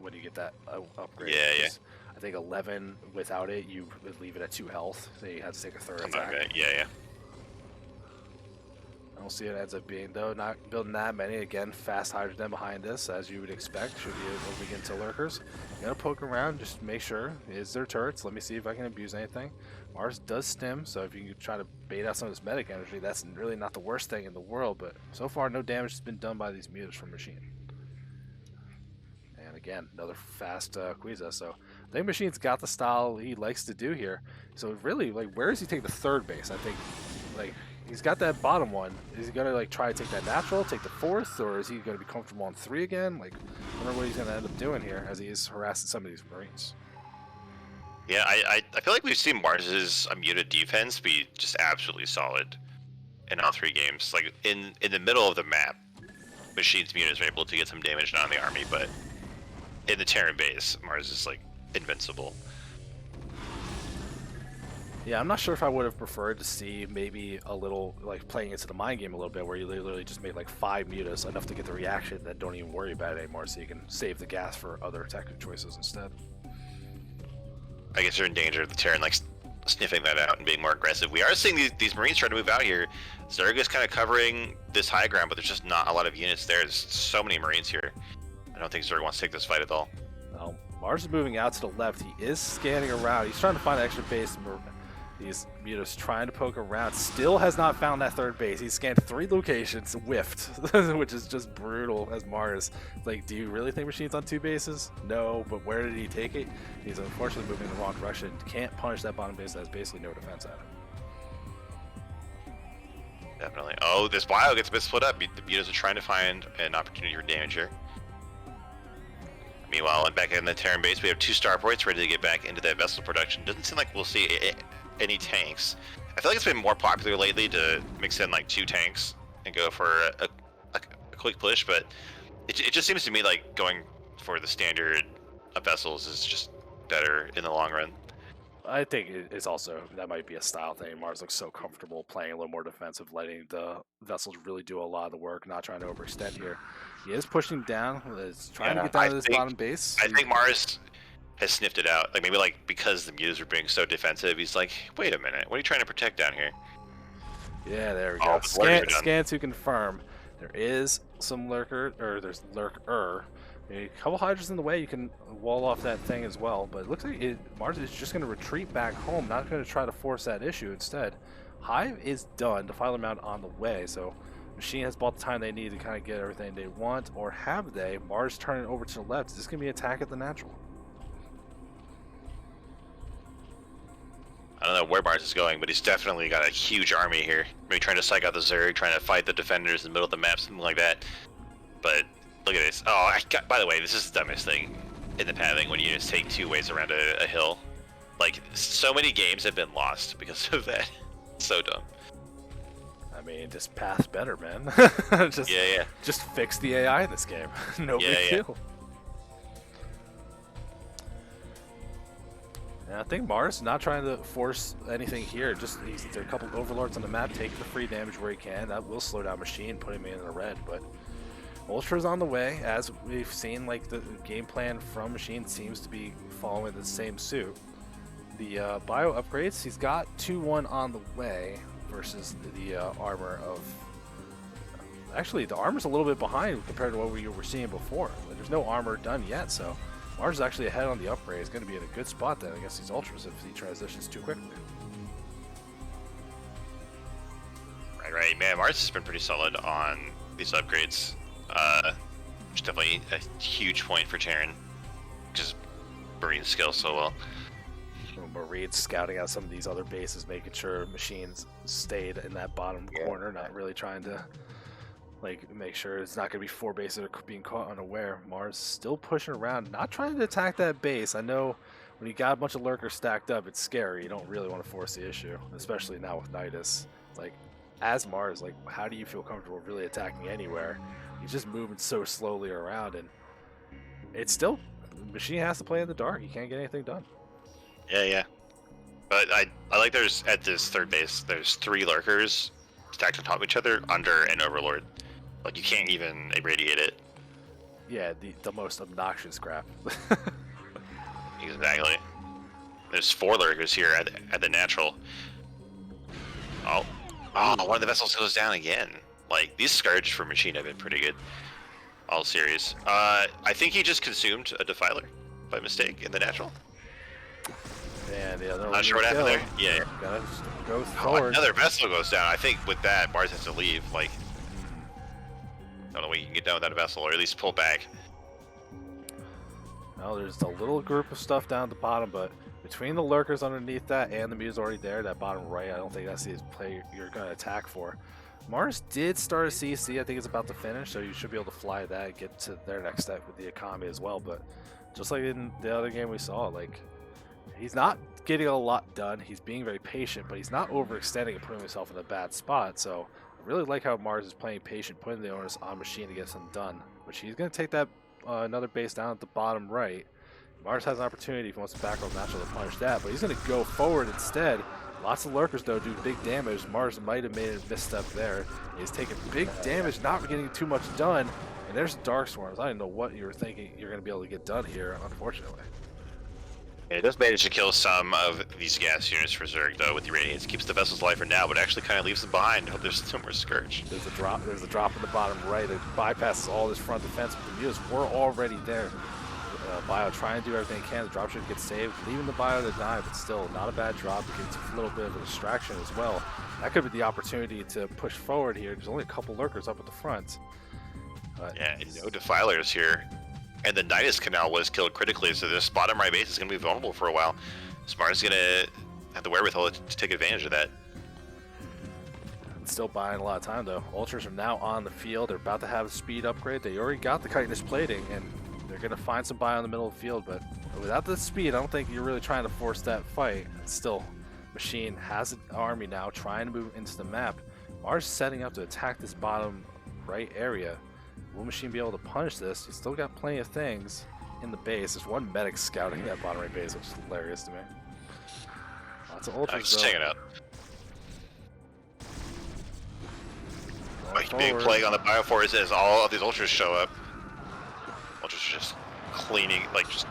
when you get that upgrade. Yeah, yeah. I think 11 without it, you would leave it at 2 health, so you had to take a third attack. Okay. Yeah, yeah. I don't see it ends up being, though, not building that many. Again, fast hydrogen behind this, as you would expect, should be able to begin to lurkers. You gotta poke around, just make sure. Is there turrets? Let me see if I can abuse anything. Maars does stim, so if you can try to bait out some of this medic energy, that's really not the worst thing in the world, but so far no damage has been done by these mutas from Machine. And again, another fast Quiza, so I think Machine's got the style he likes to do here. So really, like, where does he take the 3rd base? I think, like, he's got that bottom one. Is he gonna like try to take that natural, take the 4th, or is he gonna be comfortable on 3 again? Like, I wonder what he's gonna end up doing here as he is harassing some of these Marines. Yeah, I feel like we've seen Mars's muted defense be just absolutely solid in all 3 games. Like in the middle of the map, Machine's mutas are able to get some damage on the army, but in the Terran base, Maars is like invincible. Yeah, I'm not sure if I would have preferred to see maybe a little, like, playing into the mind game a little bit, where you literally just made like 5 mutas, enough to get the reaction, that don't even worry about it anymore, so you can save the gas for other tactic choices instead. I guess you're in danger of the Terran like sniffing that out and being more aggressive. We are seeing these Marines try to move out here. Zerga's kind of covering this high ground, but there's just not a lot of units there. There's so many Marines here. I don't think Zerga wants to take this fight at all. Well, Maars is moving out to the left. He is scanning around. He's trying to find an extra base. These mutas trying to poke around. Still has not found that 3rd base. He's scanned 3 locations, whiffed, which is just brutal as Maars. Like, do you really think Machine's on 2 bases? No, but where did he take it? He's unfortunately moving in the wrong direction. Can't punish that bottom base that has basically no defense at it. Definitely. Oh, this bio gets a bit split up. The mutas are trying to find an opportunity for damage here. Meanwhile, back in the Terran base, we have 2 starports ready to get back into that vessel production. Doesn't seem like we'll see any tanks. I feel like it's been more popular lately to mix in like 2 tanks and go for a quick push, but it just seems to me like going for the standard vessels is just better in the long run. I think it's also, that might be a style thing. Maars looks so comfortable playing a little more defensive, letting the vessels really do a lot of the work, not trying to overextend here. He is pushing down, is trying to get down to this bottom base. I think Maars has sniffed it out. Like, maybe like because the mutas are being so defensive, he's like, wait a minute, what are you trying to protect down here? Yeah, there we go. Scan to confirm. There is some lurker, or there's lurker. A couple hydras in the way, you can wall off that thing as well, but it looks like Maars is just going to retreat back home, not going to try to force that issue. Instead, Hive is done, Defiler Mount on the way, so Machine has bought the time they need to kind of get everything they want, or have they? Maars turning over to the left. Is this going to be an attack at the natural? I don't know where Maars is going, but he's definitely got a huge army here. Maybe trying to psych out the Zerg, trying to fight the defenders in the middle of the map, something like that. But look at this. Oh, by the way, this is the dumbest thing in the pathing when units take 2 ways around a hill. Like, so many games have been lost because of that. So dumb. I mean, just path better, man. Just fix the AI in this game. No big deal. And I think Maars not trying to force anything here. Just there are a couple overlords on the map, take the free damage where he can. That will slow down Machine, put him in the red. But Ultra's on the way, as we've seen. Like, the game plan from Machine seems to be following the same suit. The bio upgrades, he's got 2-1 on the way versus the armor of. Actually, the armor's a little bit behind compared to what we were seeing before. There's no armor done yet, so Maars is actually ahead on the upgrade. He's going to be in a good spot then against these ultras if he transitions too quickly. Right. Man, Maars has been pretty solid on these upgrades. Which is definitely a huge point for Terran. Just Marine skills so well. Marines scouting out some of these other bases, making sure Machines stayed in that bottom corner, not really trying to make sure it's not going to be 4 bases that are being caught unaware. Maars still pushing around, not trying to attack that base. I know when you got a bunch of lurkers stacked up, it's scary. You don't really want to force the issue, especially now with Nidus. Like, as Maars, like, how do you feel comfortable really attacking anywhere? He's just moving so slowly around, and it's still, Machine has to play in the dark. He can't get anything done. Yeah. But I like there's at this third base, there's 3 lurkers stacked on top of each other under an overlord. Like you can't even irradiate it. Yeah, the most obnoxious crap. Exactly. There's 4 lurkers here at the natural. Oh, one of the vessels goes down again. Like these Scourge for Machine have been pretty good all series. I think he just consumed a Defiler by mistake in the natural. And the other Not sure what happened there. Yeah. Gotta go forward. Another vessel goes down. I think with that, Maars has to leave. Like, I don't know way you can get down without a vessel, or at least pull back. No, there's a little group of stuff down at the bottom, but between the lurkers underneath that and the Muse already there, that bottom right, I don't think that's the play you're going to attack for. Maars did start a CC. I think it's about to finish, so you should be able to fly that and get to their next step with the economy as well. But just like in the other game we saw, like, he's not getting a lot done. He's being very patient, but he's not overextending and putting himself in a bad spot. So I really like how Maars is playing patient, putting the onus on Machine to get something done. Which he's going to take that another base down at the bottom right. Maars has an opportunity if he wants to back row natural to punish that, but he's going to go forward instead. Lots of lurkers though do big damage. Maars might have made a misstep there. He's taking big damage, not getting too much done. And there's Dark Swarms. I didn't know what you were thinking you're going to be able to get done here, unfortunately. It does manage to kill some of these gas units for Zerg though with the Radiance. Keeps the vessels alive for now, but actually kind of leaves them behind. I hope there's no more Scourge. There's a drop in the bottom right. It bypasses all this front defense, but the Muse were already there. Bio trying to do everything it can. The dropship gets saved, leaving the Bio to die, but still not a bad drop. It gets a little bit of a distraction as well. That could be the opportunity to push forward here. There's only a couple lurkers up at the front. Yeah, no Defilers here. And the Nidus Canal was killed critically, so this bottom right base is going to be vulnerable for a while. Smart's going to have the wherewithal to take advantage of that. Still buying a lot of time though. Ultras are now on the field. They're about to have a speed upgrade. They already got the chitinous plating, and they're going to find some buy in the middle of the field, but without the speed, I don't think you're really trying to force that fight. Still, Machine has an army now trying to move into the map. Maars setting up to attack this bottom right area. Will Machine be able to punish this? He's still got plenty of things in the base. There's one medic scouting that bottom right base, which is hilarious to me. Lots of ultras Just check it out. Going Big plague on the Bioforce as all of these ultras show up. Ultras are just cleaning, like just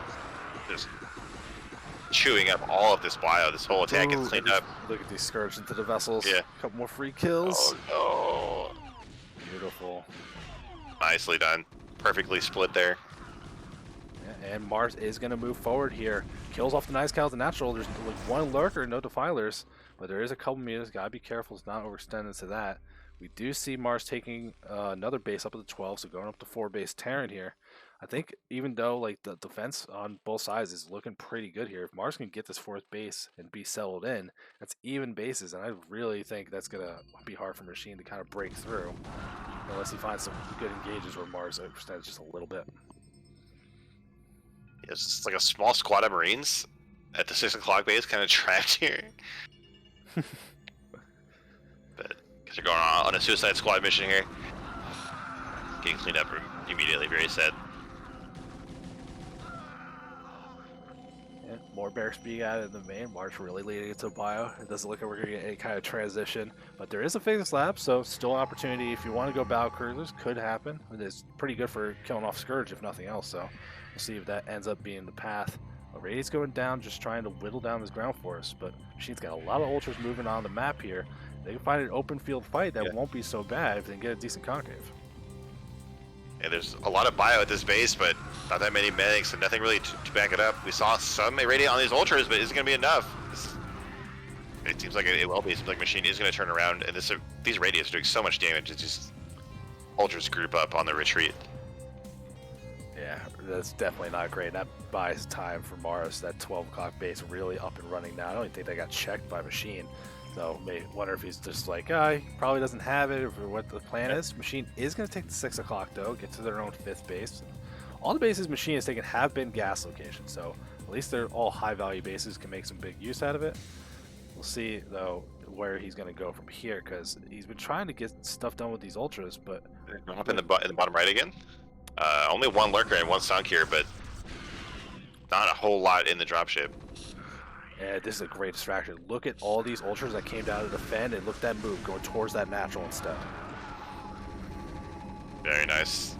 chewing up all of this bio. This whole attack gets cleaned up. Look at these Scourge into the vessels. Yeah. A couple more free kills. Oh no. Beautiful. Nicely done. Perfectly split there. Yeah, and Maars is going to move forward here. Kills off the Nice Cows and Natural. There's like one lurker, no Defilers, but there is a couple meters. Gotta be careful to not overextend into that. We do see Maars taking another base up at the 12, so going up to 4 base Terran here. I think even though like the defense on both sides is looking pretty good here, if Maars can get this 4th base and be settled in, that's even bases, and I really think that's gonna be hard for Machine to kind of break through, unless he finds some good engages where Maars overextends just a little bit. It's just like a small squad of Marines at the 6 o'clock base, kind of trapped here. But because they're going on a suicide squad mission here, getting cleaned up immediately. Very sad. Yeah, more barracks being added in the main. Maars really leading into bio. It doesn't look like we're going to get any kind of transition, but there is a Phalanx Lab, so still an opportunity if you want to go Battle Cruisers. Could happen. It's pretty good for killing off Scourge if nothing else, so we'll see if that ends up being the path. Radiant's going down, just trying to whittle down this ground force, but Machine's got a lot of ultras moving on the map here. They can find an open field fight that won't be so bad if they can get a decent concave. Yeah, there's a lot of bio at this base, but not that many medics and nothing really to back it up. We saw some irradiate on these ultras, but isn't going to be enough. It seems like it will be. It seems like Machine is going to turn around, and these radiates are doing so much damage. It's just ultras group up on the retreat. Yeah, that's definitely not great. That buys time for Maars. That 12 o'clock base really up and running now. I don't even think they got checked by Machine. So may wonder if he's just like, he probably doesn't have it, or what the plan is. Machine is going to take the 6 o'clock though, get to their own 5th base. All the bases Machine has taken have been gas locations, so at least they're all high value bases, can make some big use out of it. We'll see though where he's going to go from here, because he's been trying to get stuff done with these ultras, but Up in the bottom right again. Only one lurker and one sunk here, but not a whole lot in the dropship. And this is a great distraction. Look at all these ultras that came down to defend, and look at that move going towards that natural instead. Very nice.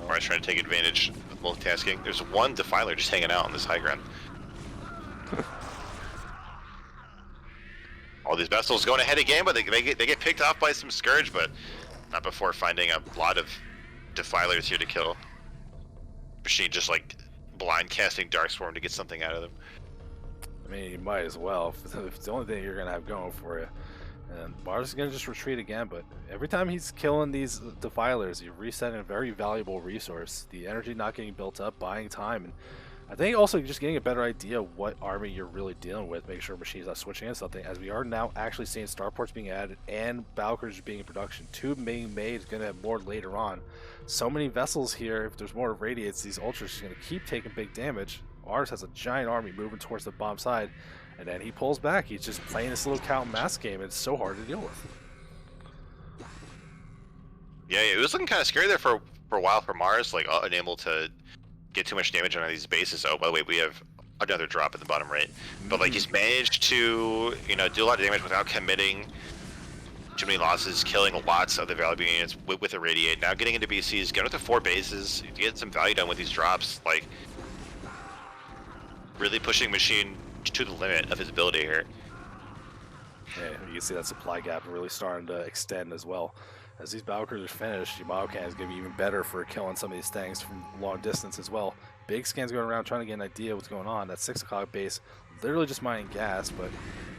Maars trying to take advantage of multitasking. There's one Defiler just hanging out on this high ground. All these vessels going ahead again, but they get picked off by some Scourge, but not before finding a lot of Defilers here to kill. Machine just like blind casting Darkstorm to get something out of them. I mean, you might as well. If it's the only thing you're gonna have going for you. And Maars is gonna just retreat again, but every time he's killing these Defilers, you're resetting a very valuable resource. The energy not getting built up, buying time, and I think also just getting a better idea of what army you're really dealing with. Make sure Machine's not switching in something, as we are now actually seeing starports being added and Battlecruisers being in production. 2 being made, gonna have more later on. So many vessels here. If there's more Radiates, these Ultras are gonna keep taking big damage. Ours has a giant army moving towards the bomb side, and then he pulls back. He's just playing this little count mass game, and it's so hard to deal with. Yeah, it was looking kind of scary there for a while for Maars, like unable to get too much damage on these bases. Oh, by the way, we have another drop at the bottom right. But like he's managed to, you know, do a lot of damage without committing too many losses, killing lots of the valuable units with a Radiate. Now getting into BCs, getting up to 4 bases, to get some value done with these drops, like really pushing Machine to the limit of his ability here. Yeah, you can see that supply gap really starting to extend as well. As these Battlecruisers finish, Yamato Cannon is going to be even better for killing some of these things from long distance as well. Big scans going around trying to get an idea what's going on. That 6 o'clock base, literally just mining gas, but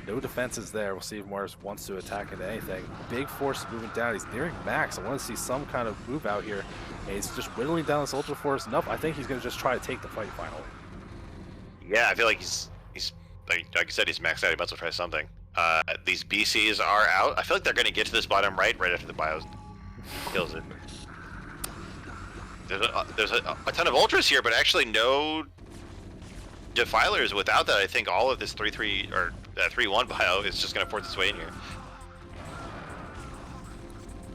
no defenses there. We'll see if Maars wants to attack into anything. Big force moving down. He's nearing max. I want to see some kind of move out here. And he's just whittling down this Ultra Force enough. I think he's going to just try to take the fight finally. Yeah, I feel like he's like you said, he's maxed out. He might as well try something. These BCs are out. I feel like they're going to get to this bottom right after the bios kills it. There's a ton of Ultras here, but actually no Defilers. Without that, I think all of this 3-3 or 3-1 bio is just going to force its way in here.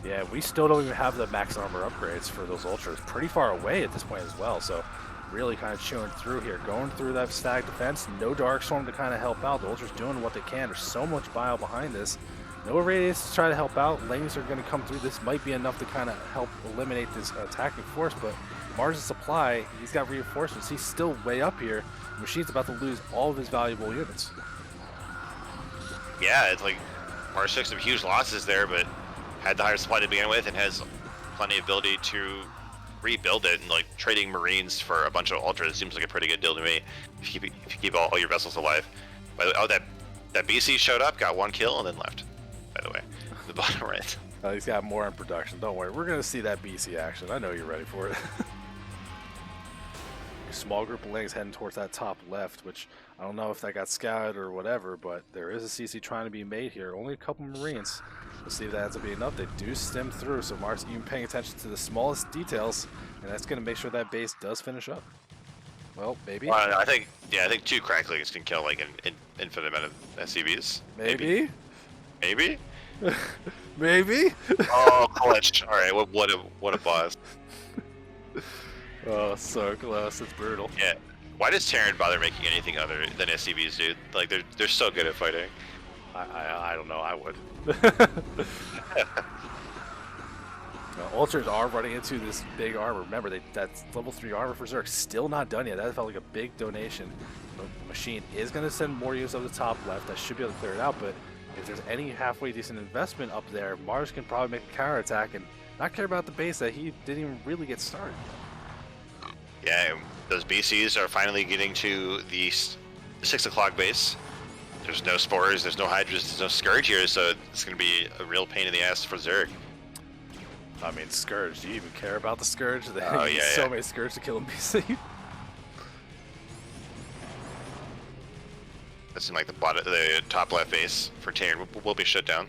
Yeah, we still don't even have the max armor upgrades for those Ultras. Pretty far away at this point as well, so really kind of chewing through here, going through that stack defense. No Darkstorm to kind of help out. The Ultras doing what they can. There's so much bio behind this. No Radiates to try to help out. Lanes are going to come through. This might be enough to kind of help eliminate this attacking force, but Maars' supply, he's got reinforcements. He's still way up here. Machine's about to lose all of his valuable units. Yeah, it's like Maars took some huge losses there, but had the higher supply to begin with and has plenty of ability to rebuild it, and like trading Marines for a bunch of Ultras seems like a pretty good deal to me if you keep all your vessels alive. By the way, oh, that BC showed up, got 1 kill, and then left. By the way, the bottom right. He's got more in production. Don't worry, we're gonna see that BC action. I know you're ready for it. Small group of lanes heading towards that top left, which I don't know if that got scouted or whatever, but there is a CC trying to be made here. Only a couple Marines. We'll see if that ends up being enough. They do stem through, so Maars even paying attention to the smallest details, and that's going to make sure that base does finish up. Well, maybe. Well, I think 2 cracklings can kill like an infinite amount of SCVs. Maybe. Maybe. Maybe. Oh, clutch! All right, what a boss. Oh, so close. It's brutal. Yeah. Why does Terran bother making anything other than SCVs, dude? Like they're so good at fighting. I don't know. I would. Ultras are running into this big armor. Remember, that's level 3 armor for Zerg. Still not done yet. That felt like a big donation. The Machine is going to send more units up the top left. That should be able to clear it out. But if there's any halfway decent investment up there, Maars can probably make a counterattack and not care about the base that he didn't even really get started. Yeah, those BCs are finally getting to the 6 o'clock base. There's no Spores, there's no Hydras, there's no Scourge here, so it's going to be a real pain in the ass for Zerg. I mean, Scourge, do you even care about the Scourge? Oh, yeah, so many Scourge to kill a BC. That seemed like the top left base for Terran will be shut down.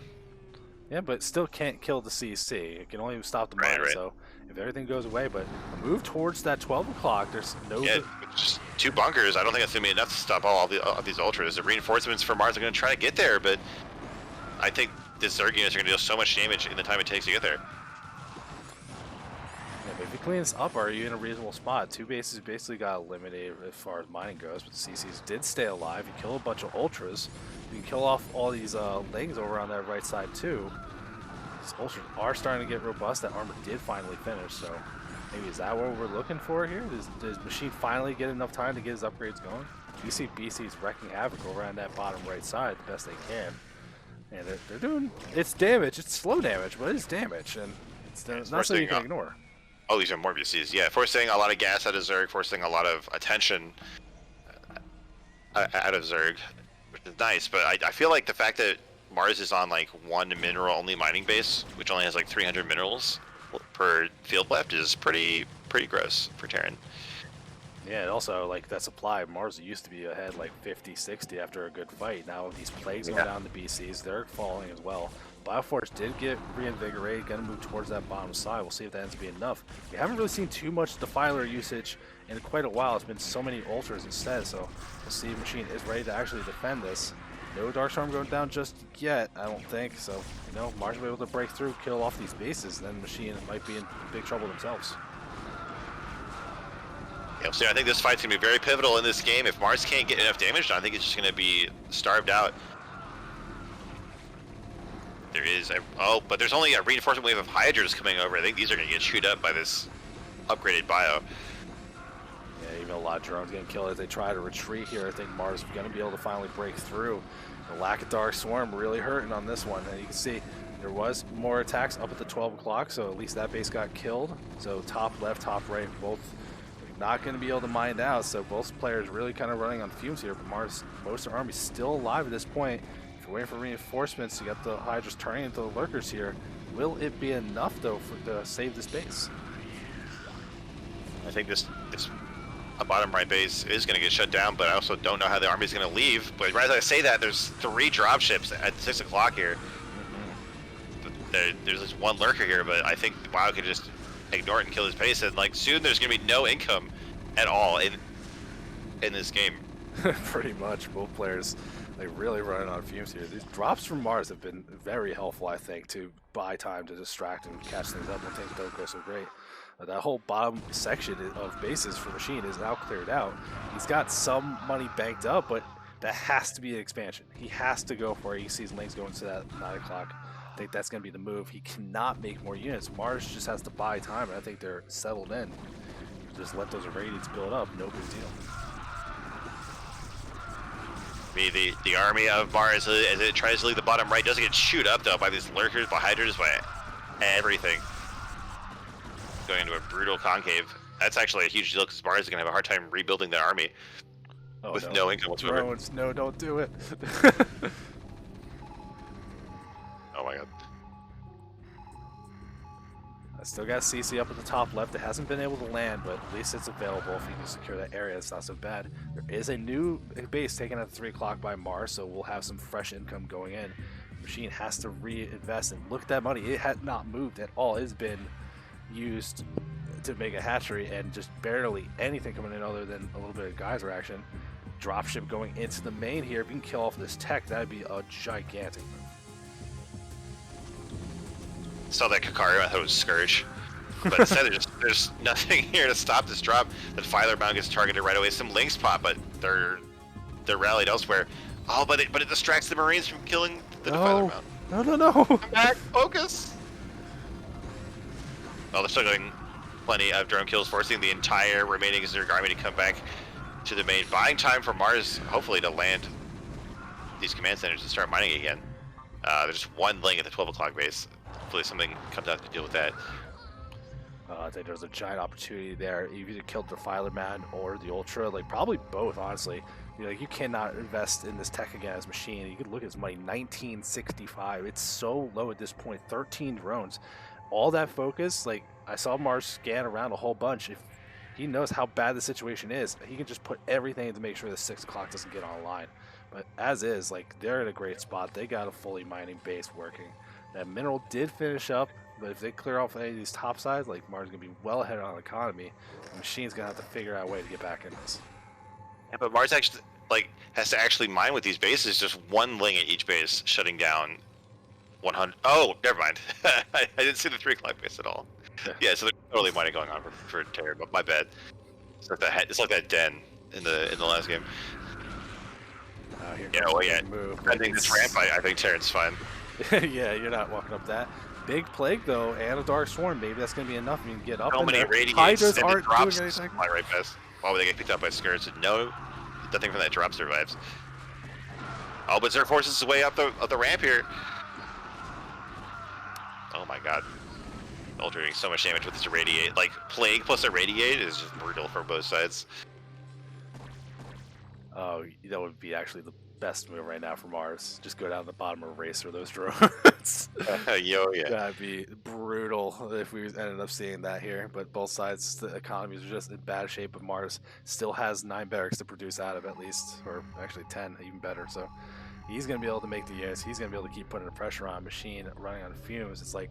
Yeah, but still can't kill the CC. It can only stop the mine, right. So if everything goes away, but a move towards that 12 o'clock, there's no... Yeah, just 2 bunkers. I don't think that's going to be enough to stop all these Ultras. The reinforcements for Maars are going to try to get there, but I think the Zerg units are going to deal so much damage in the time it takes to get there. Yeah, but if he clean this up, are you in a reasonable spot? Two bases basically got eliminated as far as mining goes, but the CCs did stay alive. You kill a bunch of ultras. You can kill off all these lings over on that right side too. These ultras are starting to get robust. That armor did finally finish, so maybe is that what we're looking for here? Does Machine finally get enough time to get his upgrades going? You see BC's wrecking havoc over on that bottom right side the best they can. And they're doing, it's damage, it's slow damage, but it's damage, and it's not something you can ignore. Oh, these are more BCs, yeah. Forcing a lot of gas out of Zerg, forcing a lot of attention out of Zerg, which is nice, but I feel like the fact that Maars is on like one mineral-only mining base, which only has like 300 minerals per field left, is pretty gross for Terran. Yeah, and also, like, that supply, Maars used to be ahead like 50, 60 after a good fight. Now with these plagues going down the BCs, they're falling as well. Bioforce did get reinvigorated, gonna move towards that bottom side. We'll see if that ends up being enough. We haven't really seen too much Defiler usage in quite a while. It's been so many ultras instead, so we'll see if Machine is ready to actually defend this. No Darkstorm going down just yet, I don't think. So, you know, Maars will be able to break through, kill off these bases, then Machine might be in big trouble themselves. Yeah, so I think this fight's going to be very pivotal in this game. If Maars can't get enough damage done, I think it's just going to be starved out. There is a... Oh, but there's only a reinforcement wave of Hydras coming over. I think these are going to get chewed up by this upgraded bio. Yeah, even a lot of drones getting killed as they try to retreat here. I think Maars is going to be able to finally break through. The lack of Dark Swarm really hurting on this one. And you can see there was more attacks up at the 12 o'clock, so at least that base got killed. So top left, top right, both not going to be able to mine out, so both players really kind of running on fumes here. But Maars, most of their army's still alive at this point. If you're waiting for reinforcements, you got the Hydras turning into the lurkers here. Will it be enough though to save this base? I think this a bottom right base is going to get shut down, but I also don't know how the army's going to leave. But right as I say that, there's 3 dropships at 6 o'clock here. There's just one lurker here, but I think WoW could just ignore it and kill his base, and like soon there's gonna be no income at all in this game. Pretty much, both players like really running on fumes here. These drops from Maars have been very helpful, I think, to buy time to distract and catch things up when things don't go so great. That whole bottom section of bases for Machine is now cleared out. He's got some money banked up, but that has to be an expansion. He has to go for it. He sees links going to that 9 o'clock. I think that's going to be the move. He cannot make more units. Maars just has to buy time, and I think they're settled in. Just let those irradiates build up. No big deal. The army of Maars, as it tries to leave the bottom right, doesn't get chewed up though by these lurkers, by Hydras, by everything. Going into a brutal concave. That's actually a huge deal because Maars is going to have a hard time rebuilding their army with no income whatsoever. Drones, no, don't do it. Oh my god. I still got CC up at the top left. It hasn't been able to land, but at least it's available. If you can secure that area, it's not so bad. There is a new base taken at 3 o'clock by Maars, so we'll have some fresh income going in. Machine has to reinvest, and look at that money. It had not moved at all. It's been used to make a hatchery, and just barely anything coming in other than a little bit of geyser action. Dropship going into the main here. If you can kill off this tech, that'd be a gigantic move. Saw that Kakaru, I thought it was Scourge. But instead there's nothing here to stop this drop. The Defiler Mound gets targeted right away. Some links pop, but they're rallied elsewhere. Oh, but it distracts the Marines from killing the Defiler Mound. No. Come back, focus! Well, they're still getting plenty of drone kills, forcing the entire remaining Zerg army to come back to the main. Buying time for Maars, hopefully, to land these command centers and start mining again. There's one ling at the 12 o'clock base. Hopefully something comes out to deal with that. I think there's a giant opportunity there. You either killed the Defiler Man or the Ultra, like probably both, honestly. You cannot invest in this tech again as Machine. You could look at his money, 1965. It's so low at this point, 13 drones. All that focus, like I saw Maars scan around a whole bunch. If he knows how bad the situation is, he can just put everything to make sure the 6 o'clock doesn't get online. But as is, like they're in a great spot. They got a fully mining base working. That mineral did finish up, but if they clear off any of these top sides, like Maars is gonna be well ahead on economy. The Machine's gonna have to figure out a way to get back in this. Yeah, but Maars actually has to actually mine with these bases. Just one ling at each base, shutting down 100. Oh, never mind. I didn't see the 3 o'clock base at all. Yeah, so Totally might have going on for Terran, but my bad. It's like that. It's like that den in the last game. Here Yeah, comes well, the yeah. big move. I think this ramp, I think Terran's fine. Yeah, you're not walking up that. Big Plague, though, and a Dark Swarm. Maybe that's going to be enough. You can get up So in many there. radiates Hydras and the aren't drops doing anything. fly right past. Why would they get picked up by skirts? No, nothing from that drop survives. Oh, but Zerg forces his way up the ramp here. Oh my god. Ultra doing so much damage with this irradiate. Like, Plague plus irradiate is just brutal for both sides. Oh, that would be actually the best move right now for Maars. Just go down to the bottom of racer those drones. Yo, yeah. That'd be brutal if we ended up seeing that here. But both sides, the economies are just in bad shape. But Maars still has 9 barracks to produce out of at least, or actually 10, even better. So he's going to be able to make the units. He's going to be able to keep putting the pressure on Machine running on fumes. It's like,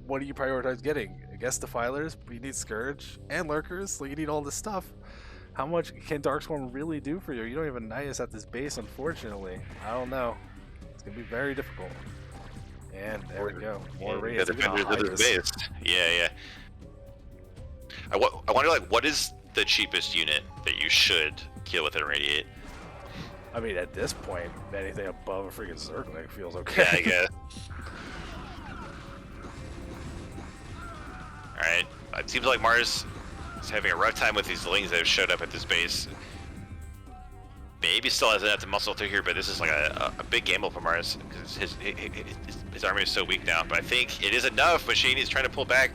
what do you prioritize getting? I guess Defilers, but you need Scourge and Lurkers. Like, you need all this stuff. How much can Darkstorm really do for you? You don't even Nidus at this base, unfortunately. I don't know. It's going to be very difficult. And there we go. More raids. The defenders of this base. Yeah, yeah. I wonder, like, what is the cheapest unit that you should kill with an irradiate? I mean, at this point, anything above a freaking Zergling feels okay. Yeah, I guess. Alright. It seems like Maars is having a rough time with these Lings that have showed up at this base. Maybe still has enough to muscle through here, but this is like a big gamble for Maars because his army is so weak now. But I think it is enough. Machine is trying to pull back.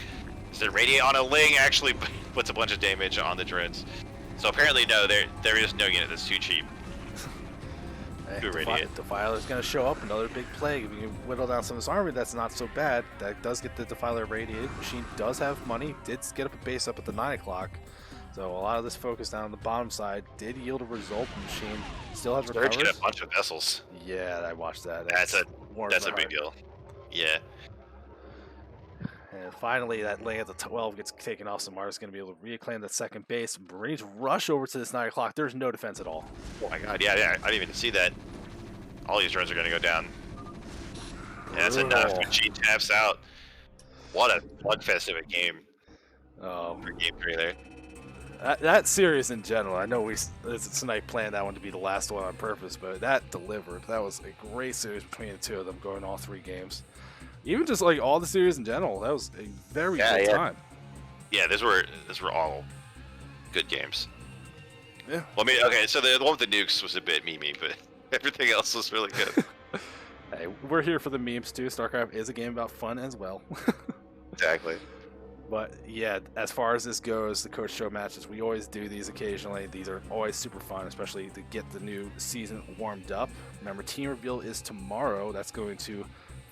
So radiate on a Ling actually puts a bunch of damage on the drones. So apparently, no, there is no unit that's too cheap. Defiler's going to show up, another big plague. If you can whittle down some of this army, that's not so bad. That does get the Defiler radiated. Machine does have money, did get up a base up at the 9 o'clock. So a lot of this focus down on the bottom side did yield a result. Machine still has recovers. Get a bunch of vessels. Yeah, I watched that. That's a big deal. Yeah. And finally, that Ling at the 12 gets taken off, so Maars is going to be able to reclaim that second base. Marines rush over to this 9 o'clock. There's no defense at all. Oh my god, yeah, I didn't even see that. All these drones are going to go down. Yeah, that's enough. Machine taps out. What a bloodfest of a game. For game 3 there. That series in general, I know tonight planned that one to be the last one on purpose, but that delivered. That was a great series between the two of them, going all 3 games. Even just like all the series in general, that was a very good time. Yeah, these were all good games. Yeah. Well, I mean, okay, so the one with the nukes was a bit memey, but everything else was really good. Hey, we're here for the memes too. StarCraft is a game about fun as well. Exactly. But yeah, as far as this goes, the Coach Show matches, we always do these occasionally. These are always super fun, especially to get the new season warmed up. Remember, team reveal is tomorrow. That's going to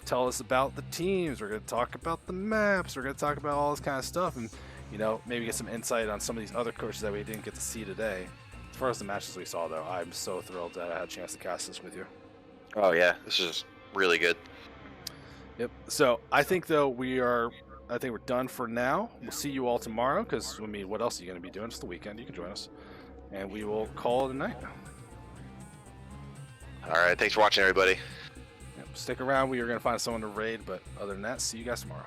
tell us about the teams. We're going to talk about the maps. We're going to talk about all this kind of stuff, and maybe get some insight on some of these other coaches that we didn't get to see today. As far as the matches we saw, though, I'm so thrilled that I had a chance to cast this with you. Oh yeah, this is really good. Yep. So I think though we're done for now. We'll see you all tomorrow because I mean, what else are you going to be doing? It's the weekend. You can join us, and we will call it a night. All right. Thanks for watching, everybody. Yep. Stick around. We are going to find someone to raid, but other than that, see you guys tomorrow.